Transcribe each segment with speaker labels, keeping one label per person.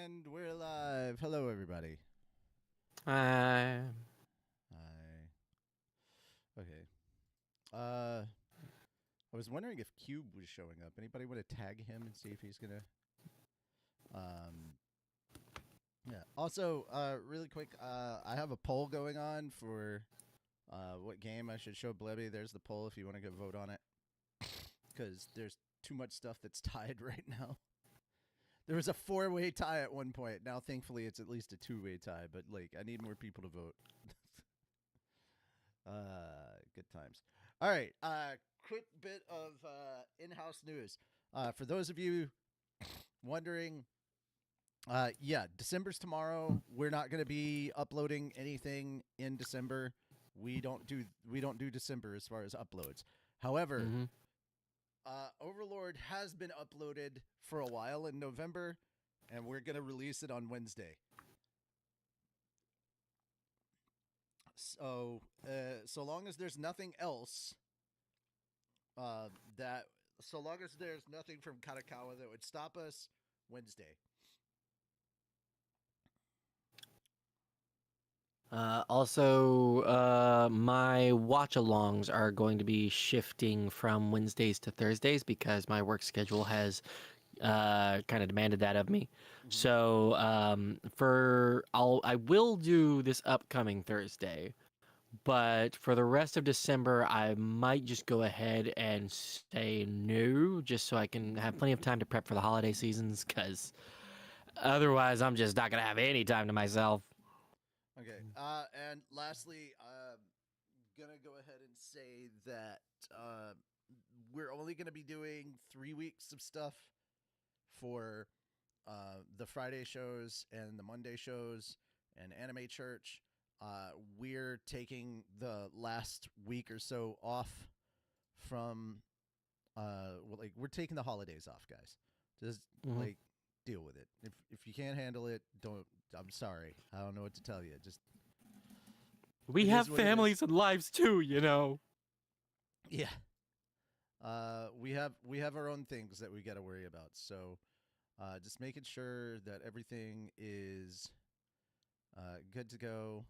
Speaker 1: And we're live. Hello, everybody.
Speaker 2: Uh,
Speaker 1: Hi. Okay. I was wondering if Cube was showing up. Anybody want to tag him and see if he's gonna? Yeah. Also, really quick, I have a poll going on for what game I should show Blebby. There's the poll if you want to go vote on it, because there's too much stuff that's tied right now. There was a 4-way tie at one point. Now, thankfully, it's at least a 2-way tie. But like, I need more people to vote. Good times. All right. Quick bit of in-house news. For those of you wondering, yeah, December's tomorrow. We're not going to be uploading anything in December. We don't do December as far as uploads. However.
Speaker 2: mm-hmm.
Speaker 1: Overlord has been uploaded for a while in November, and we're going to release it on Wednesday. So, so long as there's nothing else, so long as there's nothing from Katakawa that would stop us, Wednesday.
Speaker 2: Also, my watch-alongs are going to be shifting from Wednesdays to Thursdays because my work schedule has kind of demanded that of me. Mm-hmm. So I will do this upcoming Thursday, but for the rest of December, I might just go ahead and say no, just so I can have plenty of time to prep for the holiday seasons, because otherwise I'm just not going to have any time to myself.
Speaker 1: Okay. And lastly, gonna go ahead and say that we're only gonna be doing 3 weeks of stuff for the Friday shows and the Monday shows and Anime Church. We're taking the last week or so off from we're taking the holidays off, guys. Just like deal with it. If you can't handle it, don't. I'm sorry. I don't know what to tell you. Just
Speaker 2: we have families and lives too, you know.
Speaker 1: Yeah. We have our own things that we got to worry about. So, Just making sure that everything is good to go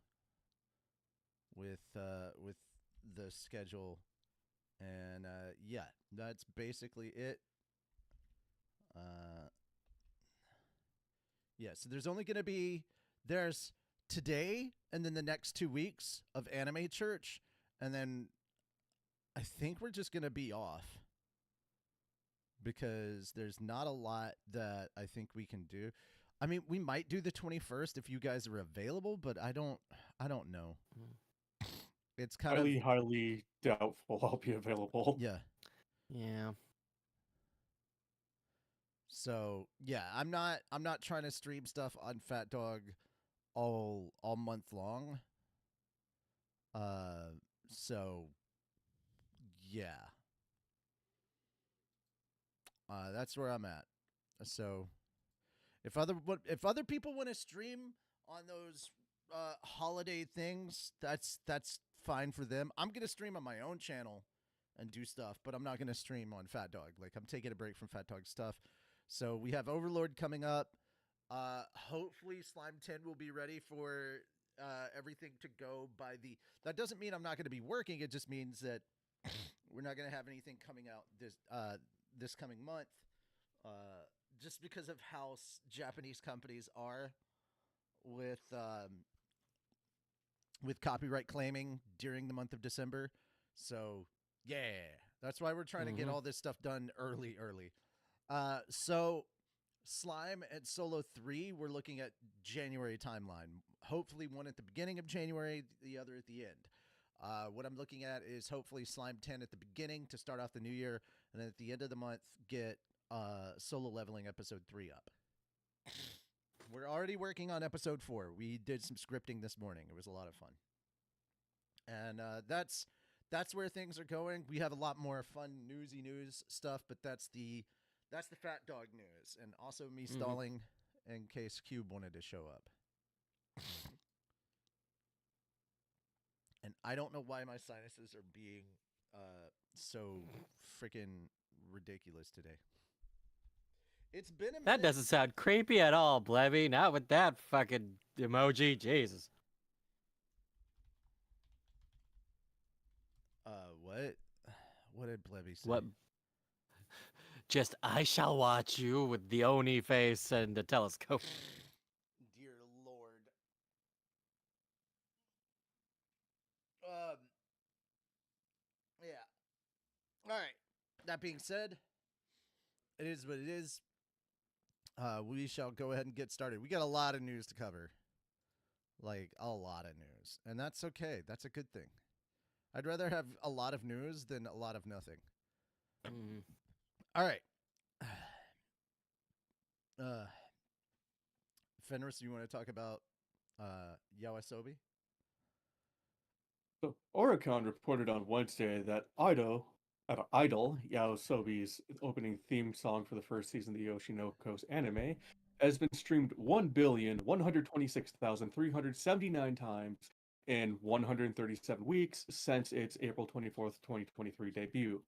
Speaker 1: with the schedule, and yeah, that's basically it. Uh, yeah, so there's only going to be there's today and then the next 2 weeks of Anime Church, and then I think we're just going to be off because there's not a lot that I think we can do. I mean, we might do the 21st if you guys are available, but I don't know. It's kind of
Speaker 3: Highly doubtful I'll be available.
Speaker 1: yeah.
Speaker 2: Yeah.
Speaker 1: So yeah, I'm not trying to stream stuff on Fat Dog all month long. Uh, so yeah, that's where I'm at. So if other people want to stream on those holiday things, that's fine for them. I'm gonna stream on my own channel and do stuff, but I'm not gonna stream on Fat Dog. Like I'm taking a break from Fat Dog stuff. So we have Overlord coming up. Hopefully Slime 10 will be ready for everything to go by the. That doesn't mean I'm not going to be working. It just means that we're not going to have anything coming out this coming month. Just because of how Japanese companies are with copyright claiming during the month of December. So yeah, that's why we're trying to get all this stuff done early. So Slime and Solo 3, we're looking at January timeline. Hopefully one at the beginning of January, the other at the end. What I'm looking at is hopefully Slime 10 at the beginning to start off the new year, and then at the end of the month, get Solo Leveling Episode 3 up. We're already working on Episode 4. We did some scripting this morning. It was a lot of fun. And that's where things are going. We have a lot more fun newsy news stuff, but that's the Fat Dog news, and also me stalling in case Cube wanted to show up. And I don't know why my sinuses are being so freaking ridiculous today. It's been a minute.
Speaker 2: That doesn't sound creepy at all, Blevy. Not with that fucking emoji. Jesus.
Speaker 1: What? What did Blevy say?
Speaker 2: What? Just, I shall watch you with the Oni face and the telescope.
Speaker 1: Dear Lord. Yeah. All right. That being said, it is what it is. We shall go ahead and get started. We got a lot of news to cover. Like, a lot of news. And that's okay. That's a good thing. I'd rather have a lot of news than a lot of nothing. All right. Fenris, you want to talk about Yawasobi?
Speaker 3: So Oricon reported on Wednesday that Idol Yaosobi's opening theme song for the first season of the Yoshinoko's anime has been streamed 1,126,379 times in 137 weeks since its April 24th, 2023 debut.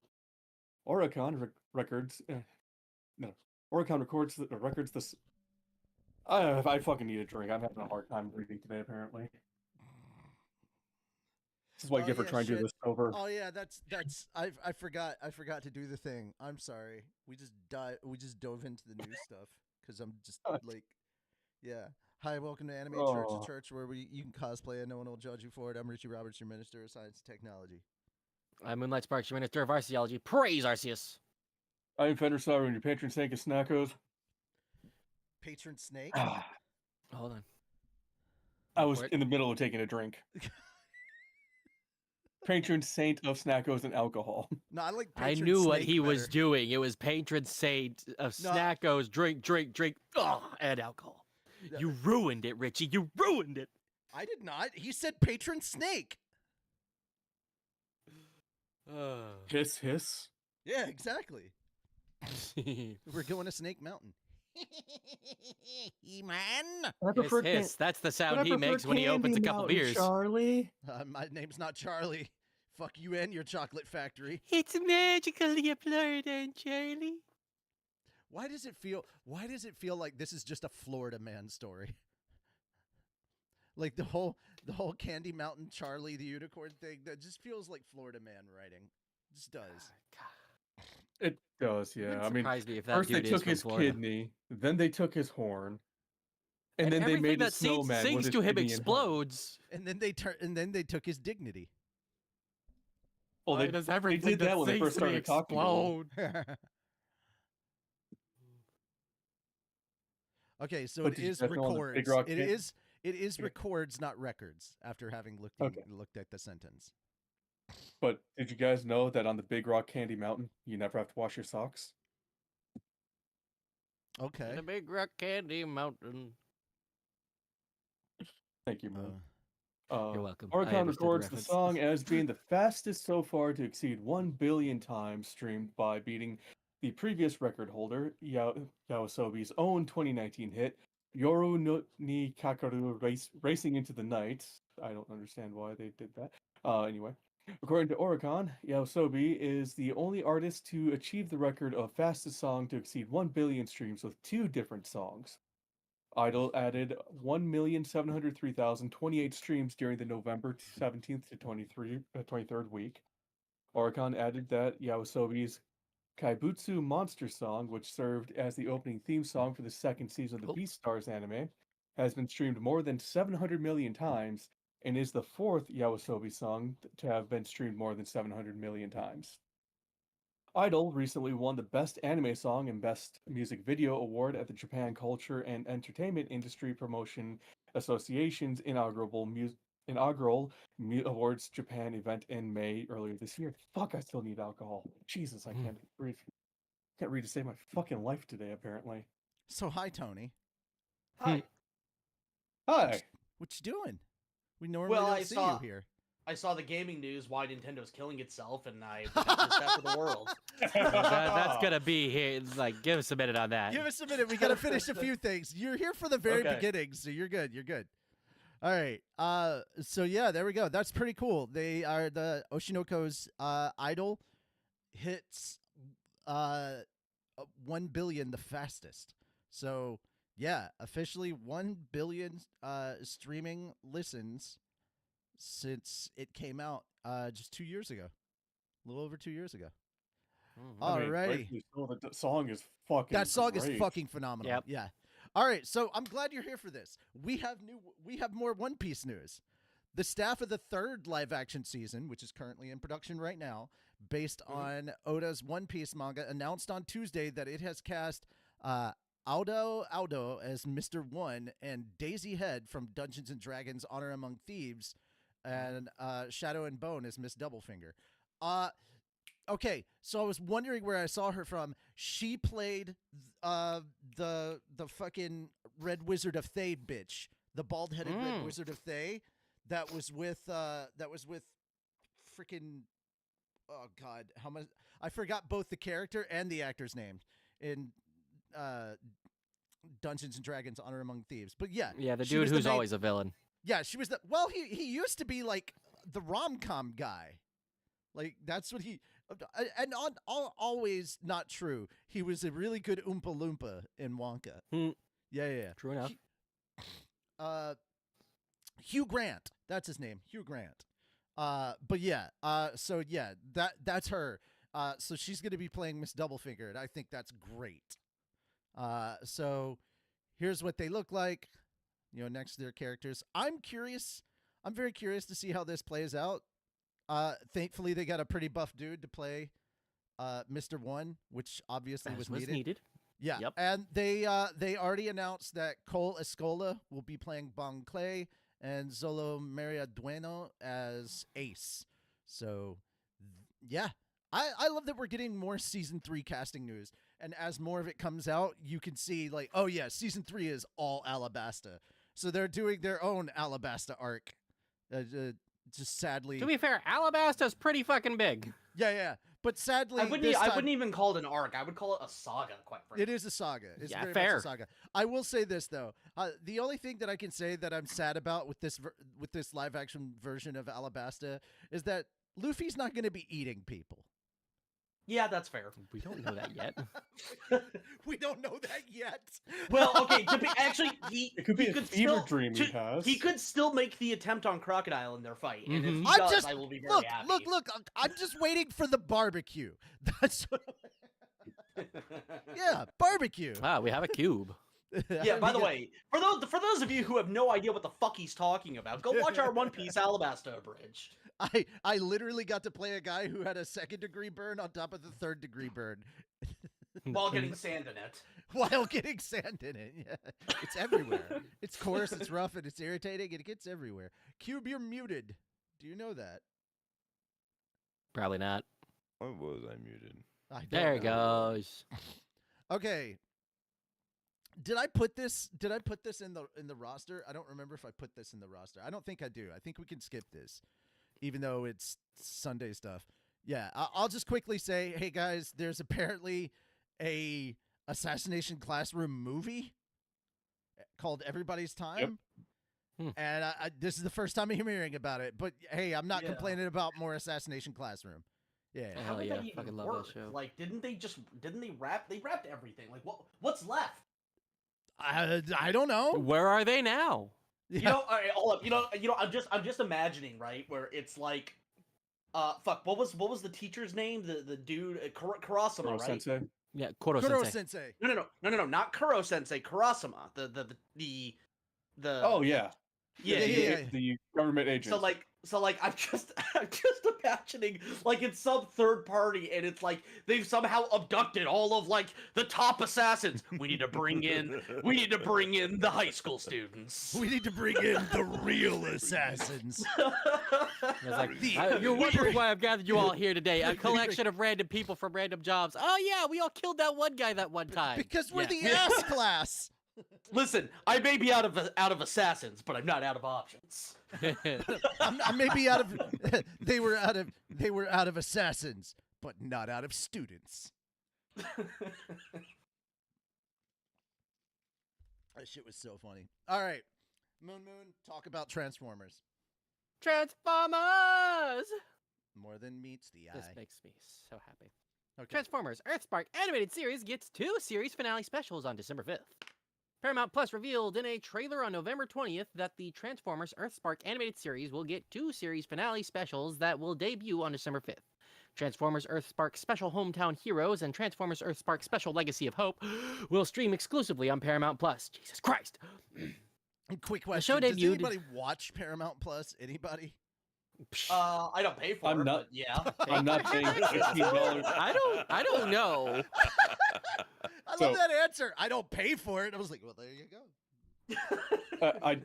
Speaker 3: Oricon records this. I fucking need a drink. I'm having a hard time breathing today, apparently. This is what I get for trying to do this over.
Speaker 1: Oh yeah, that's I forgot to do the thing. I'm sorry. We just dove into the new stuff because I'm just like, yeah. Hi, welcome to Anime Church, a church where you can cosplay and no one will judge you for it. I'm Richie Roberts, your Minister of Science and Technology.
Speaker 2: I'm Moonlight Sparks, your Minister of Arceology. Praise Arceus.
Speaker 3: I'm Fender Sovereign, your patron saint of Snackos.
Speaker 1: Patron Snake?
Speaker 2: Hold on.
Speaker 3: I was in the middle of taking a drink. Patron saint of Snackos and alcohol.
Speaker 1: No, I like
Speaker 2: I
Speaker 1: Patron
Speaker 2: knew what
Speaker 1: Snake
Speaker 2: he
Speaker 1: better.
Speaker 2: was doing. It was patron saint of Snackos, drink, and alcohol.
Speaker 1: No.
Speaker 2: You ruined it, Richie. You ruined it.
Speaker 1: I did not. He said Patron Snake.
Speaker 3: Hiss, hiss.
Speaker 1: Yeah, exactly. We're going to Snake Mountain. Man.
Speaker 2: Hiss. That's the sound he makes when he opens a couple beers.
Speaker 3: Charlie.
Speaker 1: My name's not Charlie. Fuck you and your chocolate factory.
Speaker 2: It's magically a Florida and Charlie.
Speaker 1: Why does it feel like this is just a Florida man story? Like the whole Candy Mountain Charlie the Unicorn thing, that just feels like Florida man writing. It just does.
Speaker 3: It does, yeah.
Speaker 2: Wouldn't
Speaker 3: I mean,
Speaker 2: surprise me if that
Speaker 3: first they
Speaker 2: dude is
Speaker 3: took
Speaker 2: from
Speaker 3: his
Speaker 2: Florida.
Speaker 3: kidney, then they took his horn, and then they
Speaker 2: everything
Speaker 3: made a
Speaker 2: that
Speaker 3: snowman
Speaker 2: sings
Speaker 3: with his
Speaker 2: to him
Speaker 3: kidney and horn.
Speaker 2: explodes.
Speaker 1: And then they took his dignity.
Speaker 3: Well,
Speaker 2: Why
Speaker 3: they
Speaker 2: does
Speaker 3: they
Speaker 2: everything
Speaker 3: did that when they
Speaker 2: sings
Speaker 3: first
Speaker 2: to me
Speaker 3: started talking to him.
Speaker 2: explode?
Speaker 1: Okay, so
Speaker 3: But
Speaker 1: it
Speaker 3: did you
Speaker 1: is
Speaker 3: guys know on the Big
Speaker 1: records.
Speaker 3: Rock
Speaker 1: It
Speaker 3: Kid-
Speaker 1: is
Speaker 3: Okay.
Speaker 1: records, not records. After having looked
Speaker 3: Okay.
Speaker 1: at the sentence.
Speaker 3: But did you guys know that on the Big Rock Candy Mountain, you never have to wash your socks?
Speaker 1: Okay.
Speaker 2: In a big rock candy mountain.
Speaker 3: Thank you, man.
Speaker 2: You're welcome. I
Speaker 3: Oricon
Speaker 2: understood the
Speaker 3: records the
Speaker 2: reference.
Speaker 3: song as being the fastest so far to exceed 1 billion times streamed by beating the previous record holder, Yaosobi's own 2019 hit, Yoru no ni Kakaru Racing into the Night. I don't understand why they did that. Anyway, according to Oricon, Yaosobi is the only artist to achieve the record of fastest song to exceed 1 billion streams with 2 different songs. Idol added 1,703,028 streams during the November 17th to 23rd week. Oricon added that Yaosobi's Kaibutsu Monster song, which served as the opening theme song for the second season of the Beastars anime, has been streamed more than 700 million times and is the 4th Yaosobi song to have been streamed more than 700 million times. Idol recently won the Best Anime Song and Best Music Video Award at the Japan Culture and Entertainment Industry Promotion Association's inaugural Awards Japan event in May earlier this year. Fuck, I still need alcohol. Jesus, I can't breathe. Can't read to save my fucking life today, apparently.
Speaker 1: So hi, Tony.
Speaker 4: Hi.
Speaker 3: Hi.
Speaker 1: What you doing? We normally
Speaker 4: Well,
Speaker 1: don't
Speaker 4: I
Speaker 1: see
Speaker 4: saw-
Speaker 1: you here.
Speaker 4: I saw the gaming news why Nintendo's killing itself, and I got this for the world.
Speaker 2: That's gonna be here. It's like, give us a minute on that.
Speaker 1: Give us a minute. We gotta finish a few things. You're here for the very
Speaker 4: Okay.
Speaker 1: beginning, so you're good. You're good. All right. So yeah, there we go. That's pretty cool. They are the Oshinoko's Idol hits 1 billion the fastest. So yeah, officially 1 billion streaming listens since it came out just 2 years ago. A little over 2 years ago. Alrighty.
Speaker 3: Rightfully so, the song is fucking
Speaker 1: That song is
Speaker 3: great.
Speaker 1: fucking phenomenal.
Speaker 2: Yep.
Speaker 1: Yeah. All right, so I'm glad you're here for this. We have more One Piece news. The staff of the 3rd live action season, which is currently in production right now, based on Oda's One Piece manga, announced on Tuesday that it has cast Aldo as Mr. One and Daisy Head from Dungeons and Dragons Honor Among Thieves and Shadow and Bone as Miss Doublefinger. Okay, so I was wondering where I saw her from. She played the fucking Red Wizard of Thay bitch, the bald-headed Red Wizard of Thay that was with freaking, oh god, how much I forgot both the character and the actor's name in Dungeons and Dragons Honor Among Thieves. But yeah,
Speaker 2: the
Speaker 1: she
Speaker 2: dude
Speaker 1: was
Speaker 2: who's
Speaker 1: main-
Speaker 2: always a villain.
Speaker 1: Yeah, she was the he used to be like the rom-com guy. Like that's what he and always not true. He was a really good Oompa Loompa in Wonka. Yeah.
Speaker 2: True enough.
Speaker 1: Hugh Grant, that's his name, Hugh Grant. But yeah, so yeah, that's her. So she's gonna be playing Miss Doublefinger, and I think that's great. So here's what they look like, next to their characters. I'm very curious to see how this plays out. Thankfully, they got a pretty buff dude to play Mr. One, which obviously was needed. Yeah,
Speaker 2: Yep.
Speaker 1: and they already announced that Cole Escola will be playing Bon Clay and Zolo Maria Dueno as Ace. So, yeah, I love that we're getting more season 3 casting news, and as more of it comes out, you can see like, oh yeah, season 3 is all Alabasta. So they're doing their own Alabasta arc. Just sadly,
Speaker 2: To be fair, Alabasta's pretty fucking big.
Speaker 1: yeah. But sadly,
Speaker 4: I wouldn't even call it an arc. I would call it a saga, quite frankly.
Speaker 1: it is a saga. It's
Speaker 2: Yeah,
Speaker 1: very
Speaker 2: fair.
Speaker 1: much a saga. I will say this though: the only thing that I can say that I'm sad about with this live action version of Alabasta is that Luffy's not going to be eating people.
Speaker 4: Yeah, that's fair.
Speaker 2: We don't know that yet.
Speaker 1: We don't know that yet.
Speaker 4: Well, okay. Actually,
Speaker 3: It could be a
Speaker 4: could
Speaker 3: fever
Speaker 4: still,
Speaker 3: dream he has.
Speaker 4: He could still make the attempt on Crocodile in their fight, and if he
Speaker 1: I'm
Speaker 4: does,
Speaker 1: just
Speaker 4: I will be very
Speaker 1: look,
Speaker 4: happy.
Speaker 1: look. I'm just waiting for the barbecue. That's what. Yeah, barbecue.
Speaker 2: Ah, we have a cube.
Speaker 4: Yeah. By the way, for those of you who have no idea what the fuck he's talking about, go watch our One Piece Alabasta Bridge.
Speaker 1: I literally got to play a guy who had a 2nd-degree burn on top of the 3rd-degree burn
Speaker 4: While getting sand in it.
Speaker 1: while getting sand in it. Yeah, it's everywhere. It's coarse, it's rough, and it's irritating, and it gets everywhere. Cube, you're muted. Do you know that?
Speaker 2: Probably not.
Speaker 5: When was I muted?
Speaker 1: I don't
Speaker 2: There it
Speaker 1: know.
Speaker 2: goes.
Speaker 1: Okay. Did I put this in the roster? I don't remember if I put this in the roster. I don't think I do. I think we can skip this, even though it's Sunday stuff. Yeah, I'll just quickly say, hey guys, there's apparently a Assassination Classroom movie called Everybody's Time.
Speaker 2: Yep.
Speaker 1: And this is the first time I'm hearing about it. But hey, I'm not
Speaker 4: Yeah.
Speaker 1: complaining about more Assassination Classroom. Yeah.
Speaker 2: Hell
Speaker 4: How did
Speaker 2: yeah,
Speaker 4: that even
Speaker 2: fucking love
Speaker 4: work?
Speaker 2: that show.
Speaker 4: Like, didn't they wrap? They wrapped everything. Like, what's left?
Speaker 1: I don't know.
Speaker 2: Where are they now?
Speaker 4: You know, all right, hold up. You know, I'm just imagining, right, where it's like, fuck, what was the teacher's name? The dude, Kurosama,
Speaker 3: Kuro
Speaker 4: right?
Speaker 3: Sensei.
Speaker 2: Yeah, Koro
Speaker 1: Kuro
Speaker 2: Sensei.
Speaker 1: Sensei.
Speaker 4: No, not Kuro Sensei, Kurosama, the.
Speaker 3: Oh yeah.
Speaker 4: Yeah,
Speaker 3: The government agent.
Speaker 4: So like I'm just imagining like it's some third party and it's like they've somehow abducted all of like the top assassins. We need to bring in the high school students.
Speaker 1: We need to bring in the real assassins.
Speaker 2: It's like, you're wondering why I've gathered you all here today. A collection of random people from random jobs. Oh yeah, we all killed that one guy that one time.
Speaker 1: Because we're
Speaker 2: Yeah.
Speaker 1: the ass class.
Speaker 4: Listen, I may be out of assassins, but I'm not out of options.
Speaker 1: I may be out of. They were out of assassins, but not out of students. That shit was so funny. All right, Moon, talk about Transformers.
Speaker 2: Transformers!
Speaker 1: More than meets the eye.
Speaker 2: This makes me so happy.
Speaker 1: Okay.
Speaker 2: Transformers Earthspark animated series gets 2 series finale specials on December 5th. Paramount Plus revealed in a trailer on November 20th that the Transformers Earthspark animated series will get 2 series finale specials that will debut on December 5th. Transformers Earthspark Special Hometown Heroes and Transformers Earthspark Special Legacy of Hope will stream exclusively on Paramount Plus. Jesus Christ!
Speaker 1: Quick
Speaker 2: show
Speaker 1: question: Does
Speaker 2: debuted-
Speaker 1: anybody watch Paramount Plus? Anybody?
Speaker 4: I don't pay for
Speaker 3: I'm
Speaker 4: it,
Speaker 3: not-
Speaker 4: but yeah.
Speaker 3: I'm not paying $15.
Speaker 2: I don't know.
Speaker 1: I
Speaker 3: So-
Speaker 1: love that answer. I don't pay for it. I was like, well, there you go.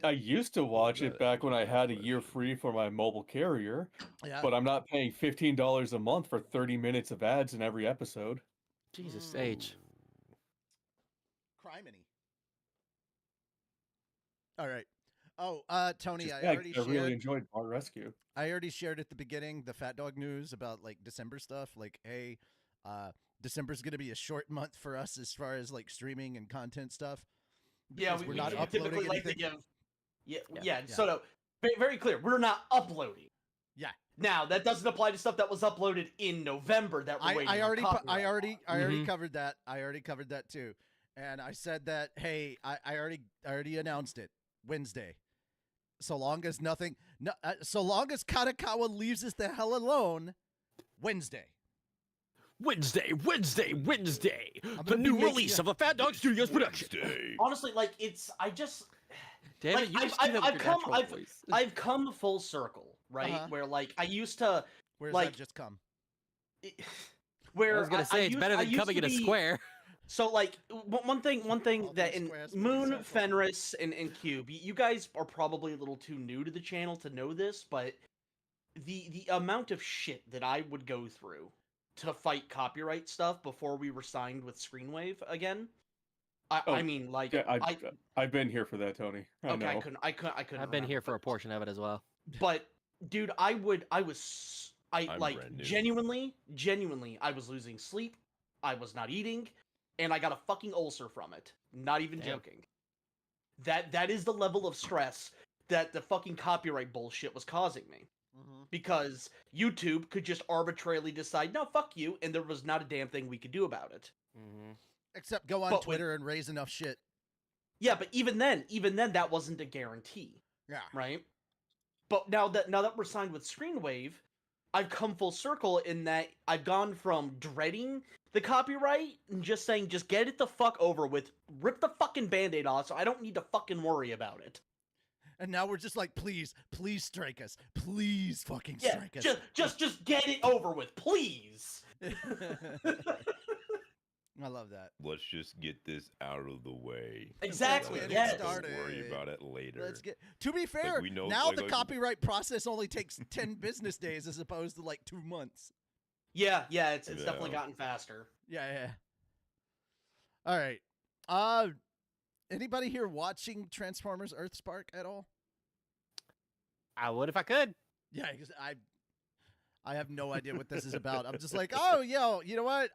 Speaker 3: I used to watch it back when I had a year free for my mobile carrier,
Speaker 1: Yeah.
Speaker 3: but I'm not paying $15 a month for 30 minutes of ads in every episode.
Speaker 2: Jesus H.
Speaker 1: Criminy. All right. Oh, Tony,
Speaker 3: Just,
Speaker 1: I
Speaker 3: yeah,
Speaker 1: already
Speaker 3: I
Speaker 1: shared.
Speaker 3: really enjoyed Bar Rescue.
Speaker 1: I already shared at the beginning the Fat Dog news about like December stuff. Like, hey, December's gonna be a short month for us as far as like streaming and content stuff.
Speaker 4: Yeah,
Speaker 1: because
Speaker 4: we,
Speaker 1: we're
Speaker 4: we
Speaker 1: not
Speaker 4: typically
Speaker 1: uploading
Speaker 4: like to
Speaker 1: anything.
Speaker 4: give. Yeah,
Speaker 2: Yeah.
Speaker 4: yeah.
Speaker 1: Yeah.
Speaker 4: So no, very clear. We're not uploading.
Speaker 1: Yeah.
Speaker 4: Now that doesn't apply to stuff that was uploaded in November that we're waiting
Speaker 1: I
Speaker 4: on
Speaker 1: already
Speaker 4: copyright on.
Speaker 2: Mhm.
Speaker 1: covered that. I already covered that too. And I said that, hey, I already announced it Wednesday. So long as so long as Katakawa leaves us the hell alone, Wednesday.
Speaker 2: Wednesday.
Speaker 1: gonna
Speaker 2: The
Speaker 1: be
Speaker 2: new
Speaker 1: making
Speaker 2: release
Speaker 1: a-
Speaker 2: of a Fat Dog Studios production.
Speaker 4: Honestly, like it's. I just.
Speaker 2: Damn
Speaker 4: Like,
Speaker 2: it, you just
Speaker 4: I've-
Speaker 2: do that with
Speaker 4: I've
Speaker 2: your
Speaker 4: come-
Speaker 2: natural voice.
Speaker 4: I've come full circle, right?
Speaker 1: Uh-huh.
Speaker 4: Where like I used to.
Speaker 1: Where's
Speaker 4: Like-
Speaker 1: that just come?
Speaker 4: Where
Speaker 2: I was gonna say it's
Speaker 4: used-
Speaker 2: better
Speaker 4: I
Speaker 2: than
Speaker 4: used
Speaker 2: coming
Speaker 4: to
Speaker 2: in a
Speaker 4: be-
Speaker 2: square.
Speaker 4: So like one thing
Speaker 1: All
Speaker 4: that
Speaker 1: those
Speaker 4: in
Speaker 1: squares for
Speaker 4: Moon,
Speaker 1: myself.
Speaker 4: Fenris, and Cube, you guys are probably a little too new to the channel to know this, but the amount of shit that I would go through to fight copyright stuff before we were signed with Screenwave again. I
Speaker 3: Oh,
Speaker 4: mean, like
Speaker 3: Yeah, I've been here for that, Tony. I
Speaker 4: okay,
Speaker 3: know.
Speaker 4: I couldn't.
Speaker 2: I've been
Speaker 4: remember,
Speaker 2: here for a
Speaker 4: but-
Speaker 2: portion of it as well.
Speaker 4: But dude, I
Speaker 5: I'm
Speaker 4: like
Speaker 5: brand new.
Speaker 4: genuinely, I was losing sleep. I was not eating, and I got a fucking ulcer from it. Not even
Speaker 2: Damn.
Speaker 4: joking. That is the level of stress that the fucking copyright bullshit was causing me.
Speaker 1: Mm-hmm.
Speaker 4: because YouTube could just arbitrarily decide, no, fuck you, and there was not a damn thing we could do about it.
Speaker 1: Except go on
Speaker 4: But
Speaker 1: Twitter and raise enough shit.
Speaker 4: Yeah, but even then, that wasn't a guarantee,
Speaker 1: Yeah.
Speaker 4: right? But now that we're signed with Screenwave, I've come full circle in that I've gone from dreading the copyright and just saying, just get it the fuck over with, rip the fucking Band-Aid off so I don't need to fucking worry about it.
Speaker 1: And now we're just like, please strike us. Please fucking
Speaker 4: Yeah,
Speaker 1: strike us.
Speaker 4: just get it over with, please.
Speaker 1: I love that.
Speaker 5: Let's just get this out of the way.
Speaker 4: Exactly,
Speaker 1: Let's
Speaker 4: yes.
Speaker 1: get it started.
Speaker 5: Don't worry about it later.
Speaker 1: Let's get. To be fair,
Speaker 5: we know,
Speaker 1: now
Speaker 5: like-
Speaker 1: the
Speaker 5: like-
Speaker 1: copyright process only takes 10 business days as opposed to like 2 months.
Speaker 4: Yeah, it's
Speaker 5: Yeah.
Speaker 4: definitely gotten faster.
Speaker 1: Yeah. All right. Anybody here watching Transformers Earthspark at all?
Speaker 2: I would if I could.
Speaker 1: Yeah, because I have no idea what this is about. I'm just like, oh, yo, you know what?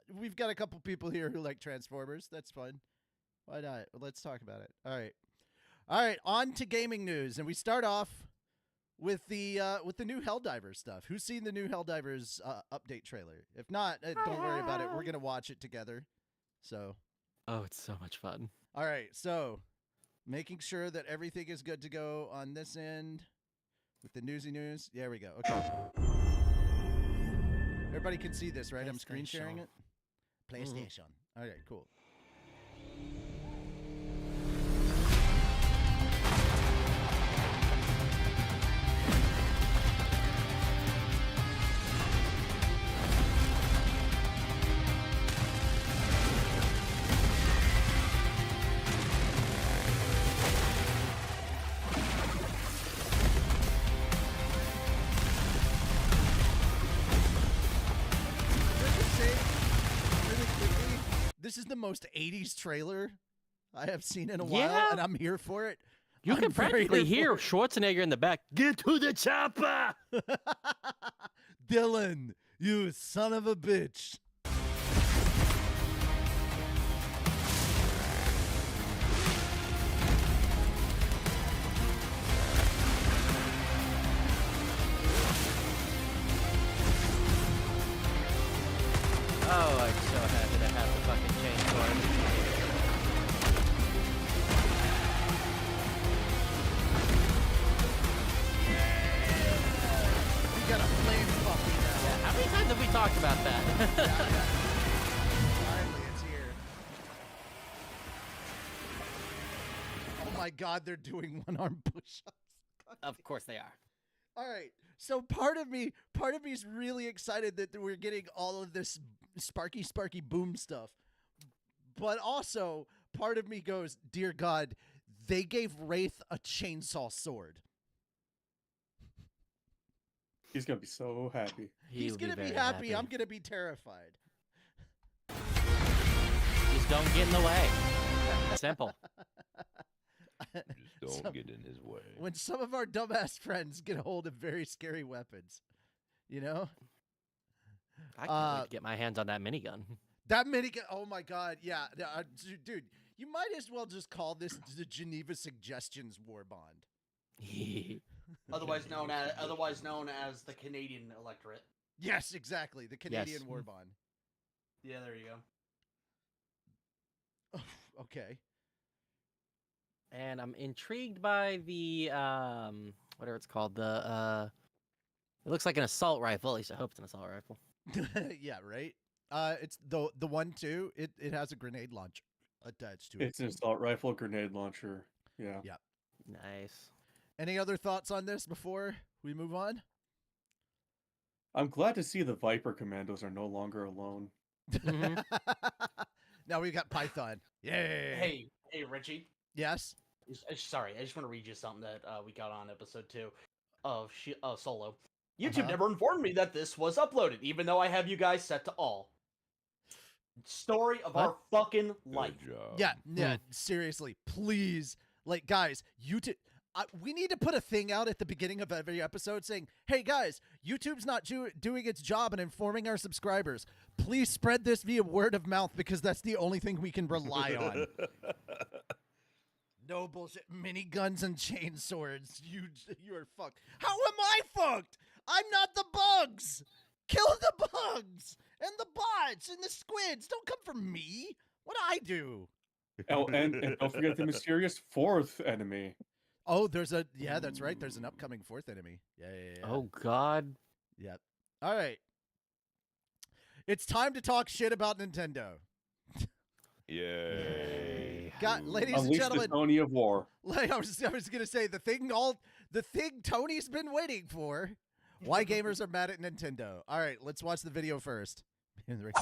Speaker 1: We've got a couple people here who like Transformers. That's fun. Why not? Let's talk about it. All right. On to gaming news, and we start off with the new Helldivers stuff. Who's seen the new Helldivers update trailer? If not, don't worry about it. We're gonna watch it together. So,
Speaker 2: Oh, it's so much fun.
Speaker 1: all right. So, making sure that everything is good to go on this end with the newsy news. There we go. Okay. Everybody can see this, right? I'm screen sharing it. PlayStation. Okay, cool. This is the most 80s trailer I have seen in a while,
Speaker 2: Yeah.
Speaker 1: and I'm here for it.
Speaker 2: You
Speaker 1: I'm
Speaker 2: can
Speaker 1: very
Speaker 2: practically
Speaker 1: here
Speaker 2: hear
Speaker 1: for
Speaker 2: Schwarzenegger in the back. Get to the chopper!
Speaker 1: it. Dylan, you son of a bitch.
Speaker 2: Oh, I'm so happy to have the fucking chainsaw.
Speaker 1: We got a flame puppy now.
Speaker 2: How many times have we talked about that?
Speaker 1: Finally, it's here. Oh my god, they're doing one-arm push-ups.
Speaker 2: Of course they are.
Speaker 1: All right. So part of me's really excited that we're getting all of this sparky boom stuff. But also, part of me goes, "Dear God, they gave Wraith a chainsaw sword.
Speaker 3: He's gonna be so happy.
Speaker 1: He's going to be
Speaker 2: very
Speaker 1: happy. I'm going to be terrified."
Speaker 2: Just don't get in the way. Simple.
Speaker 5: Just don't
Speaker 1: So-
Speaker 5: get in his way.
Speaker 1: When some of our dumbass friends get a hold of very scary weapons, you know?
Speaker 2: I can't wait to get my hands on that minigun.
Speaker 1: That minigun, oh my God, yeah. Dude, you might as well just call this the Geneva Suggestions War Bond.
Speaker 4: Otherwise known as the Canadian electorate.
Speaker 1: Yes, exactly. The Canadian
Speaker 2: Yes.
Speaker 1: War Bond.
Speaker 4: Yeah, there you go.
Speaker 1: Okay.
Speaker 2: And I'm intrigued by the whatever it's called. The it looks like an assault rifle. At least I hope it's an assault rifle.
Speaker 1: Yeah, right? It's the one too. It has a grenade launcher attached to it.
Speaker 3: It's an assault rifle, grenade launcher. Yeah.
Speaker 1: Yeah.
Speaker 2: Nice.
Speaker 1: Any other thoughts on this before we move on?
Speaker 3: I'm glad to see the Viper commandos are no longer alone.
Speaker 2: Mhm.
Speaker 1: Now we've got Python. Yay!
Speaker 4: Hey, Richie.
Speaker 1: Yes.
Speaker 4: Sorry, I just want to read you something that we got on episode 2 of Solo. YouTube
Speaker 1: Uh-huh.
Speaker 4: never informed me that this was uploaded, even though I have you guys set to all. Story of our fucking life.
Speaker 5: Good job.
Speaker 1: Yeah. Seriously, please, like, guys, YouTube. We need to put a thing out at the beginning of every episode saying, "Hey, guys, YouTube's not doing its job in informing our subscribers. Please spread this via word of mouth because that's the only thing we can rely on." No bullshit. Mini guns and chain swords. You are fucked. How am I fucked? I'm not the bugs. Kill the bugs and the bots and the squids. Don't come for me. What I do?
Speaker 3: Oh, and don't forget the mysterious fourth enemy.
Speaker 1: Oh, that's right. There's an upcoming fourth enemy. Yeah.
Speaker 2: Oh God.
Speaker 1: Yep. All right. It's time to talk shit about Nintendo.
Speaker 5: Yay.
Speaker 1: Ladies and
Speaker 3: Unleash
Speaker 1: gentlemen,
Speaker 3: the Tony of War.
Speaker 1: like I was gonna say the thing Tony's been waiting for. Why gamers are mad at Nintendo. All right, let's watch the video first.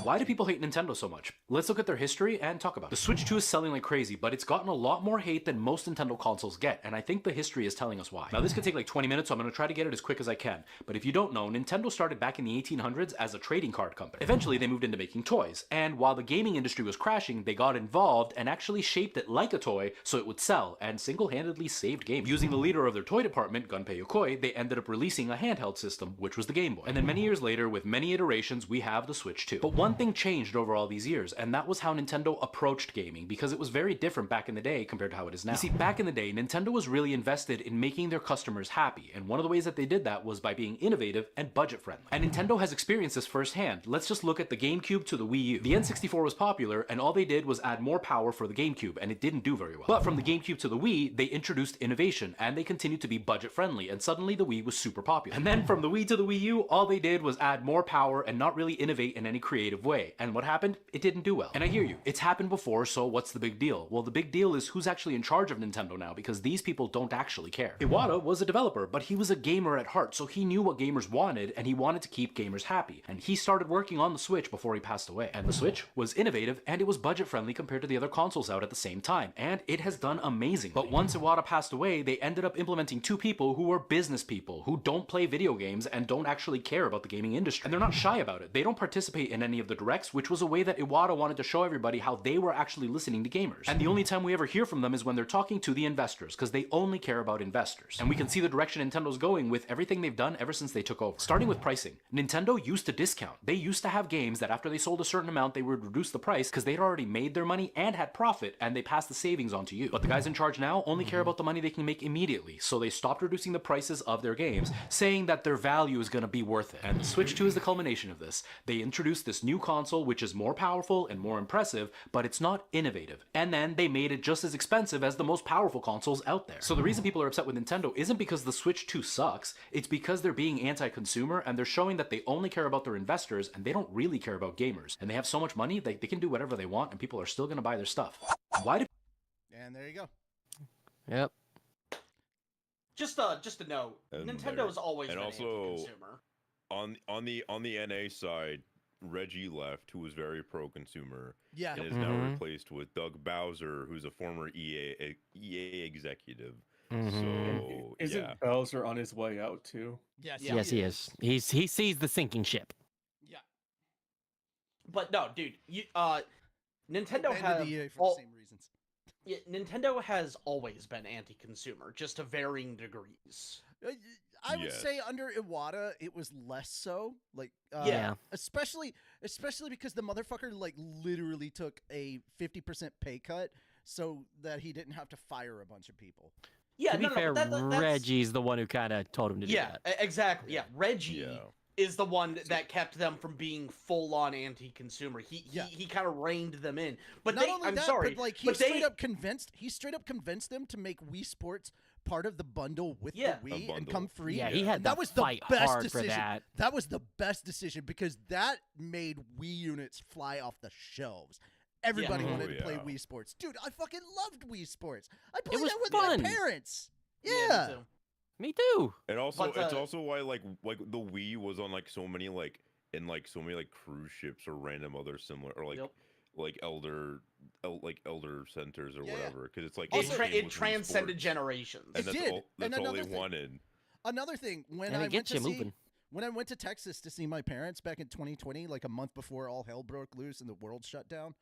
Speaker 6: Why do people hate Nintendo so much? Let's look at their history and talk about it. The Switch 2 is selling like crazy, but it's gotten a lot more hate than most Nintendo consoles get, and I think the history is telling us why. Now this could take like 20 minutes, so I'm going to try to get it as quick as I can. But if you don't know, Nintendo started back in the 1800s as a trading card company. Eventually they moved into making toys, and while the gaming industry was crashing, they got involved and actually shaped it like a toy so it would sell, and single-handedly saved gaming. Using the leader of their toy department, Gunpei Yokoi, they ended up releasing a handheld system, which was the Game Boy. And then many years later, with many iterations, we have the Switch 2. But one thing changed over all these years, and that was how Nintendo approached gaming, because it was very different back in the day compared to how it is now. You see, back in the day, Nintendo was really invested in making their customers happy, and one of the ways that they did that was by being innovative and budget-friendly. And Nintendo has experienced this firsthand. Let's just look at the GameCube to the Wii U. The N64 was popular, and all they did was add more power for the GameCube, and it didn't do very well. But from the GameCube to the Wii, they introduced innovation, and they continued to be budget-friendly, and suddenly the Wii was super popular. And then from the Wii to the Wii U, all they did was add more power and not really innovate in any creative way. And what happened? It didn't do well. And I hear you, it's happened before, so what's the big deal? Well, the big deal is who's actually in charge of Nintendo now, because these people don't actually care. Iwata was a developer, but he was a gamer at heart, so he knew what gamers wanted, and he wanted to keep gamers happy. And he started working on the Switch before he passed away. And the Switch was innovative, and it was budget-friendly compared to the other consoles out at the same time, and it has done amazing. But once Iwata passed away, they ended up implementing two people who were business people, who don't play video games and don't actually care about the gaming industry. And they're not shy about it. They don't participate in any of the directs, which was a way that Iwata wanted to show everybody how they were actually listening to gamers. And the only time we ever hear from them is when they're talking to the investors, because they only care about investors. And we can see the direction Nintendo's going with everything they've done ever since they took over. Starting with pricing. Nintendo used to discount. They used to have games that after they sold a certain amount, they would reduce the price because they'd already made their money and had profit, and they passed the savings on to you. But the guys in charge now only care about the money they can make immediately, so they stopped reducing the prices of their games, saying that their value is going to be worth it. And the Switch 2 is the culmination of this. They introduced this new console, which is more powerful and more impressive, but it's not innovative. And then they made it just as expensive as the most powerful consoles out there. So the reason people are upset with Nintendo isn't because the Switch 2 sucks, it's because they're being anti-consumer and they're showing that they only care about their investors and they don't really care about gamers. And they have so much money that they can do whatever they want and people are still gonna buy their stuff. Why do
Speaker 1: And there you go.
Speaker 2: Yep.
Speaker 4: Just a note.
Speaker 5: And
Speaker 4: Nintendo's always
Speaker 5: and
Speaker 4: been
Speaker 5: also-
Speaker 4: anti-consumer.
Speaker 5: On the NA side, Reggie left, who was very pro-consumer,
Speaker 1: Yeah.
Speaker 5: and is now
Speaker 2: Mhm.
Speaker 5: replaced with Doug Bowser, who's a former EA executive.
Speaker 2: Mhm.
Speaker 5: So
Speaker 3: Isn't
Speaker 5: yeah,
Speaker 3: Bowser on his way out too?
Speaker 1: Yes.
Speaker 4: Yeah.
Speaker 2: Yes, he is. He sees the sinking ship.
Speaker 1: Yeah.
Speaker 4: But no, dude, Nintendo
Speaker 1: Abandoned
Speaker 4: has
Speaker 1: EA for the same reasons.
Speaker 4: Yeah, Nintendo has always been anti-consumer, just to varying degrees.
Speaker 1: I would say
Speaker 5: Yes.
Speaker 1: under Iwata, it was less so. Like,
Speaker 2: Yeah.
Speaker 1: especially because the motherfucker like literally took a 50% pay cut so that he didn't have to fire a bunch of people.
Speaker 4: Yeah,
Speaker 2: To be
Speaker 4: no,
Speaker 2: fair,
Speaker 4: that's...
Speaker 2: Reggie's the one who kind of told him to do
Speaker 4: Yeah,
Speaker 2: that.
Speaker 4: exactly. Yeah, Reggie
Speaker 5: yeah.
Speaker 4: is the one that kept them from being full-on anti-consumer.
Speaker 1: Yeah.
Speaker 4: He kind of reined them in. But
Speaker 1: Not
Speaker 4: they,
Speaker 1: only
Speaker 4: I'm
Speaker 1: that,
Speaker 4: sorry,
Speaker 1: but like he
Speaker 4: but
Speaker 1: straight
Speaker 4: they,
Speaker 1: up convinced them to make Wii Sports part of the bundle with
Speaker 4: Yeah.
Speaker 1: the Wii
Speaker 5: A
Speaker 1: and
Speaker 5: bundle.
Speaker 1: come free.
Speaker 2: Yeah, he
Speaker 5: Yeah.
Speaker 2: had
Speaker 1: And
Speaker 2: to
Speaker 1: that was the
Speaker 2: fight
Speaker 1: best
Speaker 2: hard
Speaker 1: decision.
Speaker 2: for that.
Speaker 1: That was the best decision because that made Wii units fly off the shelves. Everybody
Speaker 4: Yeah.
Speaker 1: wanted
Speaker 5: Oh,
Speaker 1: to play
Speaker 5: yeah.
Speaker 1: Wii Sports. Dude, I fucking loved Wii Sports. I played
Speaker 2: was
Speaker 1: that with
Speaker 2: fun.
Speaker 1: my parents.
Speaker 4: me
Speaker 1: Yeah.
Speaker 4: too.
Speaker 2: Me too.
Speaker 5: And also,
Speaker 4: But,
Speaker 5: it's also why like the Wii was on like so many like cruise ships or random other similar or like
Speaker 4: Yep.
Speaker 5: elder centers or
Speaker 1: Yeah, yeah.
Speaker 5: whatever, because it's like
Speaker 4: It,
Speaker 5: it
Speaker 4: tra-
Speaker 5: came
Speaker 4: it
Speaker 5: with Wii
Speaker 4: transcended
Speaker 5: Sports,
Speaker 4: generations.
Speaker 5: and
Speaker 1: It
Speaker 5: that's
Speaker 1: did.
Speaker 5: all
Speaker 1: And
Speaker 5: that's all they
Speaker 1: another thing-
Speaker 5: wanted.
Speaker 1: Another thing, when
Speaker 2: And
Speaker 1: I
Speaker 2: it
Speaker 1: went
Speaker 2: gets
Speaker 1: to
Speaker 2: you
Speaker 1: see
Speaker 2: moving.
Speaker 1: when I went to Texas to see my parents back in 2020, like a month before all hell broke loose and the world shut down,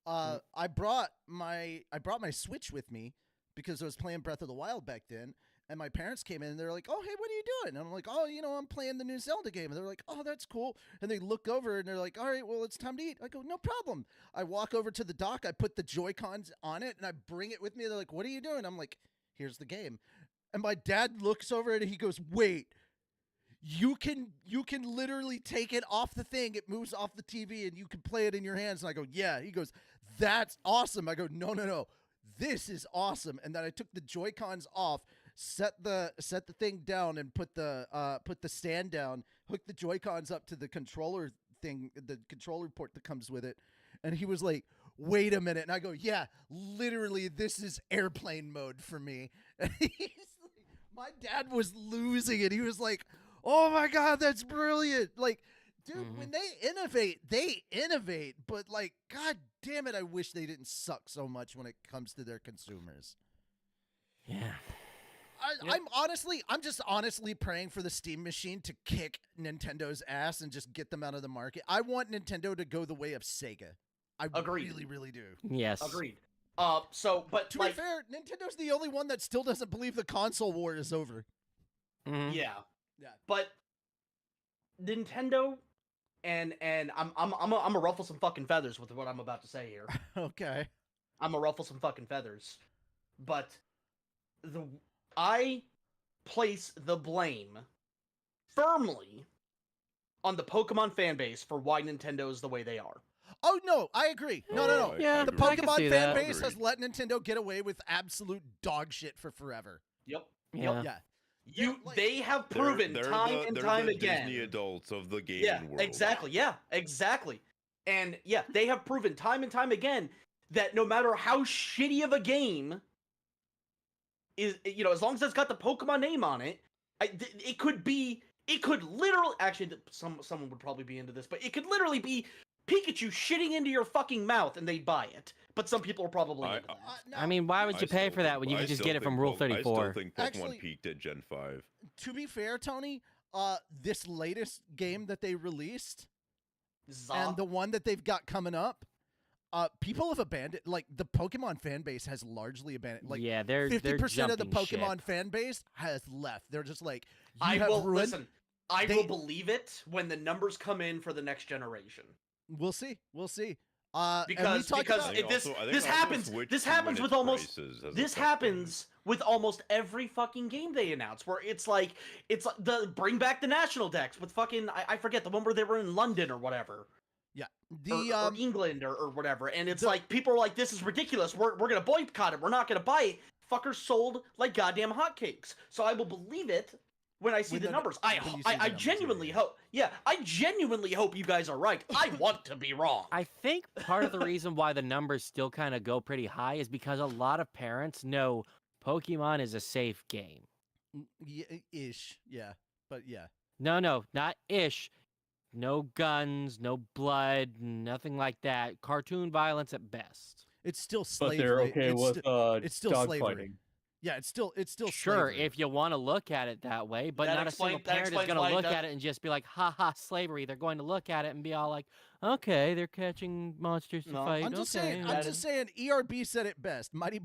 Speaker 1: I brought my Switch with me because I was playing Breath of the Wild back then, And my parents came in and they're like, "Oh, hey, what are you doing?" And I'm like, "Oh, I'm playing the new Zelda game." And they're like, "Oh, that's cool." And they look over and they're like, "All right, well, it's time to eat." I go, "No problem." I walk over to the dock, I put the Joy-Cons on it, and I bring it with me. They're like, "What are you doing?" I'm like, "Here's the game." And my dad looks over it and he goes, "Wait, you can literally take it off the thing. It moves off the TV and you can play it in your hands." And I go, "Yeah." He goes, "That's awesome." I go, No. This is awesome." And then I took the Joy-Cons off, set the thing down, and put the stand down, hooked the Joy-Cons up to the controller thing, the controller port that comes with it. And he was like, "Wait a minute." And I go, "Yeah, literally this is airplane mode for me." And my dad was losing it. He was like, "Oh my God, that's brilliant." Like, dude, when they innovate, but like, God damn it, I wish they didn't suck so much when it comes to their consumers.
Speaker 2: Yeah.
Speaker 1: I'm just honestly praying for the Steam machine to kick Nintendo's ass and just get them out of the market. I want Nintendo to go the way of Sega. I
Speaker 4: Agreed.
Speaker 1: really, really do.
Speaker 2: Yes.
Speaker 4: Agreed. But
Speaker 1: To be fair, Nintendo's the only one that still doesn't believe the console war is over.
Speaker 2: Mhm.
Speaker 4: yeah,
Speaker 1: Yeah.
Speaker 4: but Nintendo and I'm a ruffle some fucking feathers with what I'm about to say here.
Speaker 1: Okay.
Speaker 4: I'm a ruffle some fucking feathers, but I place the blame firmly on the Pokemon fan base for why Nintendo is the way they are.
Speaker 1: Oh no, I agree. No.
Speaker 2: Yeah,
Speaker 1: The
Speaker 5: agree.
Speaker 2: I can
Speaker 1: Pokemon
Speaker 2: see
Speaker 1: fan
Speaker 2: that.
Speaker 1: base has let Nintendo get away with absolute dog shit for forever.
Speaker 4: Yep.
Speaker 2: Yeah.
Speaker 1: Yeah.
Speaker 4: They have proven time and time
Speaker 5: the
Speaker 4: again.
Speaker 5: Disney adults of the gaming world.
Speaker 4: Exactly. Yeah, exactly. And yeah, they have proven time and time again that no matter how shitty of a game is, as long as it's got the Pokemon name on it, it could literally, actually, someone would probably be into this, but it could literally be Pikachu shitting into your fucking mouth and they'd buy it. But some people are probably into that.
Speaker 2: I mean, why would you pay for that when you could just get it from Rule 34?
Speaker 5: I still think Pokemon
Speaker 1: Actually,
Speaker 5: peaked at Gen 5.
Speaker 1: To be fair, Tony, this latest game that they released and the one that they've got coming up, people have abandoned. Like, the Pokemon fan base has largely abandoned. Like,
Speaker 2: yeah, they're
Speaker 1: 50% of the
Speaker 2: jumping
Speaker 1: Pokemon
Speaker 2: ship.
Speaker 1: fan base has left. They're just like,
Speaker 4: I
Speaker 1: you have
Speaker 4: will
Speaker 1: ruined.
Speaker 4: listen. I will believe it when the numbers come in for the next generation.
Speaker 1: We'll see.
Speaker 4: Because this happens with almost every fucking game they announce, where it's like the bring back the national decks with fucking I forget the one where they were in London or whatever.
Speaker 1: Yeah,
Speaker 4: or England or whatever, and it's like people are like, "This is ridiculous. We're gonna boycott it. We're not gonna buy it." Fuckers sold like goddamn hotcakes. So I will believe it when I see the numbers. I genuinely hope. Yeah, I genuinely hope you guys are right. I want to be wrong.
Speaker 2: I think part of the reason why the numbers still kind of go pretty high is because a lot of parents know Pokemon is a safe game.
Speaker 1: Ish. Yeah, but yeah.
Speaker 2: No, not ish. No guns, no blood, nothing like that. Cartoon violence at best.
Speaker 1: It's still slavery.
Speaker 3: But they're okay with
Speaker 1: it's still
Speaker 3: dog
Speaker 1: slavery.
Speaker 3: fighting.
Speaker 1: Yeah, it's still
Speaker 2: Sure,
Speaker 1: slavery.
Speaker 2: if you want to look at it that way, but
Speaker 4: That
Speaker 2: not a single parent is
Speaker 4: explains
Speaker 2: going
Speaker 4: why
Speaker 2: to look
Speaker 4: that-
Speaker 2: at it and just be like, "Ha ha, slavery." They're going to look at it and be all like, "Okay, they're catching monsters to
Speaker 4: No,
Speaker 2: fight."
Speaker 1: I'm just
Speaker 2: okay.
Speaker 1: saying. ERB said it best. Mighty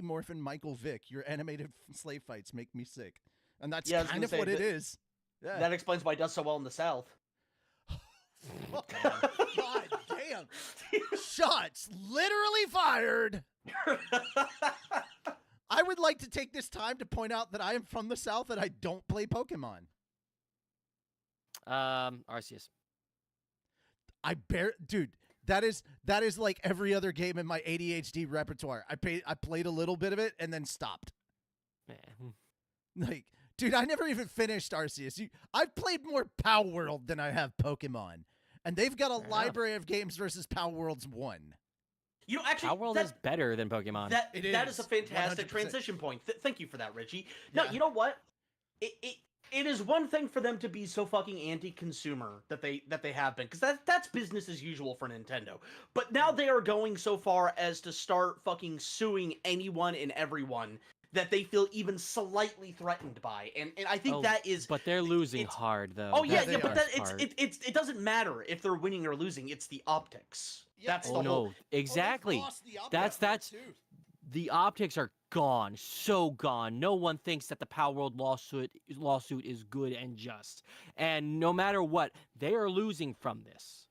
Speaker 1: Morphin Michael Vick. Your animated slave fights make me sick, and that's
Speaker 4: Yeah, I was
Speaker 1: kind
Speaker 4: gonna
Speaker 1: of
Speaker 4: say,
Speaker 1: what it
Speaker 4: that-
Speaker 1: is. Yeah.
Speaker 4: That explains why it does so well in the South.
Speaker 1: God damn! Shots literally fired. I would like to take this time to point out that I am from the South and I don't play Pokemon.
Speaker 2: Arceus.
Speaker 1: Dude, that is like every other game in my ADHD repertoire. I played a little bit of it and then stopped.
Speaker 2: Man.
Speaker 1: Like, dude, I never even finished Arceus. I've played more Pow World than I have Pokemon. And they've got a
Speaker 2: Fair
Speaker 1: library of games versus Pow World's 1.
Speaker 4: Actually,
Speaker 2: Our world is better than Pokemon.
Speaker 4: That
Speaker 1: It
Speaker 4: is a
Speaker 1: is,
Speaker 4: fantastic
Speaker 1: 100%.
Speaker 4: transition point. Thank you for that, Richie. No,
Speaker 1: Yeah.
Speaker 4: you know what? It is one thing for them to be so fucking anti-consumer that they have been, because that's business as usual for Nintendo. But now they are going so far as to start fucking suing anyone and everyone that they feel even slightly threatened by, and I think that is.
Speaker 2: But they're losing hard though.
Speaker 4: Oh yeah,
Speaker 2: That's
Speaker 1: they
Speaker 2: the
Speaker 4: but
Speaker 2: best
Speaker 4: that
Speaker 2: part.
Speaker 4: it doesn't matter if they're winning or losing. It's the optics.
Speaker 1: Yeah.
Speaker 4: That's
Speaker 2: Oh
Speaker 4: the
Speaker 2: no,
Speaker 4: whole.
Speaker 2: exactly. That's the optics are gone, so gone. No one thinks that the Power World lawsuit is good and just. And no matter what, they are losing from this.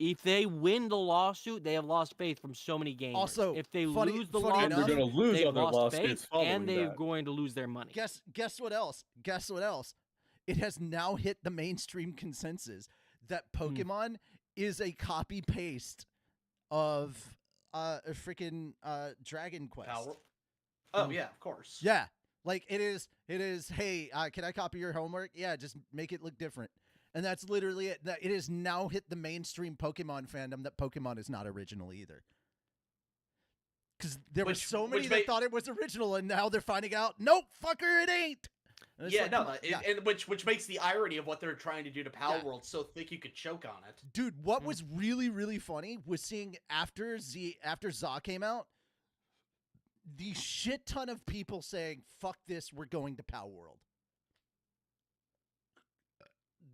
Speaker 2: If they win the lawsuit, they have lost faith from so many gamers.
Speaker 1: Also,
Speaker 2: if they
Speaker 1: funny-
Speaker 2: lose the
Speaker 1: funny
Speaker 3: And
Speaker 1: enough-
Speaker 3: they're
Speaker 2: lawsuit,
Speaker 3: going to lose
Speaker 2: they've
Speaker 3: other
Speaker 2: lost
Speaker 3: lawsuits
Speaker 2: faith,
Speaker 3: following
Speaker 2: and they're
Speaker 3: that.
Speaker 2: going to lose their money.
Speaker 1: Guess what else? Guess what else? It has now hit the mainstream consensus that Pokemon is a copy paste of a freaking Dragon Quest.
Speaker 4: Power. Oh yeah, of course.
Speaker 1: Yeah, like it is. Hey, can I copy your homework? Yeah, just make it look different. And that's literally it. That it has now hit the mainstream Pokemon fandom that Pokemon is not original either. Because there were so many that thought it was original, and now they're finding out, nope, fucker, it ain't. And it's
Speaker 4: Yeah,
Speaker 1: like,
Speaker 4: no,
Speaker 1: come on, yeah.
Speaker 4: and which makes the irony of what they're trying to do to Power
Speaker 1: Yeah.
Speaker 4: World so thick you could choke on it.
Speaker 1: Dude, what was really, really funny was seeing after Za came out, the shit ton of people saying, fuck this, we're going to Power World.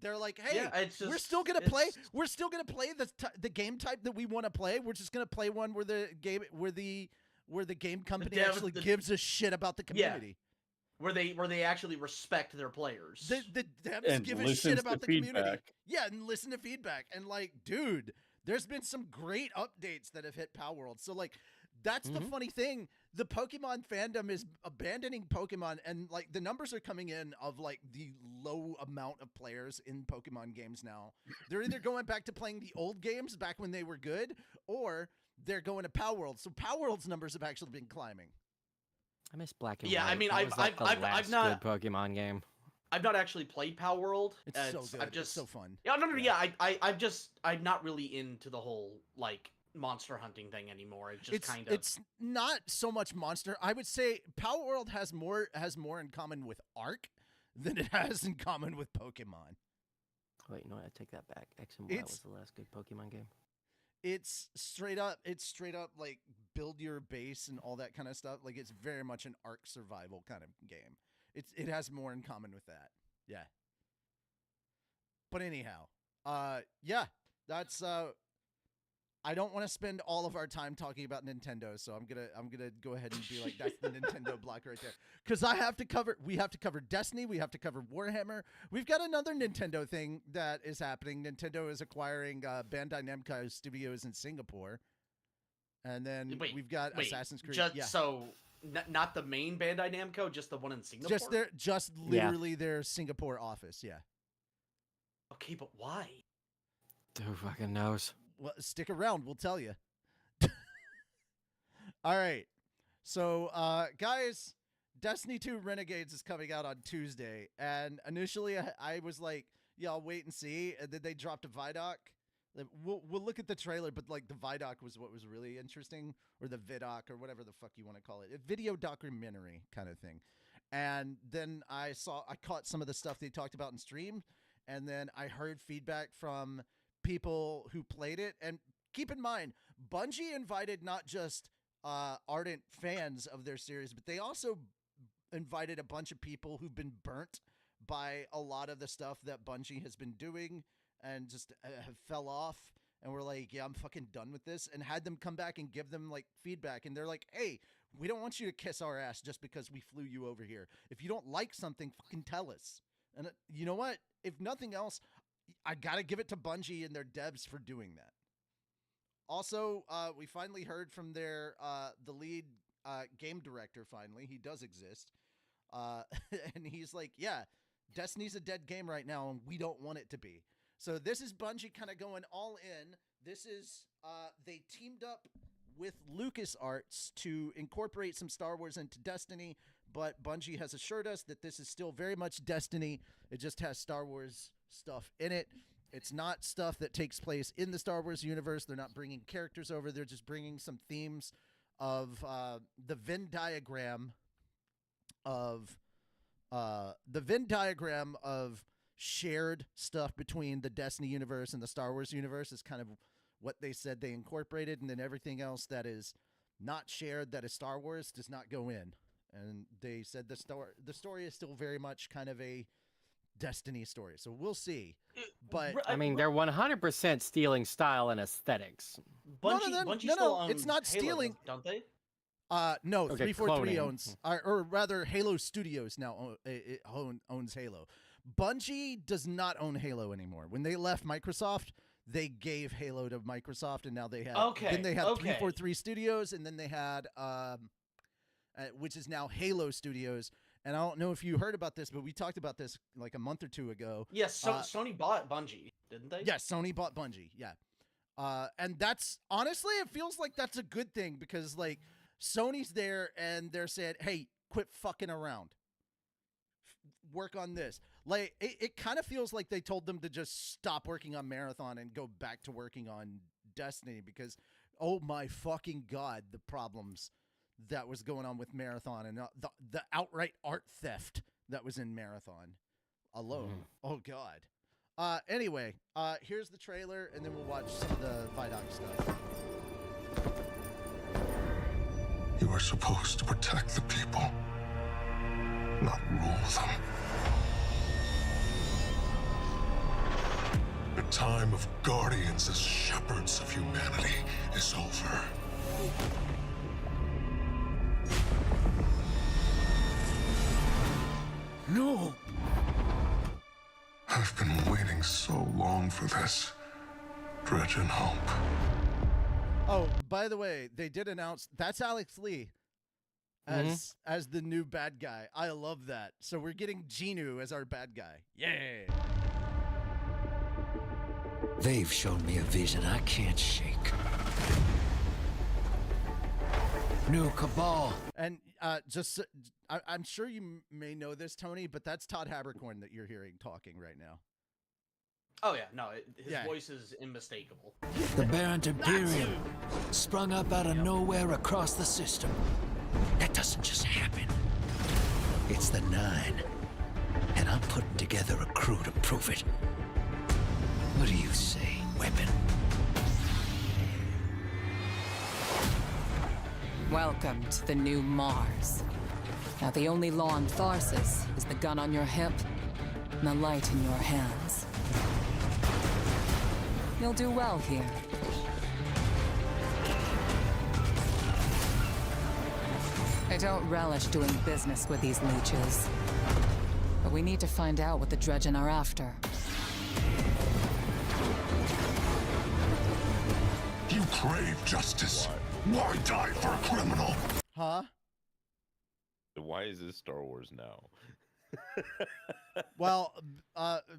Speaker 1: They're like, hey,
Speaker 4: Yeah, it's
Speaker 1: we're
Speaker 4: just-
Speaker 1: still gonna play.
Speaker 4: it's-
Speaker 1: We're still gonna play the game type that we want to play. We're just gonna play one where the game company actually gives a shit about the
Speaker 4: Yeah.
Speaker 1: community.
Speaker 4: Where they actually respect their players.
Speaker 1: The devs
Speaker 3: And
Speaker 1: give a shit
Speaker 3: listens to
Speaker 1: about the community.
Speaker 3: feedback.
Speaker 1: Yeah, and listen to feedback. And like, dude, there's been some great updates that have hit Power World. So like, that's the funny thing. The Pokemon fandom is abandoning Pokemon, and like the numbers are coming in of like the low amount of players in Pokemon games now. They're either going back to playing the old games back when they were good, or they're going to Power World. So Power World's numbers have actually been climbing.
Speaker 2: I miss Black and
Speaker 4: Yeah,
Speaker 2: White.
Speaker 4: I mean,
Speaker 2: That was, like, the
Speaker 4: I've
Speaker 2: last
Speaker 4: not-
Speaker 2: good Pokemon game.
Speaker 4: I've not actually played Power World.
Speaker 1: It's so good.
Speaker 4: I've just
Speaker 1: It's so fun.
Speaker 4: Yeah, no,
Speaker 1: Yeah.
Speaker 4: yeah. I'm not really into the whole like monster hunting thing anymore. It's just kind of.
Speaker 1: It's not so much monster. I would say Power World has more in common with Ark than it has in common with Pokemon.
Speaker 2: Wait, no, I take that back. X and Y
Speaker 1: It's-
Speaker 2: was the last good Pokemon game.
Speaker 1: It's straight up like build your base and all that kind of stuff. Like it's very much an Ark survival kind of game. It has more in common with that. Yeah. But anyhow, yeah, that's I don't want to spend all of our time talking about Nintendo, so I'm gonna go ahead and be like, that's the Nintendo block right there, because we have to cover Destiny, we have to cover Warhammer. We've got another Nintendo thing that is happening. Nintendo is acquiring Bandai Namco Studios in Singapore, and then we've got Assassin's Creed.
Speaker 4: Just
Speaker 1: yeah.
Speaker 4: so not the main Bandai Namco, just the one in Singapore.
Speaker 1: Just literally their Singapore office. Yeah.
Speaker 4: Okay, but why?
Speaker 2: Who fucking knows?
Speaker 1: Well, stick around. We'll tell you. All right. So, guys, Destiny 2 Renegades is coming out on Tuesday. And initially, I was like, yeah, I'll wait and see. And then they dropped a Vidoc. We'll look at the trailer, but like the Vidoc was what was really interesting, or the Vidoc, or whatever the fuck you want to call it. A video documentary kind of thing. And then I caught some of the stuff they talked about in stream. And then I heard feedback from people who played it. And keep in mind, Bungie invited not just ardent fans of their series, but they also invited a bunch of people who've been burnt by a lot of the stuff that Bungie has been doing and just have fell off. And we're like, yeah, I'm fucking done with this. And had them come back and give them like feedback. And they're like, hey, we don't want you to kiss our ass just because we flew you over here. If you don't like something, fucking tell us. And you know what? If nothing else, I gotta give it to Bungie and their devs for doing that. Also, we finally heard from their the lead game director. Finally, he does exist, and he's like, "Yeah, Destiny's a dead game right now, and we don't want it to be." So this is Bungie kind of going all in. This is they teamed up with LucasArts to incorporate some Star Wars into Destiny, but Bungie has assured us that this is still very much Destiny. It just has Star Wars stuff in it. It's not stuff that takes place in the Star Wars universe. They're not bringing characters over. They're just bringing some themes of the Venn diagram of shared stuff between the Destiny universe and the Star Wars universe is kind of what they said they incorporated, and then everything else that is not shared, that is Star Wars, does not go in. And they said the story is still very much kind of a Destiny story, so we'll see. But
Speaker 2: I mean, they're 100% stealing style and aesthetics.
Speaker 4: Bungie
Speaker 1: no,
Speaker 4: still owns
Speaker 1: it's not
Speaker 4: Halo,
Speaker 1: stealing.
Speaker 4: don't they?
Speaker 1: No,
Speaker 2: Okay,
Speaker 1: 343
Speaker 2: cloning.
Speaker 1: owns, or rather, Halo Studios now owns Halo. Bungie does not own Halo anymore. When they left Microsoft, they gave Halo to Microsoft, and now they had. Then they had 343 Studios, and then they had, which is now Halo Studios. And I don't know if you heard about this, but we talked about this like a month or two ago.
Speaker 4: Yes, Sony bought Bungie, didn't they?
Speaker 1: Yes, Sony bought Bungie. Yeah. And that's honestly, it feels like that's a good thing because like Sony's there and they're saying, "Hey, quit fucking around. Work on this." Like it kind of feels like they told them to just stop working on Marathon and go back to working on Destiny because, oh my fucking god, the problems that was going on with Marathon and the outright art theft that was in Marathon alone. Oh god. Anyway, here's the trailer, and then we'll watch some of the Vidoc stuff.
Speaker 7: You are supposed to protect the people, not rule them. The time of guardians as shepherds of humanity is over.
Speaker 2: No.
Speaker 7: I've been waiting so long for this. Dredge and hope.
Speaker 1: Oh, by the way, they did announce that's Alex Lee as the new bad guy. I love that. So we're getting Genu as our bad guy. Yeah.
Speaker 8: They've shown me a vision I can't shake. New Cabal.
Speaker 1: And I'm sure you may know this, Tony, but that's Todd Habercorn that you're hearing talking right now.
Speaker 4: Oh yeah, no, his voice is unmistakable.
Speaker 8: The Barrent Imperium sprung up out of nowhere across the system. That doesn't just happen. It's the Nine. And I'm putting together a crew to prove it. What do you say, Weapon?
Speaker 9: Welcome to the new Mars. Now the only law on Tharsis is the gun on your hip and the light in your hands. You'll do well here. I don't relish doing business with these leeches. But we need to find out what the Dredgen are after.
Speaker 7: You crave justice. Why die for a criminal?
Speaker 1: Huh?
Speaker 5: Why is this Star Wars now?
Speaker 1: Well,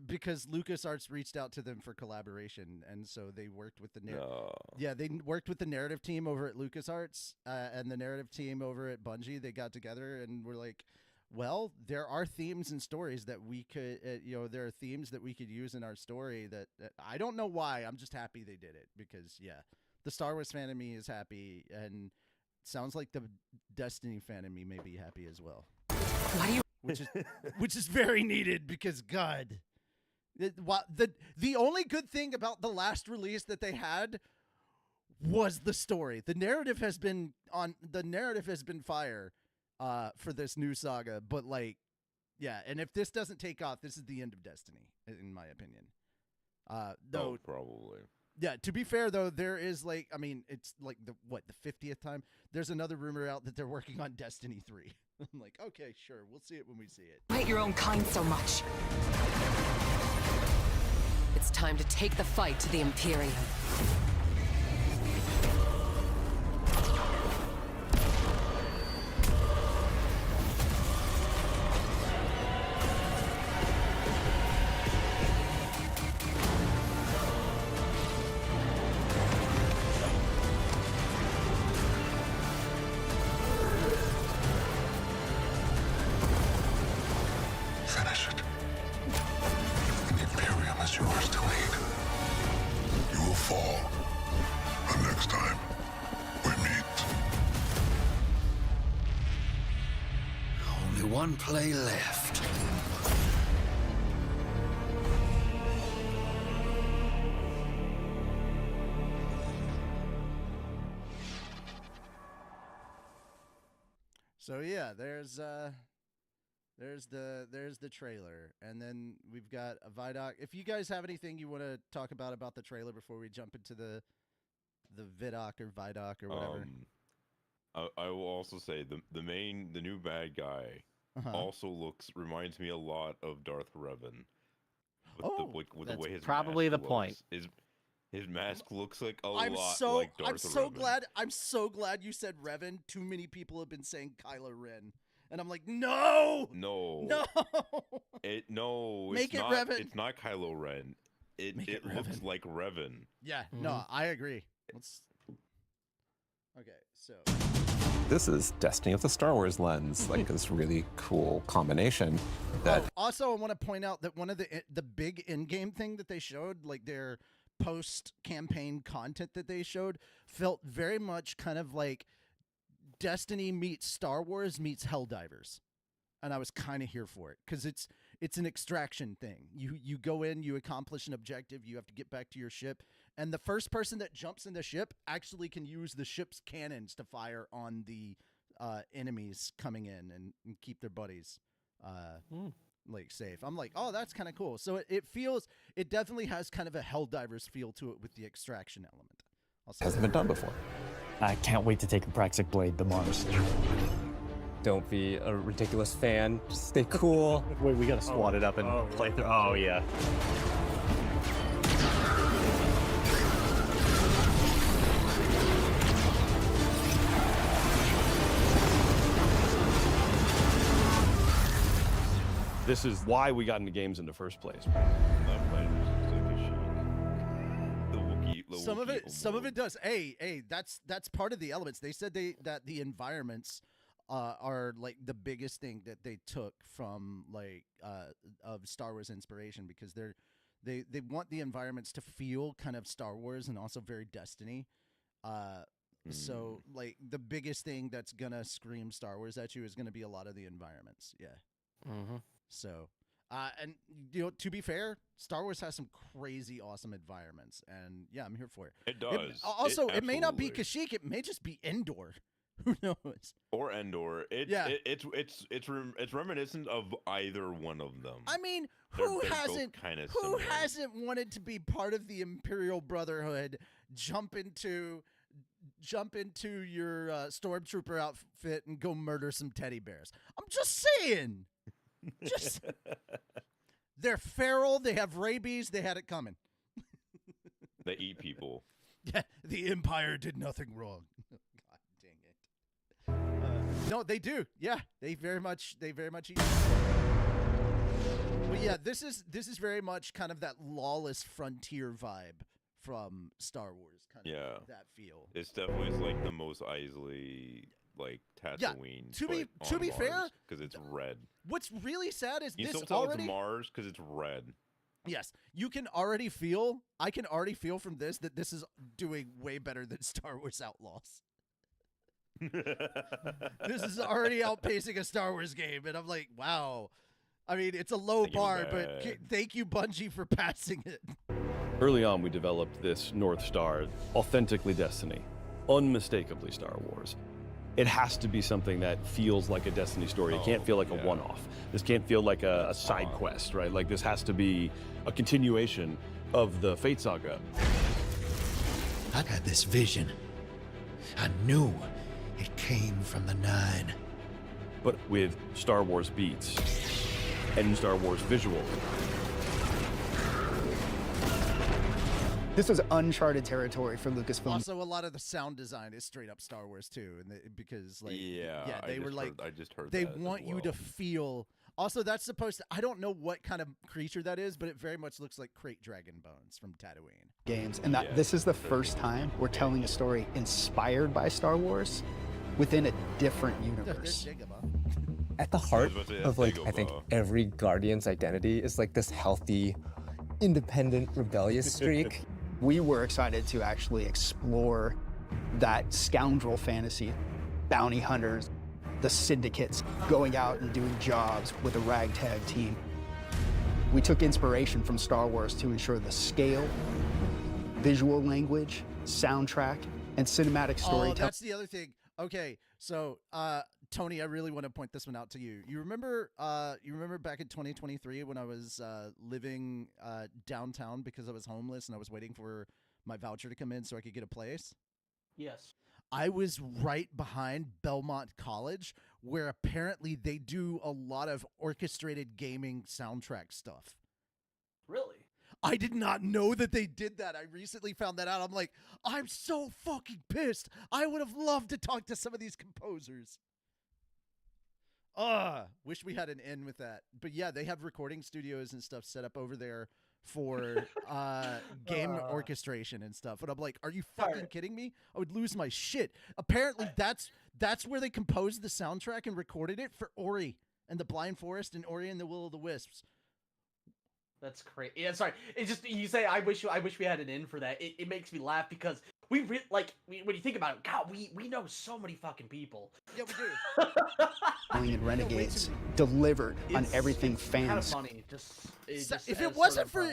Speaker 1: because LucasArts reached out to them for collaboration, and so they worked with the they worked with the narrative team over at LucasArts and the narrative team over at Bungie. They got together and were like, "Well, there are themes and stories that we could, there are themes that we could use in our story." That I don't know why. I'm just happy they did it because the Star Wars fan in me is happy, and sounds like the Destiny fan in me may be happy as well.
Speaker 9: Why do you?
Speaker 1: Which is very needed because God, the only good thing about the last release that they had was the story. The narrative has been fire for this new saga, but and if this doesn't take off, this is the end of Destiny, in my opinion. Though
Speaker 5: probably.
Speaker 1: Yeah, to be fair though, there is it's like the 50th time. There's another rumor out that they're working on Destiny 3. I'm like, okay, sure, we'll see it when we see it.
Speaker 9: Hate your own kind so much. It's time to take the fight to the Imperium.
Speaker 7: Finish it. And the Imperium is yours to lead. You will fall. The next time we meet.
Speaker 8: Only one play left.
Speaker 1: So yeah, there's the trailer, and then we've got a Vidoc. If you guys have anything you want to talk about the trailer before we jump into the Vidoc or Vidoc or whatever.
Speaker 5: I will also say the new bad guy also reminds me a lot of Darth Revan. With the
Speaker 2: That's
Speaker 5: way his
Speaker 2: probably
Speaker 5: mask
Speaker 2: the point.
Speaker 5: His mask looks like
Speaker 1: I'm
Speaker 5: lot
Speaker 1: so
Speaker 5: like Darth
Speaker 1: I'm so
Speaker 5: Revan.
Speaker 1: glad I'm so glad you said Revan. Too many people have been saying Kylo Ren, and I'm like, no,
Speaker 5: No,
Speaker 1: Make
Speaker 5: it's
Speaker 1: it
Speaker 5: not.
Speaker 1: Revan.
Speaker 5: It's not Kylo Ren.
Speaker 1: Make
Speaker 5: It
Speaker 1: it
Speaker 5: looks
Speaker 1: Revan.
Speaker 5: like Revan.
Speaker 1: Yeah, no, I agree. Let's. Okay, so
Speaker 10: This is Destiny of the Star Wars lens, like this really cool combination. That
Speaker 1: also I want to point out that one of the big in-game thing that they showed, like their post-campaign content that they showed, felt very much kind of like Destiny meets Star Wars meets Helldivers. And I was kind of here for it because it's an extraction thing. You go in, you accomplish an objective, you have to get back to your ship, and the first person that jumps in the ship actually can use the ship's cannons to fire on the enemies coming in and keep their buddies like safe. I'm like, oh, that's kind of cool. So it definitely has kind of a Helldivers feel to it with the extraction element.
Speaker 10: hasn't been done before.
Speaker 11: I can't wait to take Praxic Blade to Mars.
Speaker 12: Don't be a ridiculous fan. Just stay cool.
Speaker 11: Wait, we gotta squat it up and play through. Oh, yeah.
Speaker 13: This is why we got into games in the first place.
Speaker 1: Some of it does. Hey, that's part of the elements. They said that the environments are like the biggest thing that they took from like of Star Wars inspiration, because they want the environments to feel kind of Star Wars and also very Destiny. So like the biggest thing that's gonna scream Star Wars at you is gonna be a lot of the environments. Yeah.
Speaker 2: Mm-hmm.
Speaker 1: So, and to be fair, Star Wars has some crazy awesome environments, and yeah, I'm here for it.
Speaker 5: It does.
Speaker 1: It may not be Kashyyyk; it may just be Endor. Who knows?
Speaker 5: Or Endor. It's reminiscent of either one of them.
Speaker 1: I mean,
Speaker 5: They're
Speaker 1: who hasn't wanted to be part of the Imperial Brotherhood? Jump into your stormtrooper outfit and go murder some teddy bears. I'm just saying. They're feral. They have rabies. They had it coming.
Speaker 5: They eat people.
Speaker 1: Yeah, the Empire did nothing wrong. God dang it. No, they do. Yeah, they very much eat. But yeah, this is very much kind of that lawless frontier vibe from Star Wars. Kind of that feel.
Speaker 5: It's definitely like the most Isley like Tatooine.
Speaker 1: To be fair,
Speaker 5: because it's red.
Speaker 1: What's really sad is
Speaker 5: you
Speaker 1: this
Speaker 5: still tell
Speaker 1: already
Speaker 5: it's Mars because it's red.
Speaker 1: Yes, you can already feel. I can already feel from this that this is doing way better than Star Wars Outlaws. This is already outpacing a Star Wars game, and I'm like, wow. I mean, it's a low bar, but thank you, Bungie, for passing it.
Speaker 13: Early on, we developed this North Star, authentically Destiny, unmistakably Star Wars. It has to be something that feels like a Destiny story. It can't feel like a one-off. This can't feel like a side quest, right? Like this has to be a continuation of the Fate Saga.
Speaker 8: I had this vision. I knew it came from the Nine.
Speaker 13: But with Star Wars beats and Star Wars visual.
Speaker 11: This was uncharted territory for Lucasfilm.
Speaker 1: Also, a lot of the sound design is straight up Star Wars too, and because like they were like
Speaker 5: I just heard
Speaker 1: they
Speaker 5: that
Speaker 1: want you to feel. Also, that's supposed to. I don't know what kind of creature that is, but it very much looks like Crate Dragon Bones from Tatooine.
Speaker 11: Games, and that this is the first time we're telling a story inspired by Star Wars within a different universe.
Speaker 12: At the heart of like I think every Guardian's identity is like this healthy, independent, rebellious streak.
Speaker 11: We were excited to actually explore that scoundrel fantasy, bounty hunters, the syndicates, going out and doing jobs with a ragtag team. We took inspiration from Star Wars to ensure the scale, visual language, soundtrack, and cinematic storytelling.
Speaker 1: Oh, that's the other thing. Okay, so Tony, I really want to point this one out to you. You remember back in 2023 when I was living downtown because I was homeless and I was waiting for my voucher to come in so I could get a place?
Speaker 4: Yes.
Speaker 1: I was right behind Belmont College, where apparently they do a lot of orchestrated gaming soundtrack stuff.
Speaker 4: Really?
Speaker 1: I did not know that they did that. I recently found that out. I'm like, I'm so fucking pissed. I would have loved to talk to some of these composers. Wish we had an end with that. But yeah, they have recording studios and stuff set up over there for game orchestration and stuff. And I'm like, are you fucking kidding me? I would lose my shit. Apparently that's where they composed the soundtrack and recorded it for Ori and the Blind Forest and Ori and the Will of the Wisps.
Speaker 4: That's crazy. Yeah, sorry. It's just you say I wish we had an in for that. It makes me laugh because when you think about it, God, we know so many fucking people.
Speaker 1: Yeah, we do.
Speaker 11: Alien Renegades delivered on everything fans.
Speaker 4: Kind of funny.
Speaker 1: If it wasn't for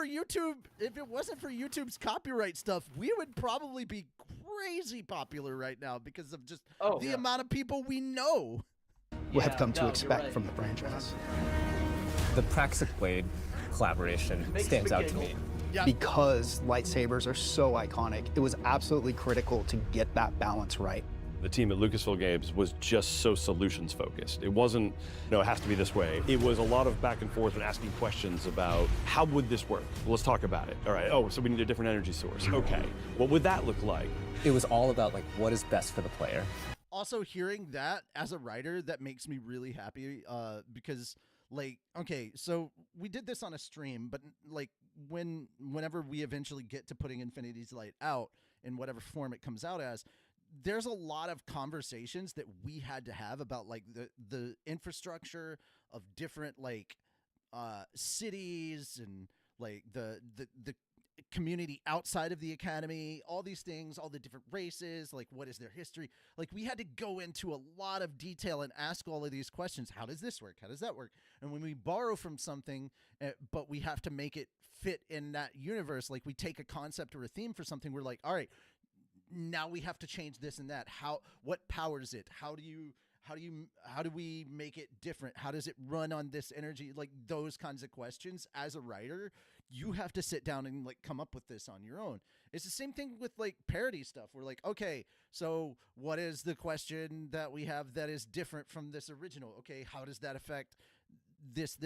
Speaker 1: YouTube's copyright stuff, we would probably be crazy popular right now because of just the amount of people we know.
Speaker 11: We have come to expect from the franchise.
Speaker 12: The Praxic Blade collaboration stands out to me.
Speaker 1: Yeah.
Speaker 11: Because lightsabers are so iconic, it was absolutely critical to get that balance right.
Speaker 13: The team at Lucasfilm Games was just so solutions focused. It wasn't, it has to be this way. It was a lot of back and forth and asking questions about how would this work? Well, let's talk about it. All right, so we need a different energy source. Okay, what would that look like?
Speaker 12: It was all about like what is best for the player.
Speaker 1: Also, hearing that as a writer, that makes me really happy because okay, so we did this on a stream, but whenever we eventually get to putting Infinity's Light out in whatever form it comes out as, there's a lot of conversations that we had to have about the infrastructure of different cities and the community outside of the academy, all these things, all the different races, what is their history? We had to go into a lot of detail and ask all of these questions. How does this work? How does that work? And when we borrow from something, but we have to make it fit in that universe, we take a concept or a theme for something, we're like, all right, now we have to change this and that. What powers it? How do we make it different? How does it run on this energy? Those kinds of questions. As a writer, you have to sit down and come up with this on your own. It's the same thing with parody stuff. We're okay, so what is the question that we have that is different from this original? Okay, how does that affect this?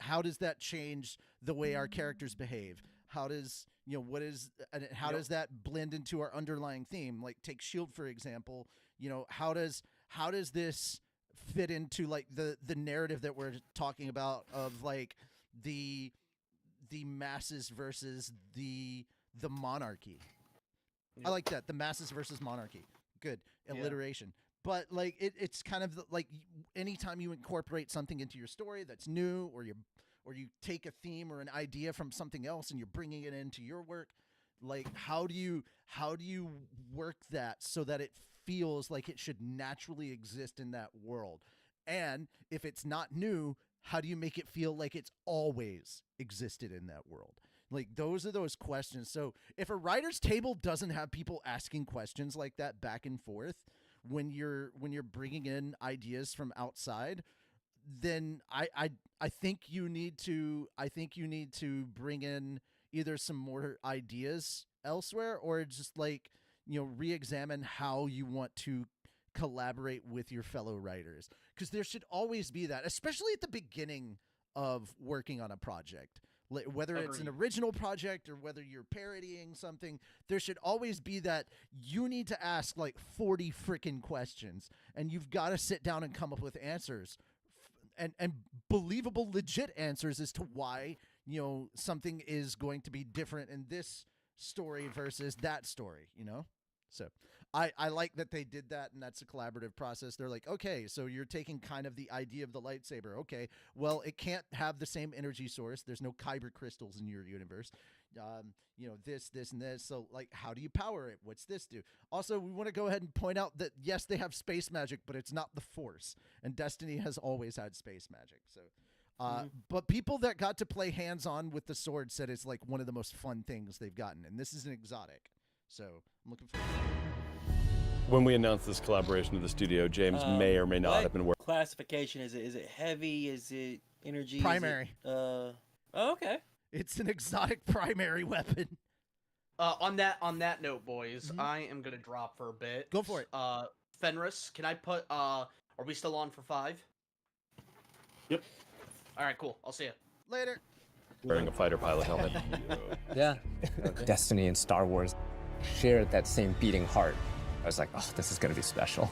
Speaker 1: How does that change the way our characters behave? How does does that blend into our underlying theme? Take S.H.I.E.L.D. for example. How does this fit into the narrative that we're talking about of the masses versus the monarchy? Yep. I like that, the masses versus monarchy. Good alliteration. But it's kind of anytime you incorporate something into your story that's new, or you take a theme or an idea from something else and you're bringing it into your work, how do you work that so that it feels like it should naturally exist in that world? And if it's not new, how do you make it feel like it's always existed in that world? Those are those questions. So if a writer's table doesn't have people asking questions like that back and forth when you're bringing in ideas from outside, then I think you need to bring in either some more ideas elsewhere, or just re-examine how you want to collaborate with your fellow writers, because there should always be that, especially at the beginning of working on a project, whether it's an original project or whether you're parodying something. There should always be that you need to ask 40 freaking questions, and you've got to sit down and come up with answers and believable, legit answers as to why something is going to be different in this story versus that story. So I like that they did that, and that's a collaborative process. They're okay, so you're taking kind of the idea of the lightsaber. Okay, well, it can't have the same energy source. There's no kyber crystals in your universe. This and this. So how do you power it? What's this do? Also, we want to go ahead and point out that yes, they have space magic, but it's not the Force, and Destiny has always had space magic. So but people that got to play hands-on with the sword said it's one of the most fun things they've gotten, and this is an exotic. So I'm looking forward to it.
Speaker 13: When we announced this collaboration with the studio, James may or may not have been working.
Speaker 14: Classification is it? Is it heavy? Is it energy?
Speaker 1: Primary.
Speaker 14: Okay.
Speaker 1: It's an exotic primary weapon.
Speaker 4: On that note, boys, I am gonna drop for a bit.
Speaker 1: Go for it.
Speaker 4: Fenris, can I put? Are we still on for 5?
Speaker 3: Yep.
Speaker 4: All right, cool. I'll see you
Speaker 1: later.
Speaker 13: Wearing a fighter pilot helmet.
Speaker 12: Yeah. Destiny and Star Wars shared that same beating heart. I was like, oh, this is going to be special.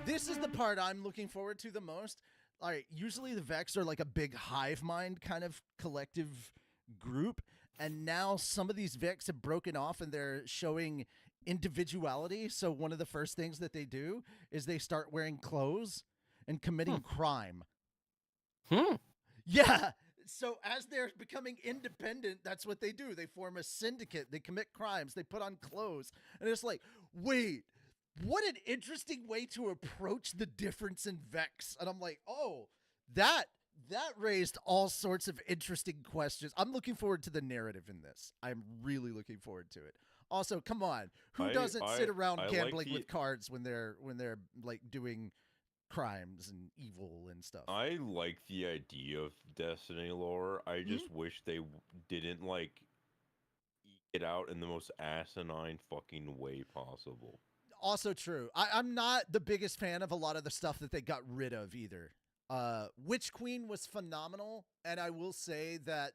Speaker 1: This is the part I'm looking forward to the most. All right, usually the Vex are like a big hive mind kind of collective group, and now some of these Vex have broken off and they're showing individuality. So one of the first things that they do is they start wearing clothes and committing crime. Yeah. So as they're becoming independent, that's what they do. They form a syndicate. They commit crimes. They put on clothes. And it's like, wait, what an interesting way to approach the difference in Vex. And I'm like, oh, that raised all sorts of interesting questions. I'm looking forward to the narrative in this. I'm really looking forward to it. Also, come on, who doesn't sit around gambling with cards when they're like doing crimes and evil and stuff?
Speaker 5: I like the idea of Destiny lore. I just wish they didn't like eke it out in the most asinine fucking way possible.
Speaker 1: Also true. I'm not the biggest fan of a lot of the stuff that they got rid of either. Witch Queen was phenomenal, and I will say that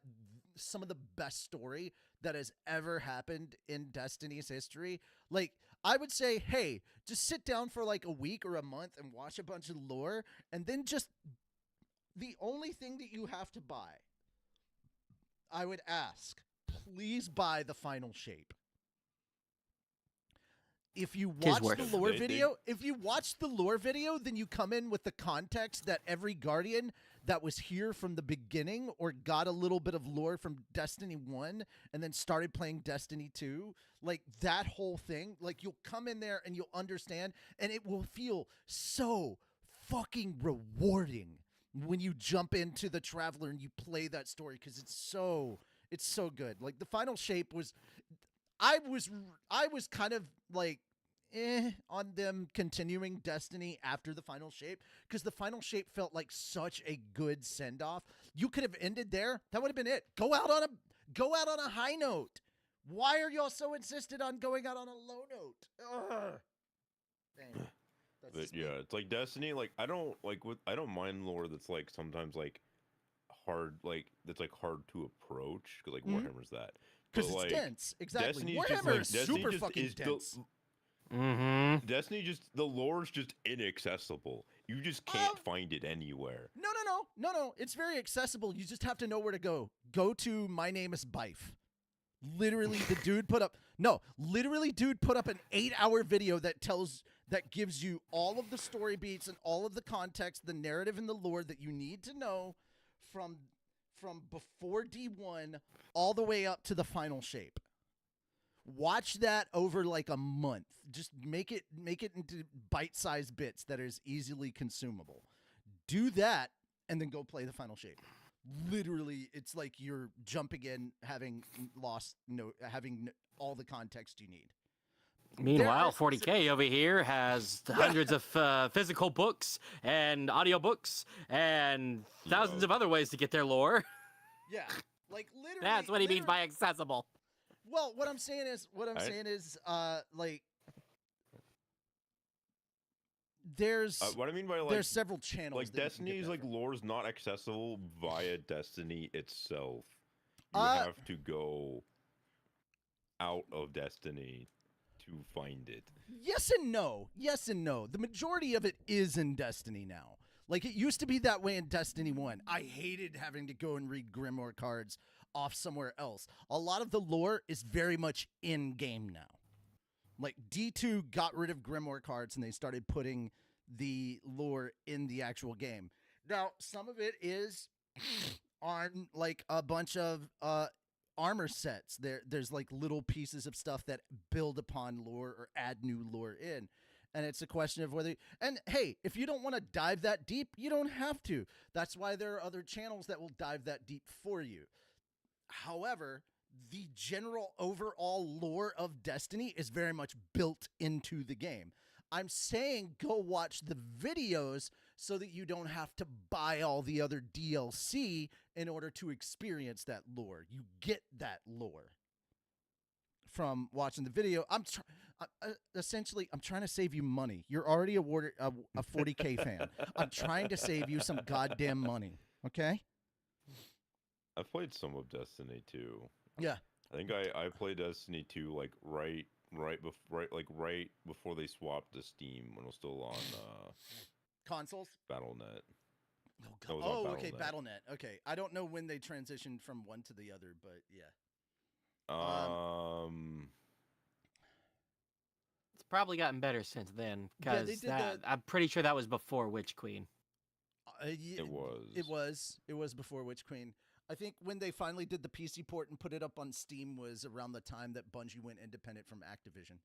Speaker 1: some of the best story that has ever happened in Destiny's history, like, I would say, hey, just sit down for like a week or a month and watch a bunch of lore, and then just the only thing that you have to buy, I would ask, please buy the final shape. If you watch the lore video, then you come in with the context that every Guardian that was here from the beginning or got a little bit of lore from Destiny 1 and then started playing Destiny 2, like that whole thing, like you'll come in there and you'll understand, and it will feel so fucking rewarding when you jump into the Traveler and you play that story, because it's so good. Like the final shape was, I was kind of like on them continuing Destiny after the final shape, because the final shape felt like such a good send-off. You could have ended there. That would have been it. Go out on a high note. Why are y'all so insistent on going out on a low note? Ugh. Damn.
Speaker 5: But yeah, it's like Destiny, like I don't mind lore that's like sometimes like hard, like that's like hard to approach, because like Warhammer's that.
Speaker 1: Because it's like, dense. Exactly. Warhammer is super fucking dense.
Speaker 5: Destiny just, the lore's just inaccessible. You just can't find it anywhere.
Speaker 1: No. It's very accessible. You just have to know where to go. Go to My Name is Bife. Literally, dude put up an 8-hour video that gives you all of the story beats and all of the context, the narrative and the lore that you need to know from before D1 all the way up to the final shape. Watch that over like a month. Just make it into bite-sized bits that is easily consumable. Do that and then go play the final shape. Literally, it's like you're jumping in, having all the context you need.
Speaker 2: Meanwhile, 40K over here has hundreds of physical books and audiobooks and thousands of other ways to get their lore.
Speaker 1: Yeah, like literally.
Speaker 2: That's what he means by accessible.
Speaker 1: Well, what I'm saying is, like, there's
Speaker 5: what I mean by like,
Speaker 1: there's several channels.
Speaker 5: Like Destiny's like lore's not accessible via Destiny itself. You have to go out of Destiny to find it.
Speaker 1: Yes and no. The majority of it is in Destiny now. Like, it used to be that way in Destiny 1. I hated having to go and read Grimoire cards off somewhere else. A lot of the lore is very much in-game now. Like, D2 got rid of Grimoire cards and they started putting the lore in the actual game. Now, some of it is on, like, a bunch of armor sets. There's, like, little pieces of stuff that build upon lore or add new lore in. And it's a question of whether... And, hey, if you don't want to dive that deep, you don't have to. That's why there are other channels that will dive that deep for you. However, the general overall lore of Destiny is very much built into the game. I'm saying go watch the videos so that you don't have to buy all the other DLC in order to experience that lore. You get that lore from watching the video. Essentially, I'm trying to save you money. You're already a 40K fan. I'm trying to save you some goddamn money. Okay?
Speaker 5: I've played some of Destiny 2.
Speaker 1: Yeah.
Speaker 5: I think I played Destiny 2 like right before they swapped to Steam when it was still on
Speaker 1: consoles.
Speaker 5: Battle.net.
Speaker 1: Oh, God. Okay, Battle.net. Okay, I don't know when they transitioned from one to the other, but yeah.
Speaker 2: It's probably gotten better since then,
Speaker 1: Yeah,
Speaker 2: because
Speaker 1: they did
Speaker 2: I'm pretty sure that was before Witch Queen.
Speaker 5: It
Speaker 1: was before Witch Queen. I think when they finally did the PC port and put it up on Steam was around the time that Bungie went independent from Activision.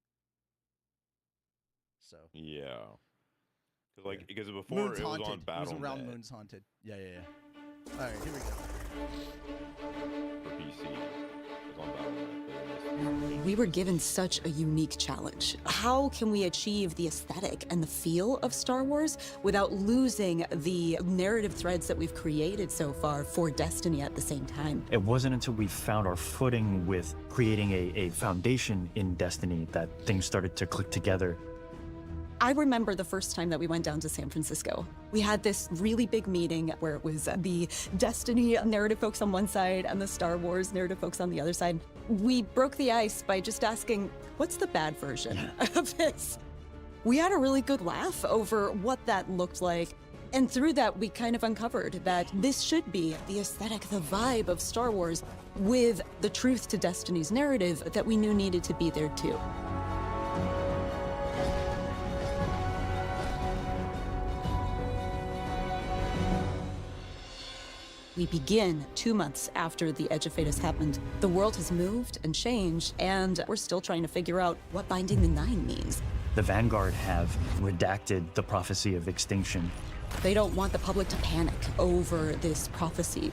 Speaker 1: So
Speaker 5: yeah, because before
Speaker 1: Moon's
Speaker 5: it was
Speaker 1: Haunted.
Speaker 5: on Battle.net.
Speaker 1: It was around Moon's Haunted. Yeah. All right, here we go.
Speaker 5: For PC, it was on Battle.net.
Speaker 15: We were given such a unique challenge. How can we achieve the aesthetic and the feel of Star Wars without losing the narrative threads that we've created so far for Destiny at the same time?
Speaker 16: It wasn't until we found our footing with creating a foundation in Destiny that things started to click together.
Speaker 15: I remember the first time that we went down to San Francisco. We had this really big meeting where it was the Destiny narrative folks on one side and the Star Wars narrative folks on the other side. We broke the ice by just asking, what's the bad version of this? We had a really good laugh over what that looked like. And through that, we kind of uncovered that this should be the aesthetic, the vibe of Star Wars with the truth to Destiny's narrative that we knew needed to be there too. We begin 2 months after the Edge of Fate has happened. The world has moved and changed, and we're still trying to figure out what Binding the Nine means.
Speaker 16: The Vanguard have redacted the prophecy of extinction.
Speaker 15: They don't want the public to panic over this prophecy.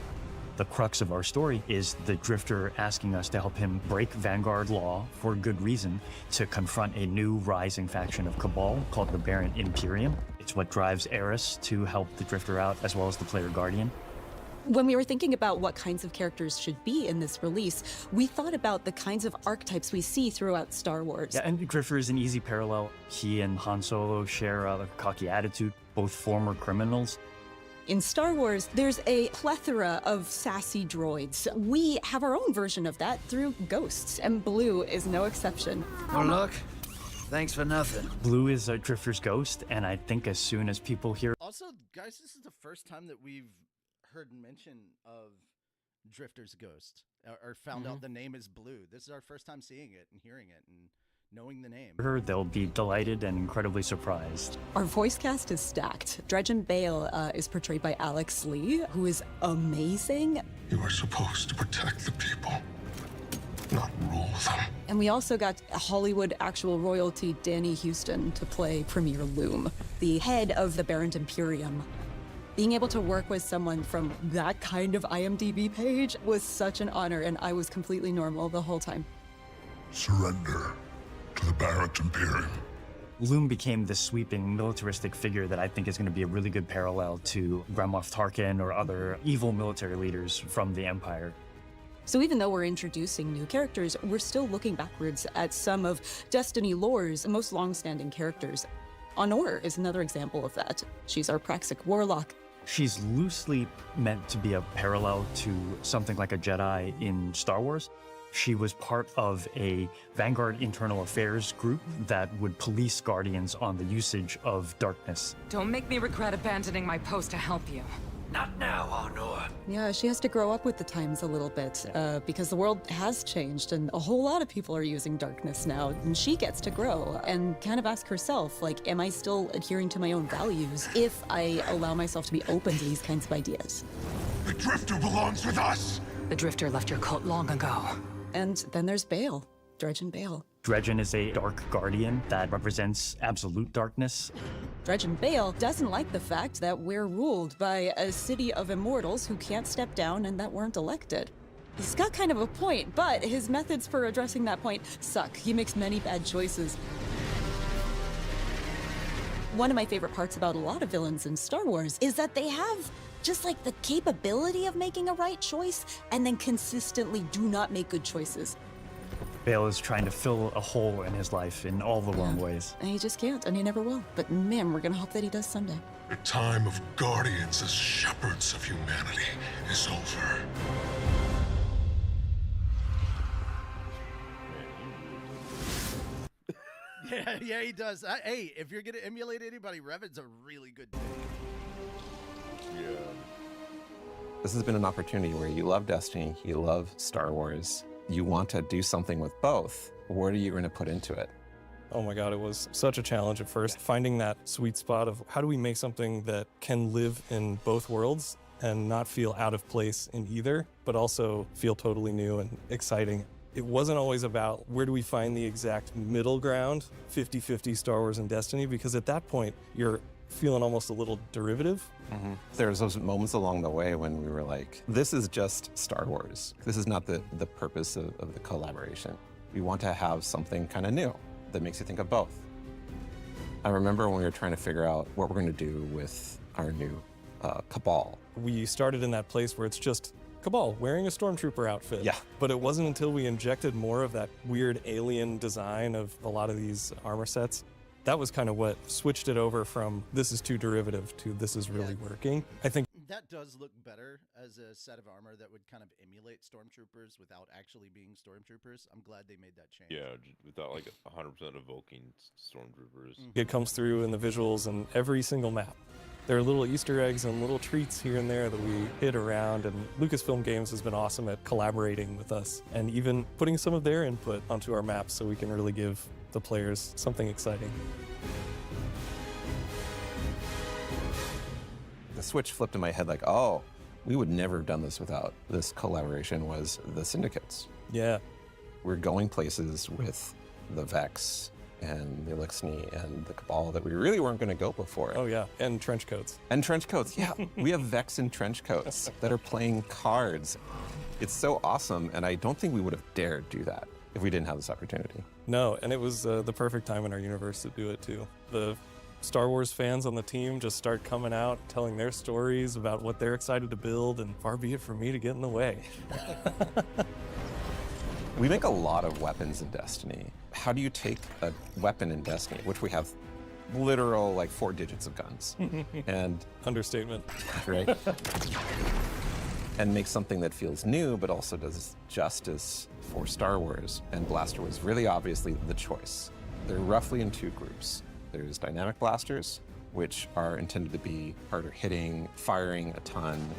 Speaker 16: The crux of our story is the Drifter asking us to help him break Vanguard law for good reason to confront a new rising faction of Cabal called the Barren Imperium. It's what drives Eris to help the Drifter out, as well as the Player Guardian.
Speaker 15: When we were thinking about what kinds of characters should be in this release, we thought about the kinds of archetypes we see throughout Star Wars.
Speaker 16: Yeah, and Drifter is an easy parallel. He and Han Solo share a cocky attitude, both former criminals.
Speaker 15: In Star Wars, there's a plethora of sassy droids. We have our own version of that through Ghosts, and Blue is no exception.
Speaker 8: Oh, look. Thanks for nothing.
Speaker 16: Blue is a Drifter's ghost, and I think as soon as people hear...
Speaker 1: Also, guys, this is the first time that we've heard mention of Drifter's ghost, or found out the name is Blue. This is our first time seeing it and hearing it and knowing the name.
Speaker 16: They'll be delighted and incredibly surprised.
Speaker 15: Our voice cast is stacked. Dredgen Bale is portrayed by Alex Lee, who is amazing.
Speaker 7: You are supposed to protect the people, not rule them.
Speaker 15: And we also got Hollywood actual royalty Danny Houston to play Premier Loom, the head of the Barren Imperium. Being able to work with someone from that kind of IMDb page was such an honor, and I was completely normal the whole time.
Speaker 7: Surrender to the Barren Imperium.
Speaker 16: Loom became this sweeping militaristic figure that I think is going to be a really good parallel to Grand Moff Tarkin or other evil military leaders from the Empire.
Speaker 15: So even though we're introducing new characters, we're still looking backwards at some of Destiny lore's most long-standing characters. Honor is another example of that. She's our Praxic warlock.
Speaker 16: She's loosely meant to be a parallel to something like a Jedi in Star Wars. She was part of a Vanguard internal affairs group that would police Guardians on the usage of darkness.
Speaker 9: Don't make me regret abandoning my post to help you.
Speaker 8: Not now, Honor.
Speaker 15: Yeah, she has to grow up with the times a little bit, because the world has changed and a whole lot of people are using darkness now, and she gets to grow and kind of ask herself, like, am I still adhering to my own values if I allow myself to be open to these kinds of ideas?
Speaker 7: The Drifter belongs with us!
Speaker 9: The Drifter left your cult long ago.
Speaker 15: And then there's Bale, Dredgen Bale.
Speaker 16: Dredgen is a dark guardian that represents absolute darkness.
Speaker 15: Dredgen Bale doesn't like the fact that we're ruled by a city of immortals who can't step down and that weren't elected. He's got kind of a point, but his methods for addressing that point suck. He makes many bad choices. One of my favorite parts about a lot of villains in Star Wars is that they have just like the capability of making a right choice and then consistently do not make good choices.
Speaker 16: Bale is trying to fill a hole in his life in all the wrong ways.
Speaker 15: And he just can't, and he never will. But man, we're gonna hope that he does someday.
Speaker 7: The time of guardians as shepherds of humanity is over.
Speaker 1: Yeah, he does. Hey, if you're gonna emulate anybody, Revan's a really good dude.
Speaker 5: Yeah.
Speaker 10: This has been an opportunity where you love Destiny, you love Star Wars, you want to do something with both. What are you going to put into it?
Speaker 17: Oh my God, it was such a challenge at first, finding that sweet spot of how do we make something that can live in both worlds and not feel out of place in either, but also feel totally new and exciting. It wasn't always about where do we find the exact middle ground, 50-50 Star Wars and Destiny, because at that point, you're feeling almost a little derivative.
Speaker 10: Mm-hmm. There's those moments along the way when we were like, this is just Star Wars. This is not the purpose of the collaboration. We want to have something kind of new that makes you think of both. I remember when we were trying to figure out what we're going to do with our new Cabal.
Speaker 17: We started in that place where it's just Cabal wearing a stormtrooper outfit.
Speaker 10: Yeah.
Speaker 17: But it wasn't until we injected more of that weird alien design of a lot of these armor sets, that was kind of what switched it over from this is too derivative to this is really working. I think
Speaker 1: that does look better as a set of armor that would kind of emulate stormtroopers without actually being stormtroopers. I'm glad they made that change.
Speaker 5: Yeah, without like 100% evoking stormtroopers.
Speaker 17: it comes through in the visuals in every single map. There are little Easter eggs and little treats here and there that we hit around, and Lucasfilm Games has been awesome at collaborating with us and even putting some of their input onto our maps so we can really give the players something exciting.
Speaker 10: The switch flipped in my head like, oh, we would never have done this without this collaboration was the Syndicates.
Speaker 17: Yeah.
Speaker 10: We're going places with the Vex and the Elixni and the Cabal that we really weren't going to go before.
Speaker 17: Oh yeah, and trench coats.
Speaker 10: And trench coats, yeah. We have Vex in trench coats that are playing cards. It's so awesome, and I don't think we would have dared do that if we didn't have this opportunity.
Speaker 17: No, and it was the perfect time in our universe to do it too. The Star Wars fans on the team just start coming out, telling their stories about what they're excited to build, and far be it from me to get in the way.
Speaker 10: We make a lot of weapons in Destiny. How do you take a weapon in Destiny, which we have literal like 4 digits of guns, and
Speaker 17: understatement,
Speaker 10: right? And make something that feels new, but also does justice for Star Wars. And Blaster was really obviously the choice. They're roughly in 2 groups. There's dynamic blasters, which are intended to be harder hitting, firing a ton.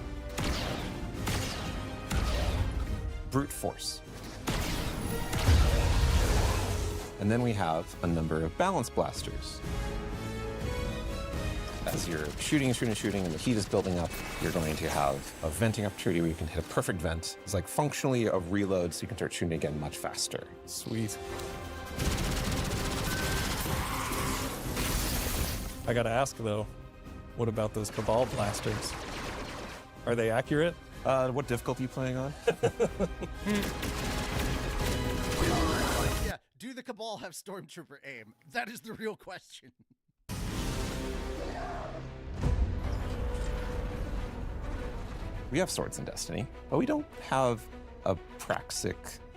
Speaker 10: Brute force. And then we have a number of balance blasters. As you're shooting, and the heat is building up, you're going to have a venting opportunity where you can hit a perfect vent. It's like functionally a reload, so you can start shooting again much faster.
Speaker 17: Sweet. I gotta ask though, what about those Cabal blasters? Are they accurate?
Speaker 10: What difficulty are you playing on?
Speaker 1: Yeah, do the Cabal have Stormtrooper aim? That is the real question.
Speaker 10: We have swords in Destiny, but we don't have a Praxic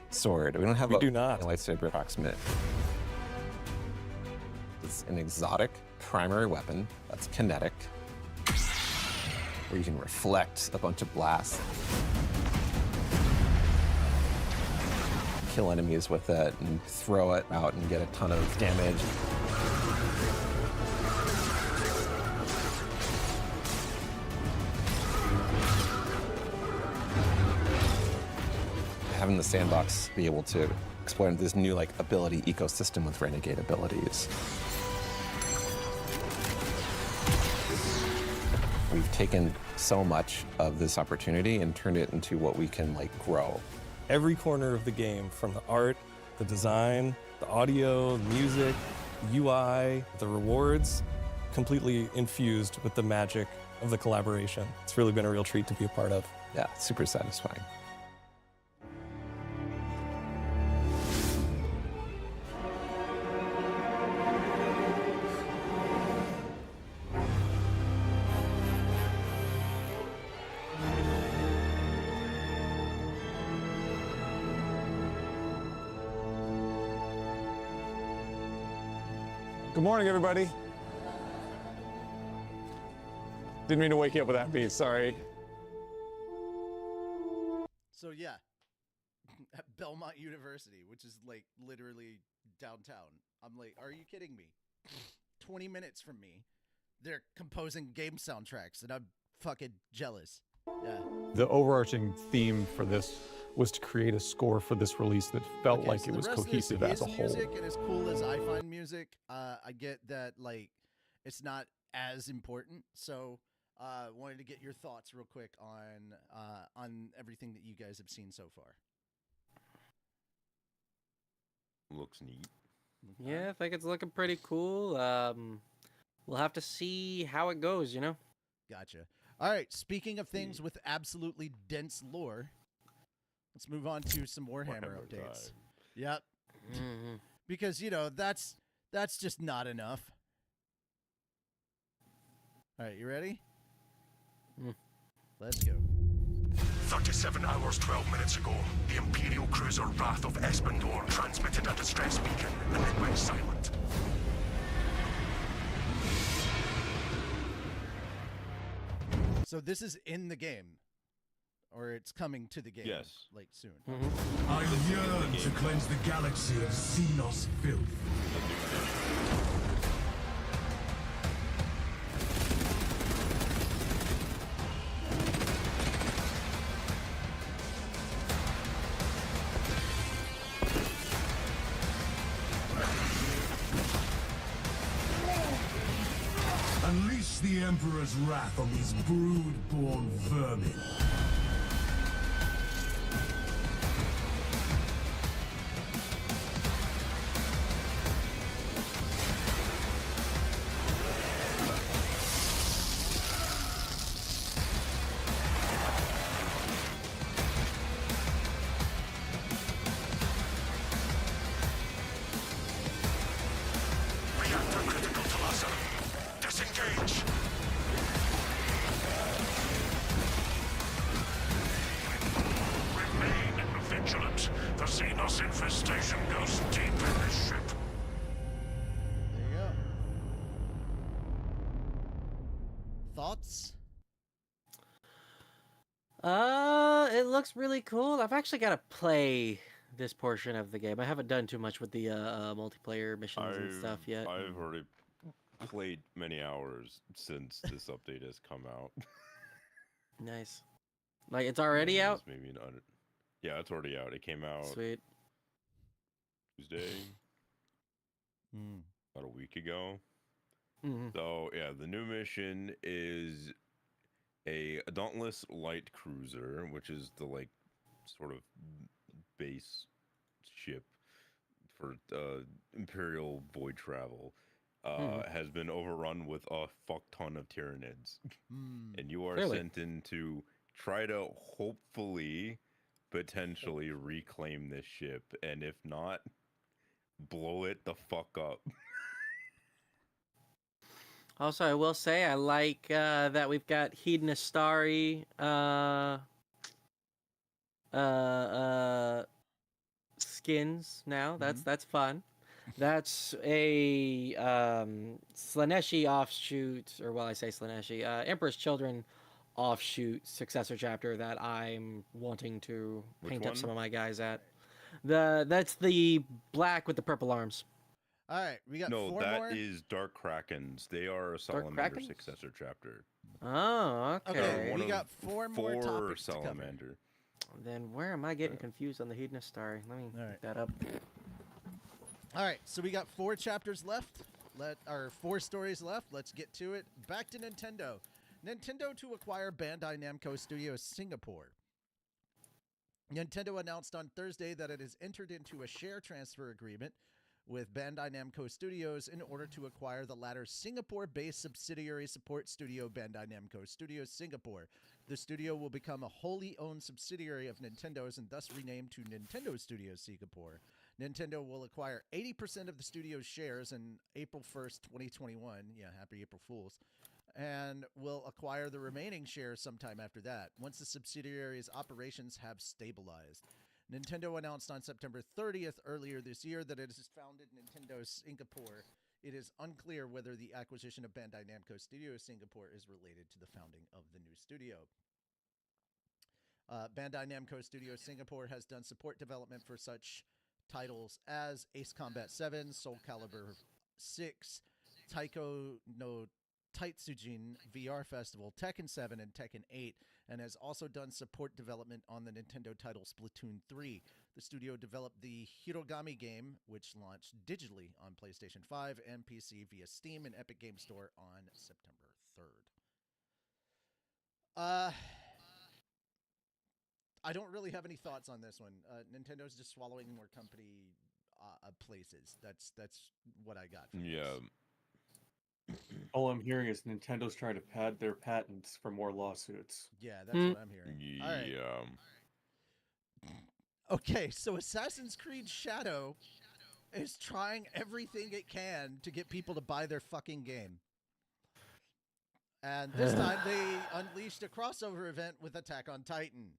Speaker 10: sword. We don't have
Speaker 17: a
Speaker 10: lightsaber approximate. It's an exotic primary weapon that's kinetic, where you can reflect a bunch of blasts, kill enemies with it, and throw it out and get a ton of damage. Having the sandbox be able to explore this new like ability ecosystem with renegade abilities. We've taken so much of this opportunity and turned it into what we can like grow.
Speaker 17: Every corner of the game, from the art, the design, the audio, the music, the UI, the rewards, completely infused with the magic of the collaboration. It's really been a real treat to be a part of.
Speaker 10: Yeah, it's super satisfying.
Speaker 18: Good morning, everybody. Didn't mean to wake you up with that beat, sorry.
Speaker 1: So yeah, at Belmont University, which is like literally downtown. I'm like, are you kidding me? 20 minutes from me, they're composing game soundtracks, and I'm fucking jealous. Yeah.
Speaker 18: The overarching theme for this was to create a score for this release that felt like it was cohesive as a whole.
Speaker 1: Music, and as cool as I find music, I get that like it's not as important. So wanted to get your thoughts real quick on everything that you guys have seen so far.
Speaker 5: Looks neat.
Speaker 2: Yeah, I think it's looking pretty cool. We'll have to see how it goes, you know?
Speaker 1: Gotcha. All right, speaking of things with absolutely dense lore, let's move on to some Warhammer updates.
Speaker 5: time.
Speaker 1: Yep. Because, you know, that's just not enough. All right, you ready? Let's go.
Speaker 7: 37 hours, 12 minutes ago, the Imperial cruiser Wrath of Espandor transmitted a distress beacon and then went silent.
Speaker 1: So this is in the game, or it's coming to the game,
Speaker 5: Yes.
Speaker 1: like soon.
Speaker 7: I yearn to cleanse the galaxy of Xenos filth. Unleash the Emperor's wrath on these brood-born vermin. Reactor critical to laser. Disengage. Remain vigilant. The Xenos infestation goes deep in this ship.
Speaker 1: There you go. Thoughts?
Speaker 2: It looks really cool. I've actually got to play this portion of the game. I haven't done too much with the multiplayer missions and stuff yet.
Speaker 5: I've already played many hours since this update has come out.
Speaker 2: Nice. Like, it's already out?
Speaker 5: Maybe yeah, it's already out. It came out
Speaker 2: Sweet.
Speaker 5: Tuesday, about a week ago.
Speaker 2: Mhm.
Speaker 5: So yeah, the new mission is a Dauntless light cruiser, which is the like sort of base ship for Imperial void travel. Has been overrun with a fuck ton of Tyranids, and you are
Speaker 2: Clearly.
Speaker 5: sent in to try to hopefully, potentially reclaim this ship, and if not, blow it the fuck up.
Speaker 2: Also, I will say I like that we've got Hedonistari skins now. That's fun. That's a Slaneshi offshoot, or well, I say Slaneshi, Emperor's Children offshoot successor chapter that I'm wanting to
Speaker 5: Which
Speaker 2: paint up
Speaker 5: one?
Speaker 2: some of my guys at. That's the black with the purple arms.
Speaker 1: All right, we got
Speaker 5: No,
Speaker 1: four
Speaker 5: that
Speaker 1: more.
Speaker 5: is Dark Krakens. They are a
Speaker 2: Dark
Speaker 5: Salamander
Speaker 2: Krakens?
Speaker 5: successor chapter.
Speaker 2: Oh, okay.
Speaker 1: Okay, we
Speaker 5: of
Speaker 1: got four more topics to cover.
Speaker 5: Salamander.
Speaker 2: Then where am I getting confused on the Hedonistari? Let me look that up.
Speaker 1: All right, so we got 4 chapters left. 4 stories left. Let's get to it. Back to Nintendo. Nintendo to acquire Bandai Namco Studios Singapore. Nintendo announced on Thursday that it has entered into a share transfer agreement with Bandai Namco Studios in order to acquire the latter's Singapore-based subsidiary support studio, Bandai Namco Studios Singapore. The studio will become a wholly owned subsidiary of Nintendo's and thus renamed to Nintendo Studios Singapore. Nintendo will acquire 80% of the studio's shares in April 1st, 2021. Yeah, happy April Fools. And will acquire the remaining shares sometime after that, once the subsidiary's operations have stabilized. Nintendo announced on September 30th earlier this year that it has founded Nintendo Singapore It is unclear whether the acquisition of Bandai Namco Studios Singapore is related to the founding of the new studio. Bandai Namco Studios Singapore has done support development for such titles as Ace Combat 7, Soul Calibur 6, Taiko no Taitsujin, VR Festival, Tekken 7, and Tekken 8, and has also done support development on the Nintendo title Splatoon 3. The studio developed the Hirogami game, which launched digitally on PlayStation 5 and PC via Steam and Epic Game Store on September 3rd. I don't really have any thoughts on this one. Nintendo's just swallowing more company places. That's what I got.
Speaker 3: All I'm hearing is Nintendo's trying to pad their patents for more lawsuits.
Speaker 1: Yeah, that's what I'm hearing. All right. Okay, so Assassin's Creed Shadow is trying everything it can to get people to buy their fucking game. And this time they unleashed a crossover event with Attack on Titan.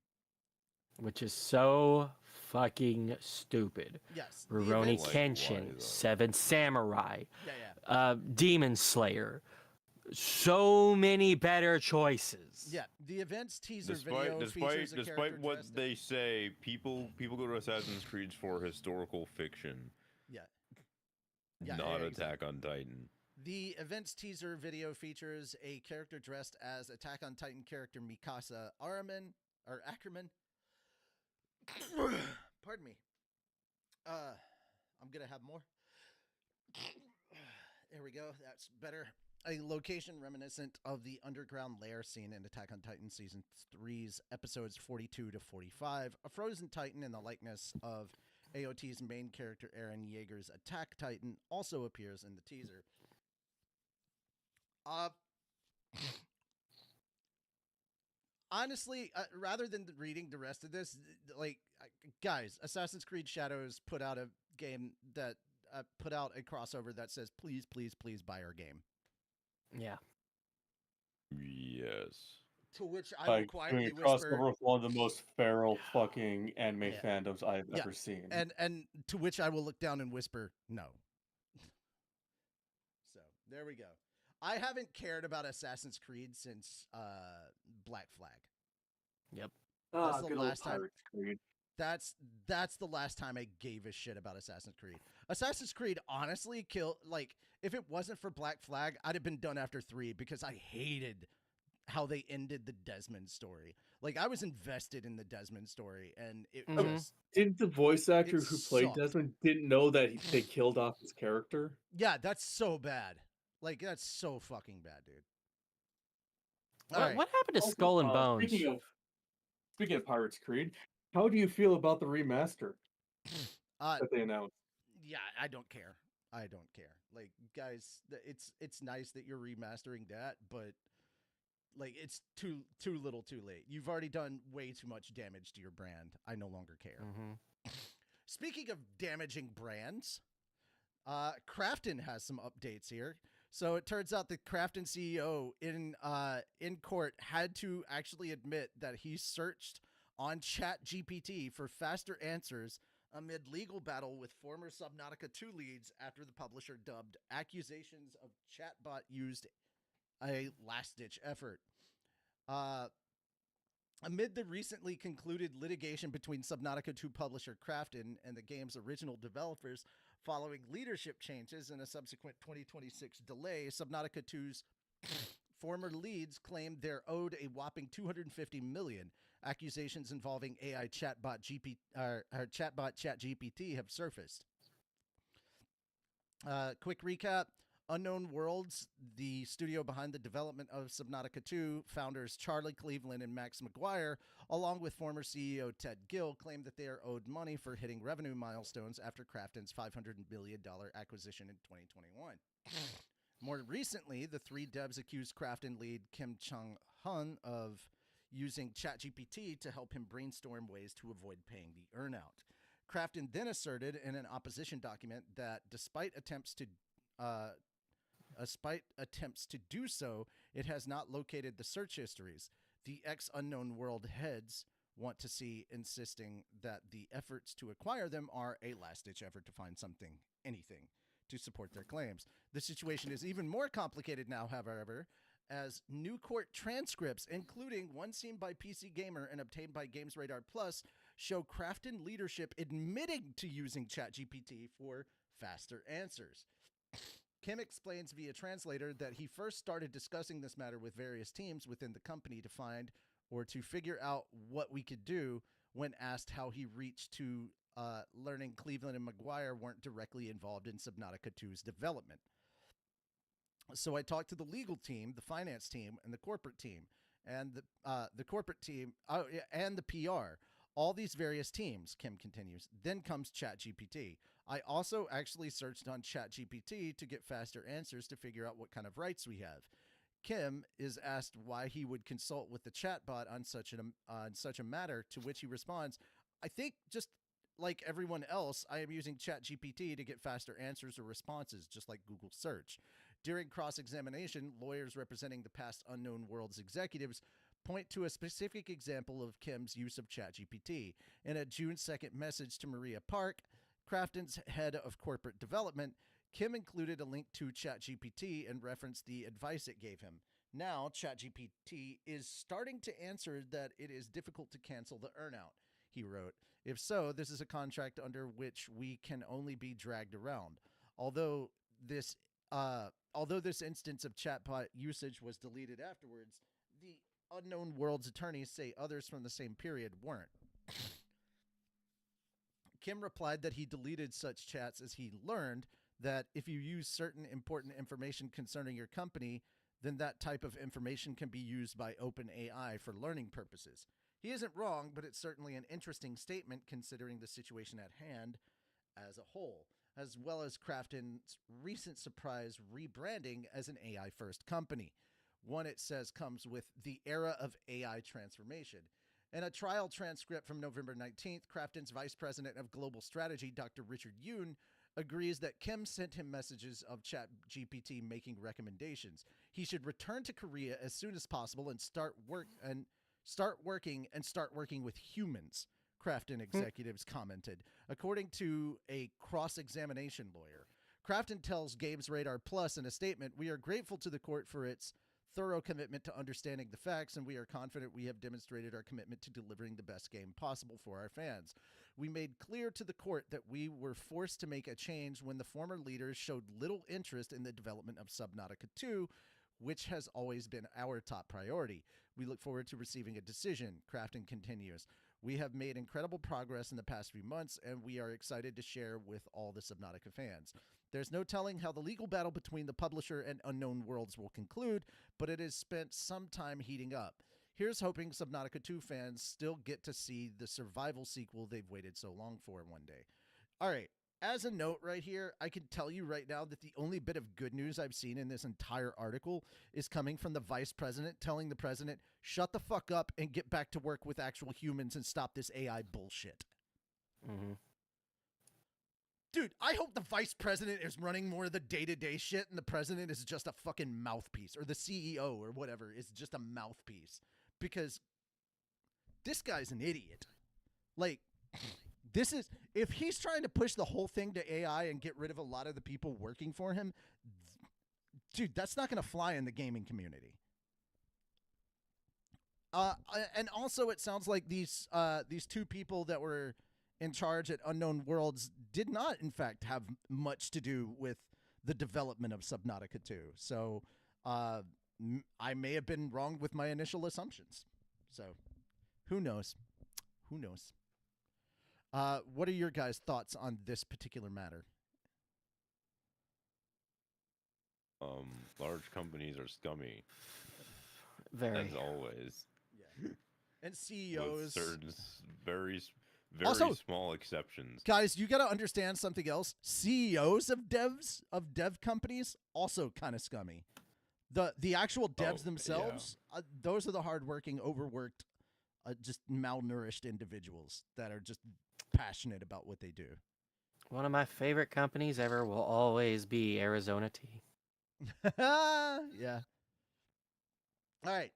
Speaker 2: Which is so fucking stupid.
Speaker 1: Yes.
Speaker 2: Rurouni Kenshin, Seven Samurai, Demon Slayer. So many better choices.
Speaker 1: Yeah, the event's teaser video features a
Speaker 5: despite what they say, people go to Assassin's Creed for historical fiction.
Speaker 1: Yeah,
Speaker 5: not Attack on Titan.
Speaker 1: The event's teaser video features a character dressed as Attack on Titan character Mikasa Ackerman. Pardon me. I'm gonna have more. There we go. That's better. A location reminiscent of the underground lair scene in Attack on Titan Season 3's episodes 42 to 45. A frozen titan in the likeness of AOT's main character Eren Yeager's Attack Titan also appears in the teaser. Honestly, rather than reading the rest of this, guys, Assassin's Creed Shadows put out a game that put out a crossover that says, please, please, please buy our game.
Speaker 2: Yeah.
Speaker 5: Yes.
Speaker 1: To which I will quietly
Speaker 3: doing a
Speaker 1: whisper,
Speaker 3: crossover with one of the most feral fucking anime fandoms I've ever seen.
Speaker 1: And to which I will look down and whisper, no. So, there we go. I haven't cared about Assassin's Creed since Black Flag.
Speaker 2: Yep.
Speaker 1: That's the
Speaker 3: good
Speaker 1: last
Speaker 3: old
Speaker 1: time.
Speaker 3: Pirates Creed.
Speaker 1: That's the last time I gave a shit about Assassin's Creed. Assassin's Creed honestly killed. If it wasn't for Black Flag, I'd have been done after 3 because I hated how they ended the Desmond story. I was invested in the Desmond story, and it just
Speaker 3: Didn't the voice actor who played
Speaker 1: sucked.
Speaker 3: Desmond didn't know that they killed off his character?
Speaker 1: Yeah, that's so bad. That's so fucking bad, dude.
Speaker 2: What happened to Skull and Bones?
Speaker 3: Speaking of Pirates Creed, how do you feel about the remaster that they announced?
Speaker 1: Yeah, I don't care. I don't care. Guys, it's nice that you're remastering that, but it's too little, too late. You've already done way too much damage to your brand. I no longer care. Speaking of damaging brands, Krafton has some updates here. So it turns out the Krafton CEO in court had to actually admit that he searched on ChatGPT for faster answers amid legal battle with former Subnautica 2 leads after the publisher dubbed accusations of chatbot used a last-ditch effort. Amid the recently concluded litigation between Subnautica 2 publisher Krafton and the game's original developers following leadership changes and a subsequent 2026 delay, Subnautica 2's former leads claimed they're owed a whopping $250 million. Accusations involving AI chatbot ChatGPT have surfaced. Quick recap. Unknown Worlds, the studio behind the development of Subnautica 2, founders Charlie Cleveland and Max McGuire, along with former CEO Ted Gill, claimed that they are owed money for hitting revenue milestones after Krafton's $500 million acquisition in 2021. More recently, the 3 devs accused Krafton lead Kim Chung-hun of using ChatGPT to help him brainstorm ways to avoid paying the earnout. Krafton then asserted in an opposition document that despite attempts to do so, it has not located the search histories. The ex-Unknown World heads want to see, insisting that the efforts to acquire them are a last-ditch effort to find anything, to support their claims. The situation is even more complicated now, however, as new court transcripts, including one seen by PC Gamer and obtained by Games Radar Plus, show Krafton leadership admitting to using ChatGPT for faster answers. Kim explains via translator that he first started discussing this matter with various teams within the company to find or to figure out what we could do when asked how he reached to learning Cleveland and McGuire weren't directly involved in Subnautica 2's development. So I talked to the legal team, the finance team, and the corporate team, and the corporate team, and the PR. All these various teams, Kim continues. Then comes ChatGPT. I also actually searched on ChatGPT to get faster answers to figure out what kind of rights we have. Kim is asked why he would consult with the chatbot on such a matter, to which he responds, I think just like everyone else, I am using ChatGPT to get faster answers or responses, just like Google search. During cross-examination, lawyers representing the past Unknown Worlds executives point to a specific example of Kim's use of ChatGPT. In a June 2nd message to Maria Park, Krafton's head of corporate development, Kim included a link to ChatGPT and referenced the advice it gave him. Now, ChatGPT is starting to answer that it is difficult to cancel the earnout, he wrote. If so, this is a contract under which we can only be dragged around. Although this instance of chatbot usage was deleted afterwards, the Unknown Worlds attorneys say others from the same period weren't. Kim replied that he deleted such chats as he learned that if you use certain important information concerning your company, then that type of information can be used by OpenAI for learning purposes. He isn't wrong, but it's certainly an interesting statement considering the situation at hand as a whole, as well as Krafton's recent surprise rebranding as an AI-first company. One, it says, comes with the era of AI transformation. In a trial transcript from November 19th, Krafton's vice president of global strategy, Dr. Richard Yoon, agrees that Kim sent him messages of ChatGPT making recommendations. He should return to Korea as soon as possible and start working with humans, Krafton executives commented, according to a cross-examination lawyer. Krafton tells Games Radar Plus in a statement, "We are grateful to the court for its thorough commitment to understanding the facts, and we are confident we have demonstrated our commitment to delivering the best game possible for our fans. We made clear to the court that we were forced to make a change when the former leaders showed little interest in the development of Subnautica 2, which has always been our top priority. We look forward to receiving a decision," Krafton continues. "We have made incredible progress in the past few months, and we are excited to share with all the Subnautica fans. There's no telling how the legal battle between the publisher and Unknown Worlds will conclude, but it has spent some time heating up. Here's hoping Subnautica 2 fans still get to see the survival sequel they've waited so long for one day." All right. As a note right here, I can tell you right now that the only bit of good news I've seen in this entire article is coming from the vice president telling the president, shut the fuck up and get back to work with actual humans and stop this AI bullshit.
Speaker 2: Mm-hmm.
Speaker 1: Dude, I hope the vice president is running more of the day-to-day shit and the president is just a fucking mouthpiece, or the CEO or whatever is just a mouthpiece, because this guy's an idiot. Like, this is, if he's trying to push the whole thing to AI and get rid of a lot of the people working for him, dude, that's not going to fly in the gaming community. And also, it sounds like these two people that were in charge at Unknown Worlds did not, in fact, have much to do with the development of Subnautica 2. So I may have been wrong with my initial assumptions. So who knows? Who knows? What are your guys' thoughts on this particular matter?
Speaker 5: Large companies are scummy.
Speaker 2: Very.
Speaker 5: As always.
Speaker 1: Yeah. And CEOs.
Speaker 5: With certain very
Speaker 1: Also,
Speaker 5: small exceptions.
Speaker 1: Guys, you got to understand something else. CEOs of dev companies, also kind of scummy. The actual devs themselves, those are the hardworking, overworked, just malnourished individuals that are just passionate about what they do.
Speaker 2: One of my favorite companies ever will always be Arizona Tea.
Speaker 1: Yeah. All right.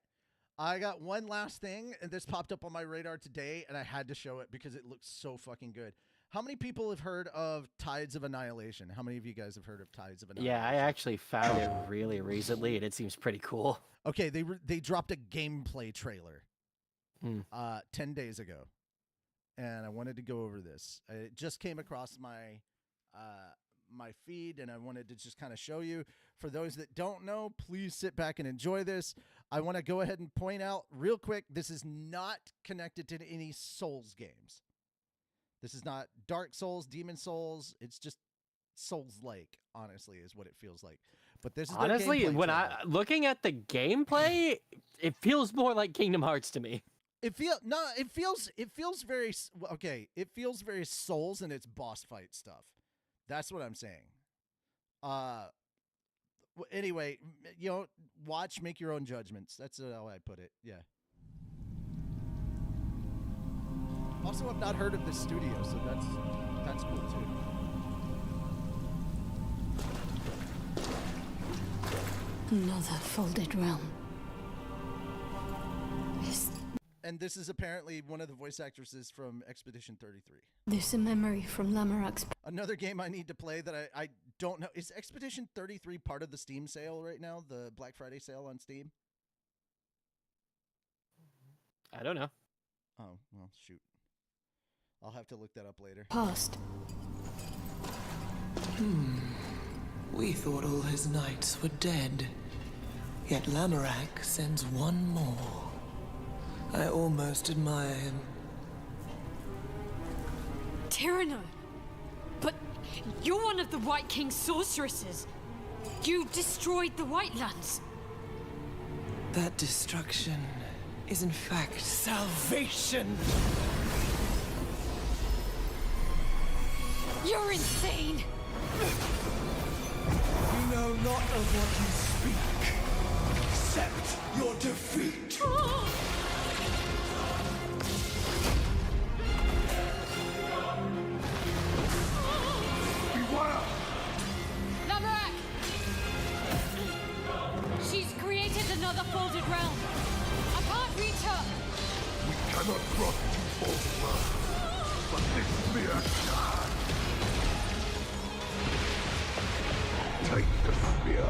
Speaker 1: I got one last thing, and this popped up on my radar today, and I had to show it because it looks so fucking good. How many people have heard of Tides of Annihilation? How many of you guys have heard of Tides of Annihilation?
Speaker 2: Yeah, I actually found it really recently, and it seems pretty cool.
Speaker 1: Okay, they dropped a gameplay trailer
Speaker 2: 10
Speaker 1: 10 days ago, and I wanted to go over this. It just came across my my feed, and I wanted to just kind of show you. For those that don't know, please sit back and enjoy this. I want to go ahead and point out real quick, this is not connected to any Souls games. This is not Dark Souls, Demon Souls. It's just Souls-like, honestly, is what it feels like. But this is
Speaker 2: honestly, when looking at the gameplay, it feels more like Kingdom Hearts to me.
Speaker 1: It feels very okay. It feels very Souls in its boss fight stuff. That's what I'm saying. Anyway, watch, make your own judgments. That's how I put it. Yeah. Also, I've not heard of this studio, so that's cool too.
Speaker 19: Another folded realm.
Speaker 1: And this is apparently one of the voice actresses from Expedition 33.
Speaker 19: This a memory from Lamorak's.
Speaker 1: Another game I need to play that I don't know. Is Expedition 33 part of the Steam sale right now? The Black Friday sale on Steam?
Speaker 2: I don't know.
Speaker 1: Oh, well, shoot. I'll have to look that up later.
Speaker 19: Past.
Speaker 20: We thought all his knights were dead. Yet Lamorak sends one more. I almost admire him.
Speaker 19: Tyranno! But you're one of the White King's sorceresses. You destroyed the White Lands.
Speaker 20: That destruction is in fact salvation!
Speaker 19: You're insane!
Speaker 20: You know not of what you speak. Accept your defeat!
Speaker 7: Beware!
Speaker 19: Lamorak! She's created another folded realm. I can't reach her.
Speaker 7: We cannot cross the folded realm, but this mere shard. Take the spear.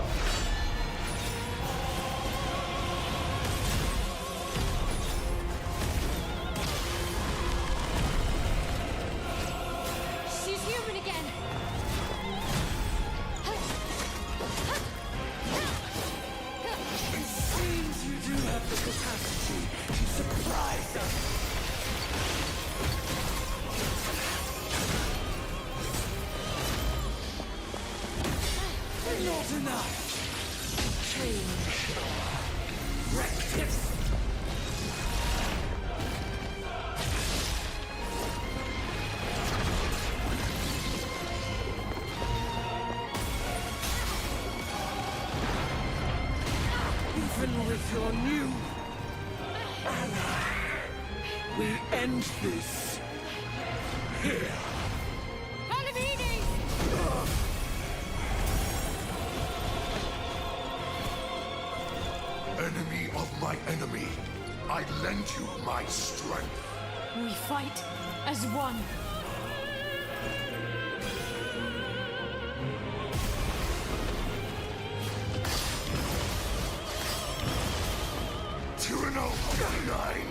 Speaker 19: She's human again.
Speaker 20: It seems you do have the capacity to surprise us. Not enough. Change. Rectus. Even with your new ally, we end this here.
Speaker 7: Enemy of my enemy, I lend you my strength.
Speaker 19: We fight as one.
Speaker 7: Tyranno 9.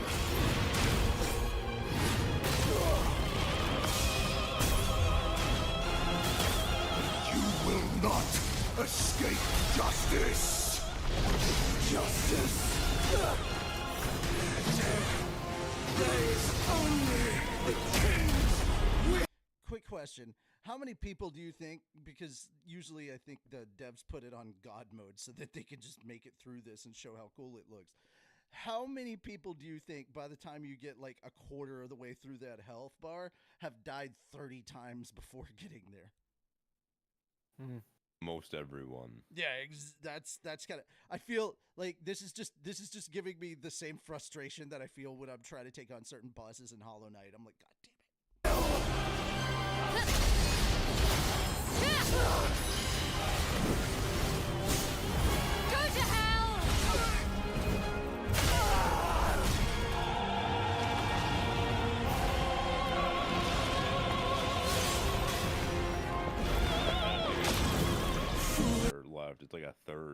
Speaker 7: You will not escape justice. Justice. There is only the king's.
Speaker 1: Quick question. How many people do you think, because usually I think the devs put it on God mode so that they can just make it through this and show how cool it looks. How many people do you think by the time you get like a quarter of the way through that health bar have died 30 times before getting there?
Speaker 5: Most everyone.
Speaker 1: Yeah, that's kind of. I feel like this is just giving me the same frustration that I feel when I'm trying to take on certain bosses in Hollow Knight. I'm like, God damn it.
Speaker 19: Go to hell!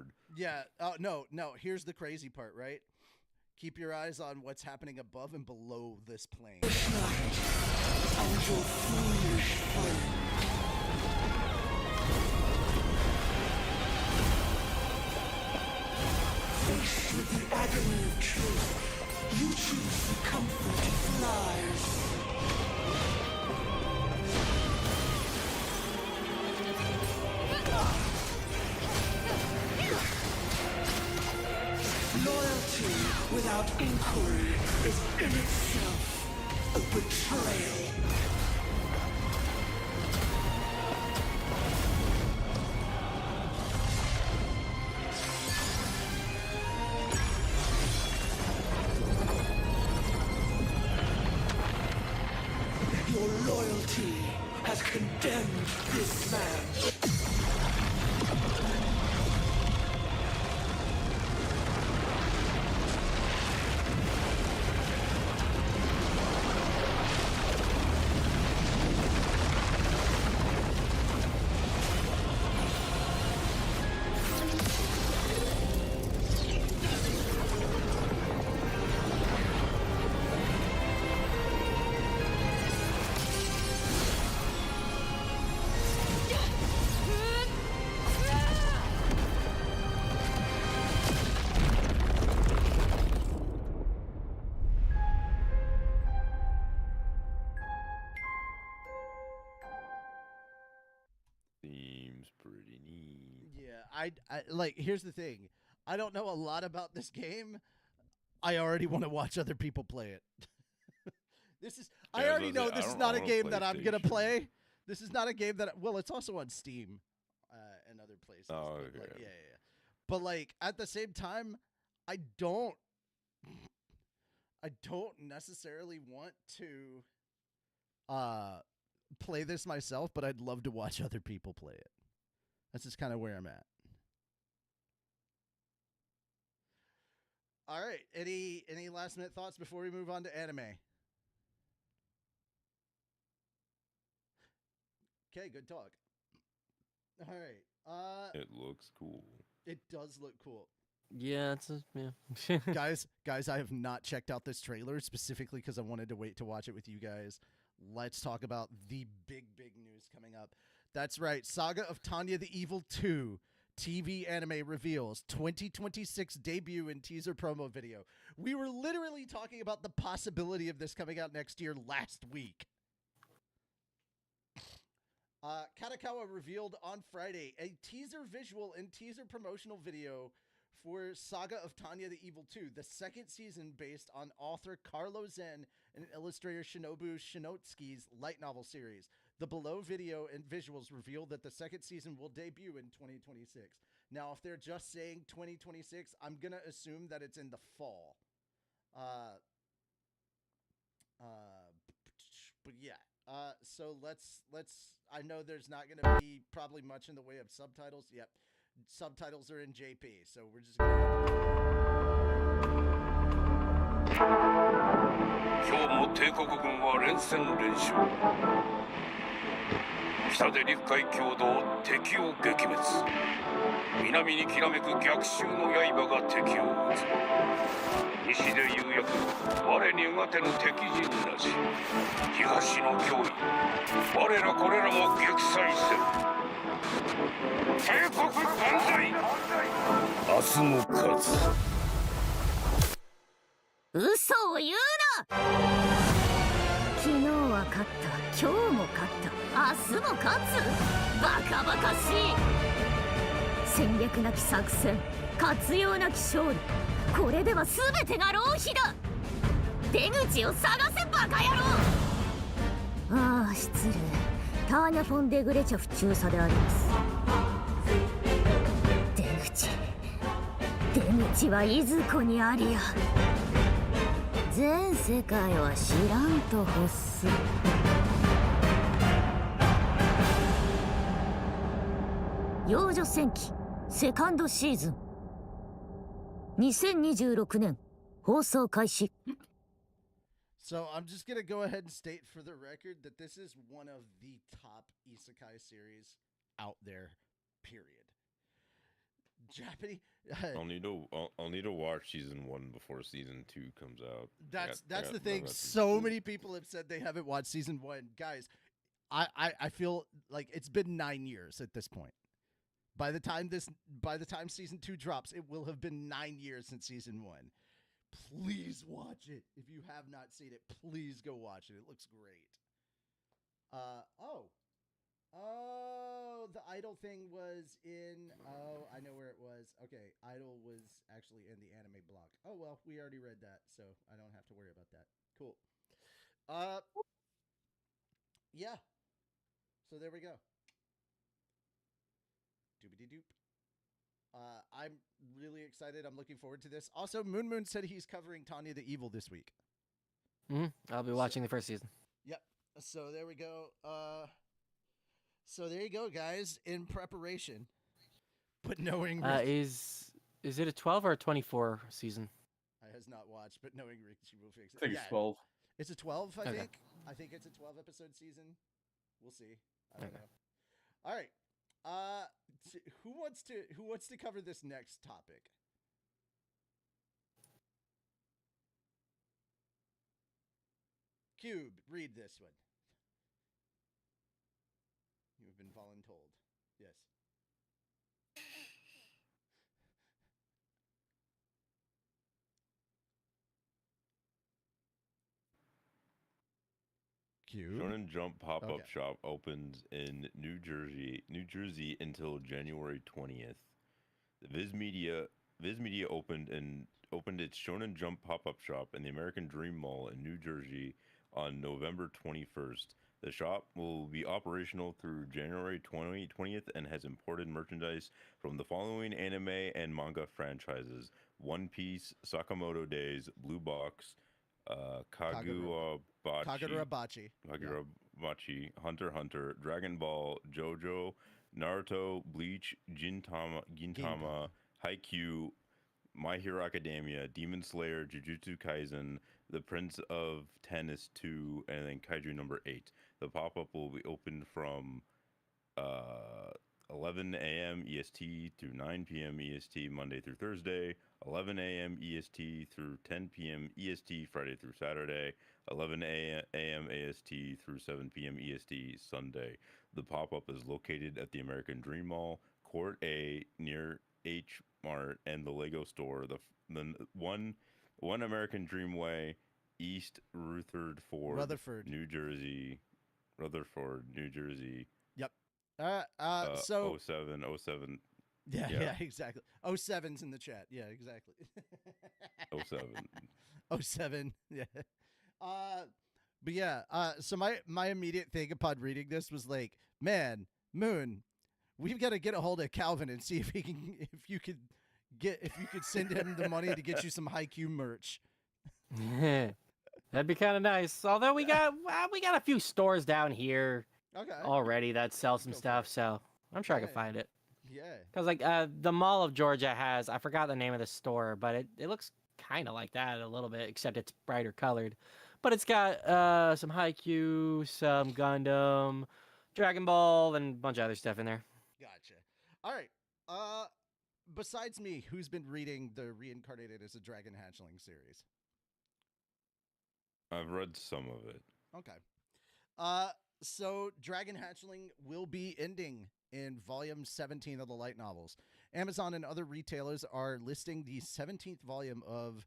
Speaker 5: heard.
Speaker 1: Yeah. Oh no. Here's the crazy part, right? Keep your eyes on what's happening above and below this plane.
Speaker 20: Faced with the agony of truth, you choose the comfort of lies. Loyalty without inquiry is in itself a betrayal. Your loyalty has condemned this man.
Speaker 5: Seems pretty neat.
Speaker 1: Yeah, I like. Here's the thing. I don't know a lot about this game. I already want to watch other people play it. This is. I
Speaker 5: Yeah,
Speaker 1: already
Speaker 5: so
Speaker 1: know
Speaker 5: I
Speaker 1: this is
Speaker 5: don't
Speaker 1: not a
Speaker 5: own a
Speaker 1: game that I'm gonna
Speaker 5: PlayStation.
Speaker 1: play. This is not a game that. Well, it's also on Steam, and other places.
Speaker 5: Oh,
Speaker 1: but,
Speaker 5: okay.
Speaker 1: like, yeah. But like at the same time, I don't necessarily want to play this myself, but I'd love to watch other people play it. That's just kind of where I'm at. All right. Any last minute thoughts before we move on to anime? Okay, good talk. All right.
Speaker 5: It looks cool.
Speaker 1: It does look cool.
Speaker 2: Yeah, it's yeah.
Speaker 1: guys, I have not checked out this trailer specifically because I wanted to wait to watch it with you guys. Let's talk about the big news coming up. That's right. Saga of Tanya the Evil 2 TV anime reveals 2026 debut and teaser promo video. We were literally talking about the possibility of this coming out next year last week. Katakawa revealed on Friday a teaser visual and teaser promotional video for Saga of Tanya the Evil 2, the second season based on author Carlo Zen and illustrator Shinobu Shinotsuki's light novel series. The below video and visuals reveal that the second season will debut in 2026. Now, if they're just saying 2026, I'm going to assume that it's in the fall. But yeah. So let's I know there's not going to be probably much in the way of subtitles. Yep. Subtitles are in JP. So we're just going
Speaker 21: 嘘を言うな。昨日は勝った、今日も勝った、明日も勝つ。バカバカしい。戦略なき作戦、活用なき勝利。これでは全てが浪費だ。出口を探せバカ野郎。ああ、失礼。ターニャ・フォン・デグレチャフ中佐であります。出口はいずこにありや。全世界は知らんと欲す。幼女戦記セカンドシーズン2026年放送開始。
Speaker 1: So I'm just going to go ahead and state for the record that this is one of the top isekai series out there, period. Japanese.
Speaker 5: I'll need to watch season 1 before season 2 comes out.
Speaker 1: That's the thing. So many people have said they haven't watched season 1. Guys, I feel like it's been 9 years at this point. By the time season 2 drops, it will have been 9 years since season 1. Please watch it. If you have not seen it, please go watch it. It looks great. The Idol thing was in. Oh, I know where it was. Okay, Idol was actually in the anime block. Oh well, we already read that, so I don't have to worry about that. Cool. Yeah. So there we go. Doobity doop. I'm really excited. I'm looking forward to this. Also, Moon said he's covering Tanya the Evil this week.
Speaker 2: I'll be watching the first season.
Speaker 1: Yep. So there we go. So there you go, guys. In preparation, but knowing
Speaker 2: is it a 12 or a 24 season?
Speaker 1: I has not watched, but knowing Richie will fix it.
Speaker 3: I think it's 12.
Speaker 1: It's a 12. I
Speaker 2: Okay.
Speaker 1: think. I think it's a 12 episode season. We'll see. I don't know. All right. Who wants to cover this next topic? Cube, read this one. You have been voluntold. Yes. Cube.
Speaker 5: Shonen Jump pop-up
Speaker 1: Okay.
Speaker 5: shop opens in New Jersey until January 20th. The Viz Media opened its Shonen Jump pop-up shop in the American Dream Mall in New Jersey on November 21st. The shop will be operational through January 20th and has imported merchandise from the following anime and manga franchises: One Piece, Sakamoto Days, Blue Box,
Speaker 1: Kagurabachi,
Speaker 5: Hunter x Hunter, Dragon Ball, JoJo, Naruto, Bleach, Gintama, Haikyuu, My Hero Academia, Demon Slayer, Jujutsu Kaisen, The Prince of Tennis 2, and then Kaiju number 8. The pop-up will be open from 11 a.m. EST through 9 p.m. EST Monday through Thursday, 11 a.m. EST through 10 p.m. EST Friday through Saturday, 11 a.m. AST through 7 p.m. EST Sunday. The pop-up is located at the American Dream Mall, Court A, near H Mart and the Lego store. The one American Dream Way, East Rutherford, New Jersey.
Speaker 1: Yep.
Speaker 5: So 07.
Speaker 1: Yeah, exactly. 07's in the chat. Yeah, exactly.
Speaker 5: 07.
Speaker 1: 07. Yeah. But yeah, so my immediate thing upon reading this was like, man, Moon, we've got to get a hold of Calvin and see if you could send him the money to get you some Haikyuu merch.
Speaker 2: That'd be kind of nice. Although we got a few stores down here already that sell some stuff, so I'm sure I can find it.
Speaker 1: Yeah.
Speaker 2: Because like the Mall of Georgia has, I forgot the name of the store, but it looks kind of like that a little bit, except it's brighter colored. But it's got some Haikyuu, some Gundam, Dragon Ball, and a bunch of other stuff in there.
Speaker 1: Gotcha. All right. Besides me, who's been reading the Reincarnated as a Dragon Hatchling series?
Speaker 5: I've read some of it.
Speaker 1: Okay. So Dragon Hatchling will be ending in volume 17 of the light novels. Amazon and other retailers are listing the 17th volume of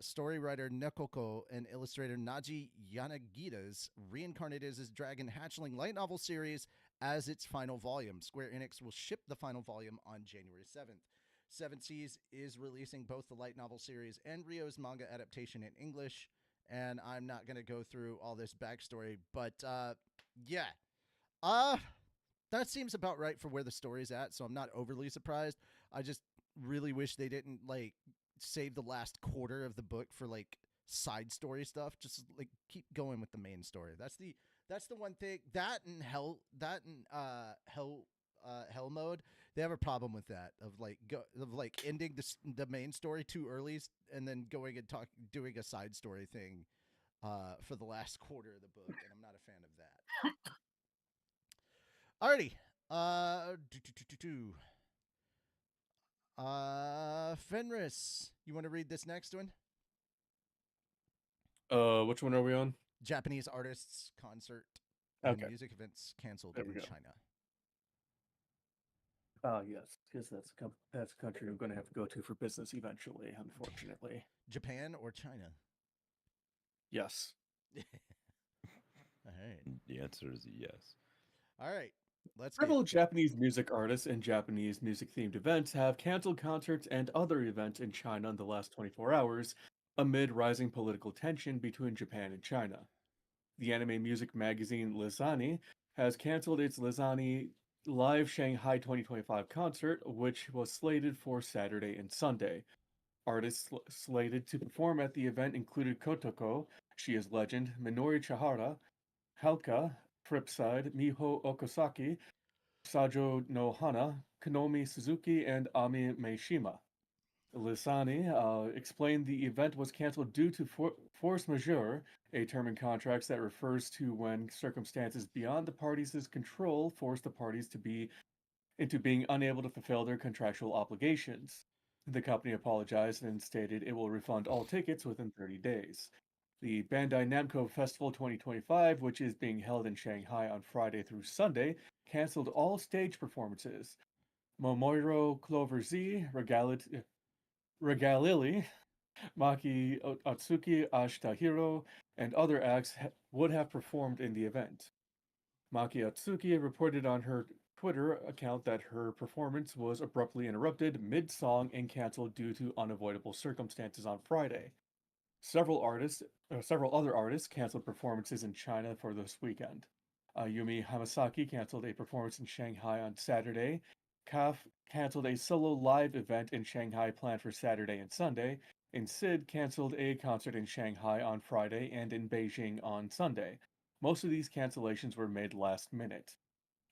Speaker 1: story writer Nekoko and illustrator Naji Yanagita's Reincarnated as Dragon Hatchling light novel series as its final volume. Square Enix will ship the final volume on January 7th. Seven Seas is releasing both the light novel series and Rio's manga adaptation in English. And I'm not going to go through all this backstory, but yeah. That seems about right for where the story's at, so I'm not overly surprised. I just really wish they didn't like save the last quarter of the book for like side story stuff. Just like keep going with the main story. That's the one thing. That and hell mode, they have a problem with that of ending the main story too early and then going and doing a side story thing for the last quarter of the book, and I'm not a fan of that. Alrighty. Fenris, you want to read this next one?
Speaker 3: Which one are we on?
Speaker 1: Japanese artists concert and music events canceled in China.
Speaker 3: Yes, because that's a country we're going to have to go to for business eventually, unfortunately.
Speaker 1: Japan or China?
Speaker 3: Yes.
Speaker 1: All right.
Speaker 5: The answer is yes.
Speaker 1: All right.
Speaker 3: Several Japanese music artists and Japanese music-themed events have canceled concerts and other events in China in the last 24 hours, amid rising political tension between Japan and China. The anime music magazine Lizani has canceled its Lizani Live Shanghai 2025 concert, which was slated for Saturday and Sunday. Artists slated to perform at the event included Kotoko, She Is Legend, Minori Chihara, Halka, Tripside, Miho Okosaki, Sajo no Hana, Konomi Suzuki, and Ami Meishima. Lisani explained the event was canceled due to force majeure, a term in contracts that refers to when circumstances beyond the parties' control force the parties into being unable to fulfill their contractual obligations. The company apologized and stated it will refund all tickets within 30 days. The Bandai Namco Festival 2025, which is being held in Shanghai on Friday through Sunday, canceled all stage performances. Momoiro Clover Z, Regalili, Maki Atsuki Ashtahiro, and other acts would have performed in the event. Maki Atsuki reported on her Twitter account that her performance was abruptly interrupted mid-song and canceled due to unavoidable circumstances on Friday. Several other artists canceled performances in China for this weekend. Yumi Hamasaki canceled a performance in Shanghai on Saturday. KAF canceled a solo live event in Shanghai planned for Saturday and Sunday, and Sid canceled a concert in Shanghai on Friday and in Beijing on Sunday. Most of these cancellations were made last minute.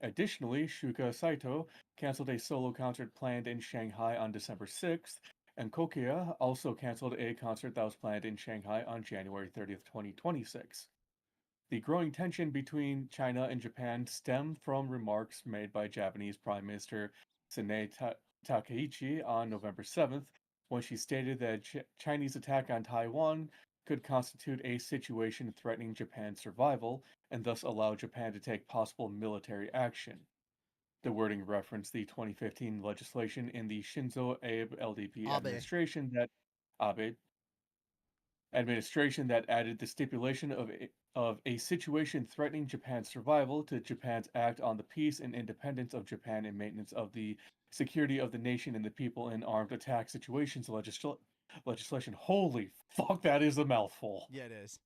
Speaker 3: Additionally, Shuka Saito canceled a solo concert planned in Shanghai on December 6th, and Kokia also canceled a concert that was planned in Shanghai on January 30th, 2026. The growing tension between China and Japan stemmed from remarks made by Japanese Prime Minister Sanae Takaichi on November 7th, when she stated that Chinese attack on Taiwan could constitute a situation threatening Japan's survival and thus allow Japan to take possible military action. The wording referenced the 2015 legislation in the Shinzo Abe LDP administration that added the stipulation of a situation threatening Japan's survival to Japan's Act on the Peace and Independence of Japan and Maintenance of the Security of the Nation and the People in Armed Attack Situations legislation. Holy fuck, that is a mouthful.
Speaker 1: Yeah, it is.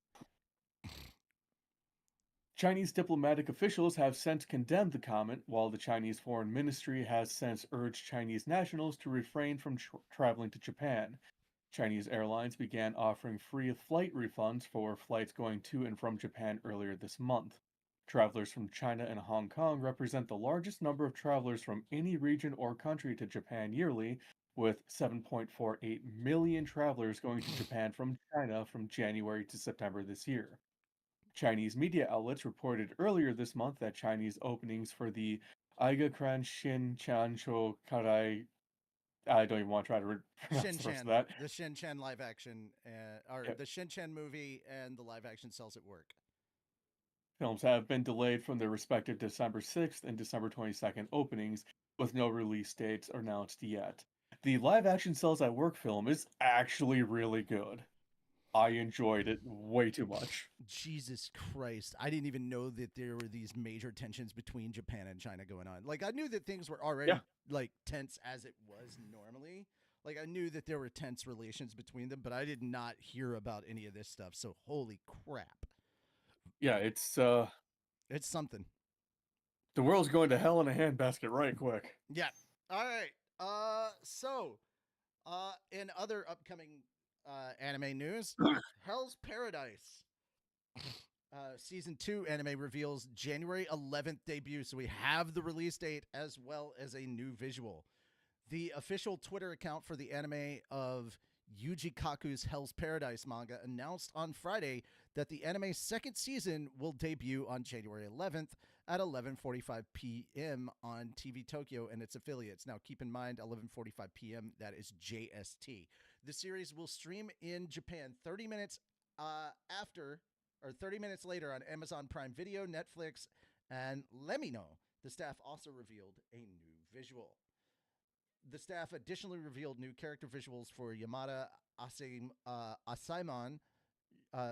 Speaker 3: Chinese diplomatic officials have since condemned the comment, while the Chinese Foreign Ministry has since urged Chinese nationals to refrain from traveling to Japan. Chinese airlines began offering free flight refunds for flights going to and from Japan earlier this month. Travelers from China and Hong Kong represent the largest number of travelers from any region or country to Japan yearly, with 7.48 million travelers going to Japan from China from January to September this year. Chinese media outlets reported earlier this month that Chinese openings for the Aigakran Shin Chan Cho Karai, I don't even want to try to pronounce the rest of that.
Speaker 1: The Shin Chan live action, the Shin Chan movie and the live action Cells at Work
Speaker 3: films have been delayed from their respective December 6th and December 22nd openings, with no release dates announced yet. The live action Cells at Work film is actually really good. I enjoyed it way too much.
Speaker 1: Jesus Christ. I didn't even know that there were these major tensions between Japan and China going on. Like, I knew that things were already, like, tense as it was normally. Like, I knew that there were tense relations between them, but I did not hear about any of this stuff. So, holy crap.
Speaker 3: Yeah, it's
Speaker 1: something.
Speaker 3: The world's going to hell in a handbasket right quick.
Speaker 1: Yeah. All right. In other upcoming anime news, Hell's Paradise season 2 anime reveals January 11th debut, so we have the release date as well as a new visual. The official Twitter account for the anime of Yuji Kaku's Hell's Paradise manga announced on Friday that the anime's second season will debut on January 11th at 11:45 p.m. on TV Tokyo and its affiliates. Now, keep in mind, 11:45 p.m., that is JST. The series will stream in Japan 30 minutes after, or 30 minutes later on Amazon Prime Video, Netflix, and Lemino. The staff also revealed a new visual. The staff additionally revealed new character visuals for Yamada Asaimon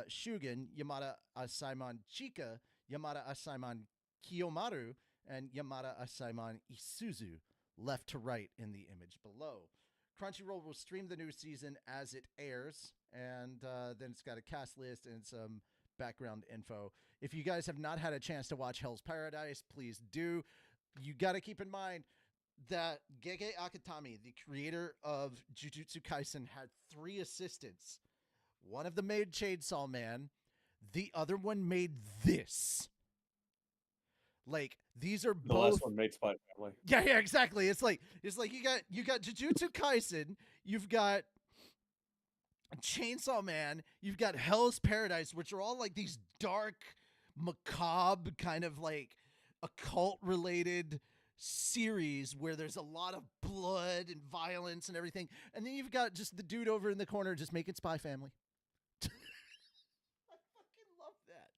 Speaker 1: Shugen, Yamada Asaimon Chika, Yamada Asaimon Kiyomaru, and Yamada Asaimon Isuzu, left to right in the image below. Crunchyroll will stream the new season as it airs, and then it's got a cast list and some background info. If you guys have not had a chance to watch Hell's Paradise, please do. You got to keep in mind that Gege Akutami, the creator of Jujutsu Kaisen, had 3 assistants. One of them made Chainsaw Man. The other one made this. Like, these are
Speaker 3: The
Speaker 1: both.
Speaker 3: last one made Spy Family.
Speaker 1: Yeah, exactly. It's like you got Jujutsu Kaisen, you've got Chainsaw Man, you've got Hell's Paradise, which are all like these dark, macabre kind of like occult related series where there's a lot of blood and violence and everything. And then you've got just the dude over in the corner just making Spy Family.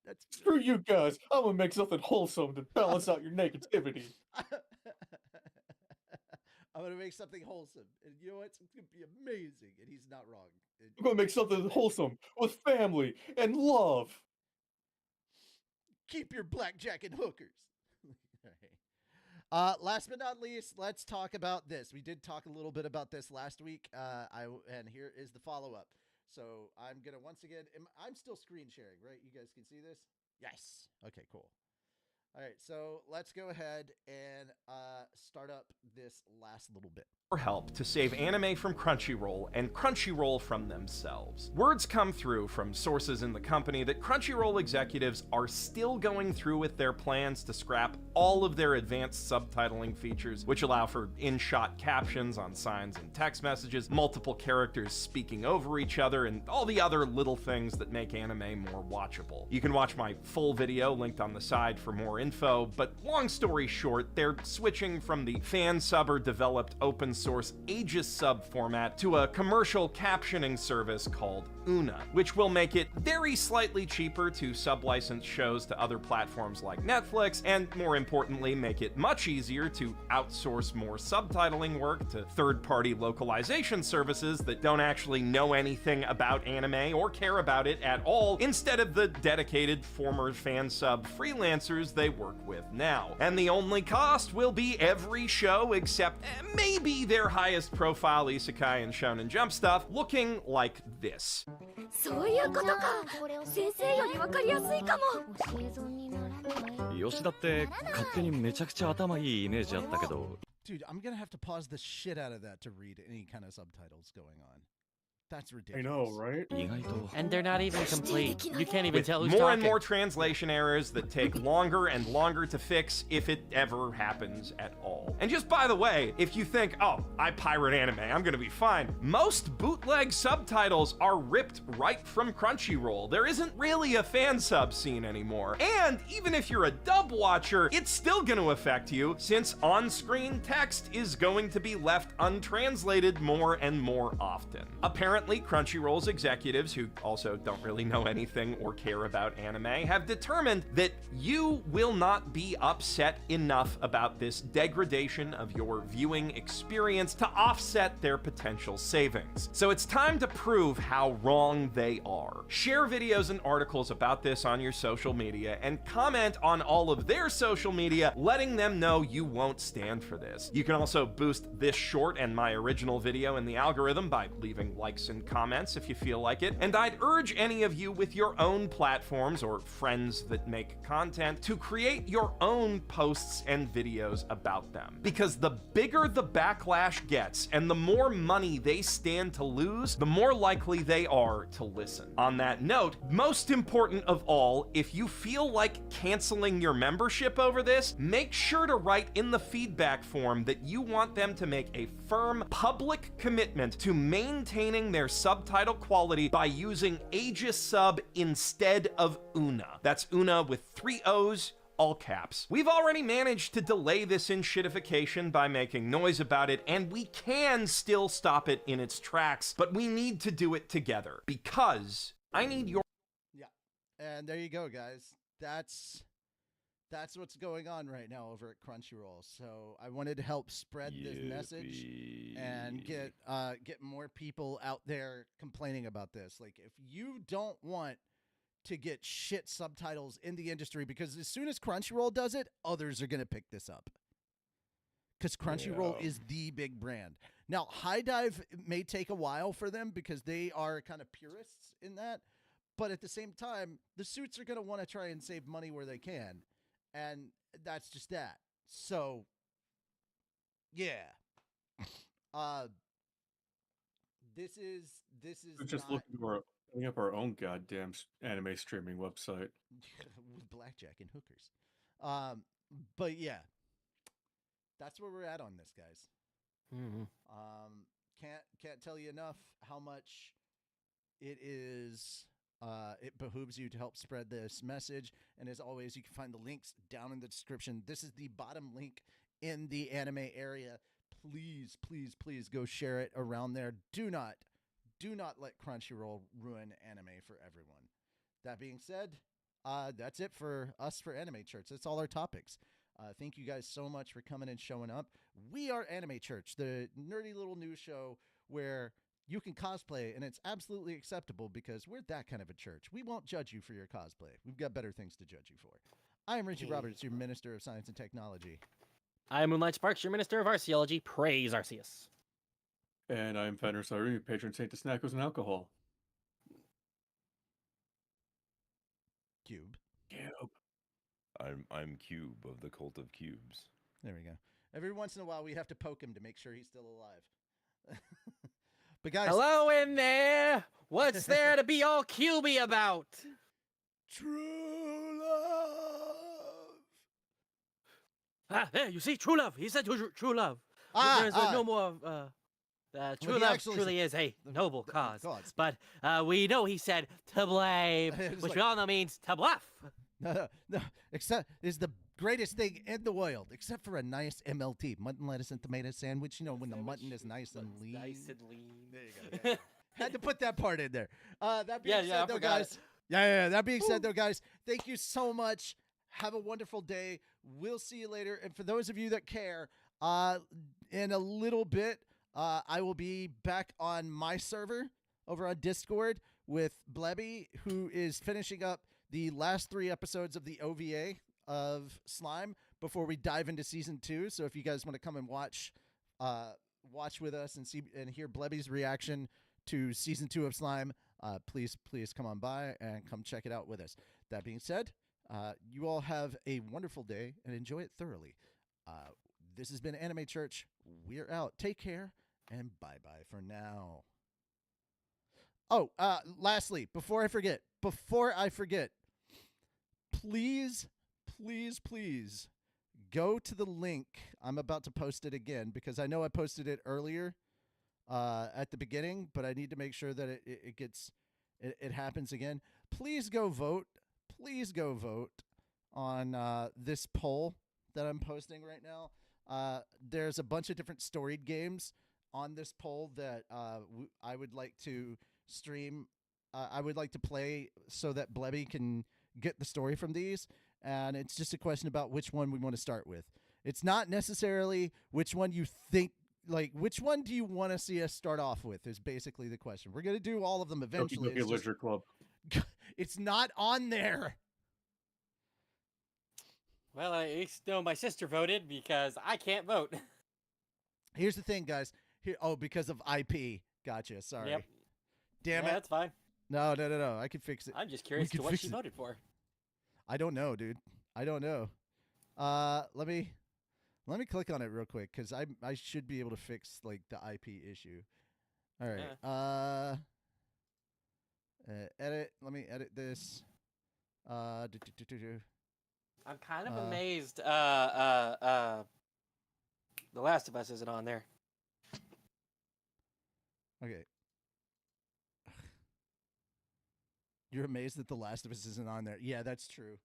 Speaker 1: That's
Speaker 3: Screw you guys. I'm gonna make something wholesome to balance out your negativity.
Speaker 1: I'm gonna make something wholesome, and you know what? It's gonna be amazing, and he's not wrong.
Speaker 3: I'm gonna make something wholesome with family and love.
Speaker 1: Keep your blackjack and hookers. Last but not least, let's talk about this. We did talk a little bit about this last week, and here is the follow-up. So I'm going to once again, I'm still screen sharing, right? You guys can see this? Yes. Okay, cool. All right, so let's go ahead and start up this last little bit.
Speaker 6: Help to save anime from Crunchyroll and Crunchyroll from themselves. Words come through from sources in the company that Crunchyroll executives are still going through with their plans to scrap all of their advanced subtitling features, which allow for in-shot captions on signs and text messages, multiple characters speaking over each other, and all the other little things that make anime more watchable. You can watch my full video linked on the side for more info, but long story short, they're switching from the fan-subber developed open source Aegis sub format to a commercial captioning service called Una, which will make it very slightly cheaper to sub-license shows to other platforms like Netflix, and more importantly, make it much easier to outsource more subtitling work to third-party localization services that don't actually know anything about anime or care about it at all, instead of the dedicated former fan sub freelancers they work with now. And the only cost will be every show except maybe their highest profile isekai and shonen jump stuff looking like this.
Speaker 21: そういうことか。先生よりわかりやすいかも。
Speaker 13: 吉田って勝手にめちゃくちゃ頭いいイメージあったけど。
Speaker 1: Dude, I'm gonna have to pause the shit out of that to read any kind of subtitles going on. That's ridiculous.
Speaker 3: I know, right?
Speaker 2: And they're not even complete. You can't even
Speaker 6: With
Speaker 2: tell who's
Speaker 6: more
Speaker 2: talking.
Speaker 6: and more translation errors that take longer and longer to fix if it ever happens at all. And just by the way, if you think, oh, I pirate anime, I'm gonna be fine, most bootleg subtitles are ripped right from Crunchyroll. There isn't really a fan sub scene anymore. And even if you're a dub watcher, it's still gonna affect you, since on-screen text is going to be left untranslated more and more often. Apparently, Crunchyroll's executives, who also don't really know anything or care about anime, have determined that you will not be upset enough about this degradation of your viewing experience to offset their potential savings. So it's time to prove how wrong they are. Share videos and articles about this on your social media and comment on all of their social media, letting them know you won't stand for this. You can also boost this short and my original video in the algorithm by leaving likes and comments if you feel like it, and I'd urge any of you with your own platforms or friends that make content to create your own posts and videos about them. Because the bigger the backlash gets and the more money they stand to lose, the more likely they are to listen. On that note, most important of all, if you feel like canceling your membership over this, make sure to write in the feedback form that you want them to make a firm public commitment to maintaining their subtitle quality by using Aegis sub instead of Una. That's Una with 3 O's, all caps. We've already managed to delay this in-shitification by making noise about it, and we can still stop it in its tracks, but we need to do it together, because I need your...
Speaker 1: Yeah, and there you go, guys. That's what's going on right now over at Crunchyroll. So I wanted to help spread this message and get more people out there complaining about this. Like, if you don't want to get shit subtitles in the industry, because as soon as Crunchyroll does it, others are going to pick this up. Because Crunchyroll is the big brand. Now, High Dive may take a while for them because they are kind of purists in that. But at the same time, the suits are going to want to try and save money where they can. And that's just that. So, yeah. This is
Speaker 3: We're just
Speaker 1: not
Speaker 3: looking up our own goddamn anime streaming website
Speaker 1: with blackjack and hookers. But yeah, that's where we're at on this, guys.
Speaker 2: Mm-hmm.
Speaker 1: Can't tell you enough how much it is. It behooves you to help spread this message. And as always, you can find the links down in the description. This is the bottom link in the anime area. Please, please, please go share it around there. Do not let Crunchyroll ruin anime for everyone. That being said, that's it for us for Anime Church. That's all our topics. Thank you guys so much for coming and showing up. We are Anime Church, the nerdy little news show where you can cosplay, and it's absolutely acceptable because we're that kind of a church. We won't judge you for your cosplay. We've got better things to judge you for. I am Richie Roberts, your Minister of Science and Technology.
Speaker 2: I am Moonlight Sparks, your Minister of Arceology. Praise Arceus.
Speaker 3: And I'm Fenrir Saru, patron saint to snackers and alcohol.
Speaker 1: Cube.
Speaker 5: I'm Cube of the Cult of Cubes.
Speaker 1: There we go. Every once in a while, we have to poke him to make sure he's still alive. But guys,
Speaker 2: hello in there. What's there to be all cubey about?
Speaker 1: True love.
Speaker 2: Ah, there you see, true love. He said true love. There's no more. True love truly is a noble cause. But we know he said to blame, which we all know means to bluff.
Speaker 1: No. Except is the greatest thing in the world, except for a nice MLT, mutton, lettuce, and tomato sandwich. You know, when the mutton is nice and lean.
Speaker 2: Nice and lean.
Speaker 1: There you go. Had to put that part in there. That being said, though,
Speaker 2: forgot
Speaker 1: guys. Yeah. That being said, though, guys, thank you so much. Have a wonderful day. We'll see you later. And for those of you that care, in a little bit, I will be back on my server over on Discord with Blebby, who is finishing up the last 3 episodes of the OVA of Slime before we dive into season 2. So if you guys want to come and watch with us and see and hear Blebby's reaction to season 2 of Slime, please come on by and come check it out with us. That being said, you all have a wonderful day and enjoy it thoroughly. This has been Anime Church. We're out. Take care and bye-bye for now. Oh, lastly, before I forget, please go to the link. I'm about to post it again because I know I posted it earlier at the beginning, but I need to make sure that it happens again. Please go vote. Please go vote on this poll that I'm posting right now. There's a bunch of different storied games on this poll that I would like to stream. I would like to play so that Blebby can get the story from these. And it's just a question about which one we want to start with. It's not necessarily which one you think, like, which one do you want to see us start off with is basically the question. We're going to do all of them eventually.
Speaker 3: Club.
Speaker 1: It's not on there.
Speaker 2: Well, I at least know my sister voted because I can't vote.
Speaker 1: Here's the thing, guys. Because of IP. Gotcha. Sorry.
Speaker 2: Yep.
Speaker 1: Damn it.
Speaker 2: That's fine.
Speaker 1: No. I can fix it.
Speaker 2: I'm just curious to what she voted for.
Speaker 1: I don't know, dude. I don't know. Let me click on it real quick because I should be able to fix like the IP issue. All right. Edit. Let me edit this.
Speaker 2: I'm kind of amazed. The Last of Us isn't on there.
Speaker 1: Okay. You're amazed that The Last of Us isn't on there. Yeah, that's true.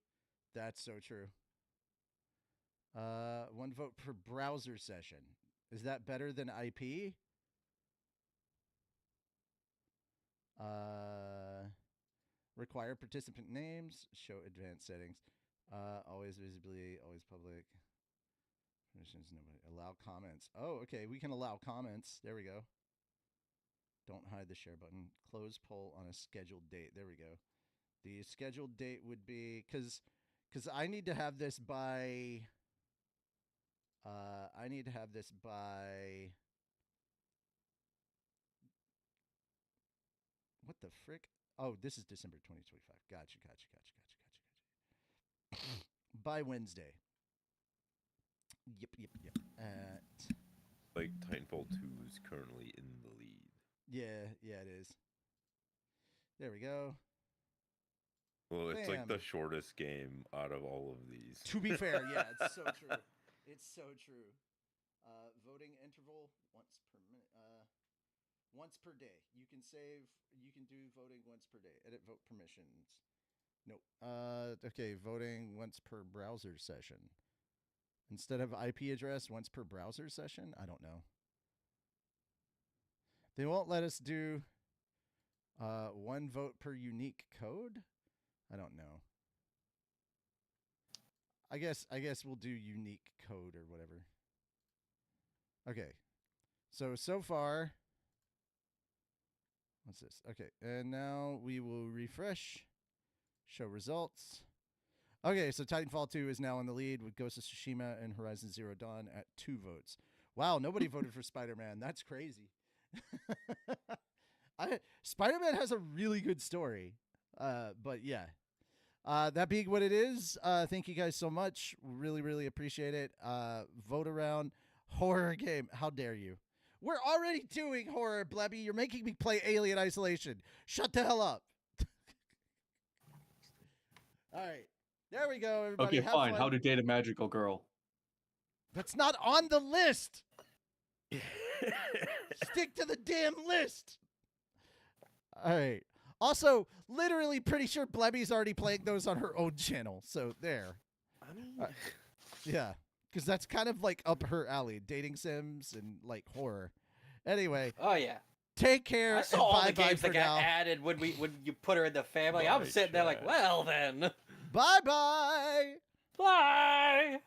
Speaker 1: That's so true. 1 vote per browser session. Is that better than IP? Require participant names. Show advanced settings. Always visibility. Always public. Permissions. Nobody. Allow comments. Oh, okay. We can allow comments. There we go. Don't hide the share button. Close poll on a scheduled date. There we go. The scheduled date would be because I need to have this by. I need to have this by. What the frick? Oh, this is December 2025. Gotcha. By Wednesday. Yep.
Speaker 5: Like Titanfall 2 is currently in the lead.
Speaker 1: Yeah, it is. There we go.
Speaker 5: Well, it's like
Speaker 1: Bam.
Speaker 5: the shortest game out of all of these.
Speaker 1: To be fair, yeah, it's so true. It's so true. Voting interval once per minute. Once per day. You can do voting once per day. Edit vote permissions. Nope. Okay, voting once per browser session. Instead of IP address, once per browser session? I don't know. They won't let us do 1 vote per unique code? I don't know. I guess we'll do unique code or whatever. Okay. So far, what's this? Okay, and now we will refresh, show results. Okay, so Titanfall 2 is now in the lead with Ghost of Tsushima and Horizon Zero Dawn at 2 votes. Wow, nobody voted for Spider-Man. That's crazy. Spider-Man has a really good story. But yeah. That being what it is, thank you guys so much. Really, really appreciate it. Vote around horror game. How dare you? We're already doing horror, Blebby. You're making me play Alien Isolation. Shut the hell up. All right. There we go, everybody.
Speaker 3: Okay,
Speaker 1: Have
Speaker 3: fine.
Speaker 1: fun.
Speaker 3: How to Date a Magical Girl.
Speaker 1: That's not on the list. Stick to the damn list. All right. Also, literally pretty sure Blebby's already playing those on her own channel. So there.
Speaker 4: I mean,
Speaker 1: yeah, because that's kind of like up her alley, dating sims and like horror. Anyway.
Speaker 14: Oh yeah.
Speaker 1: Take care.
Speaker 14: I saw all the
Speaker 1: bye-bye
Speaker 14: games
Speaker 1: for
Speaker 14: that got
Speaker 1: now.
Speaker 14: added when you put her in the family. I'm sitting there like, well then.
Speaker 1: Bye-bye.
Speaker 14: Bye.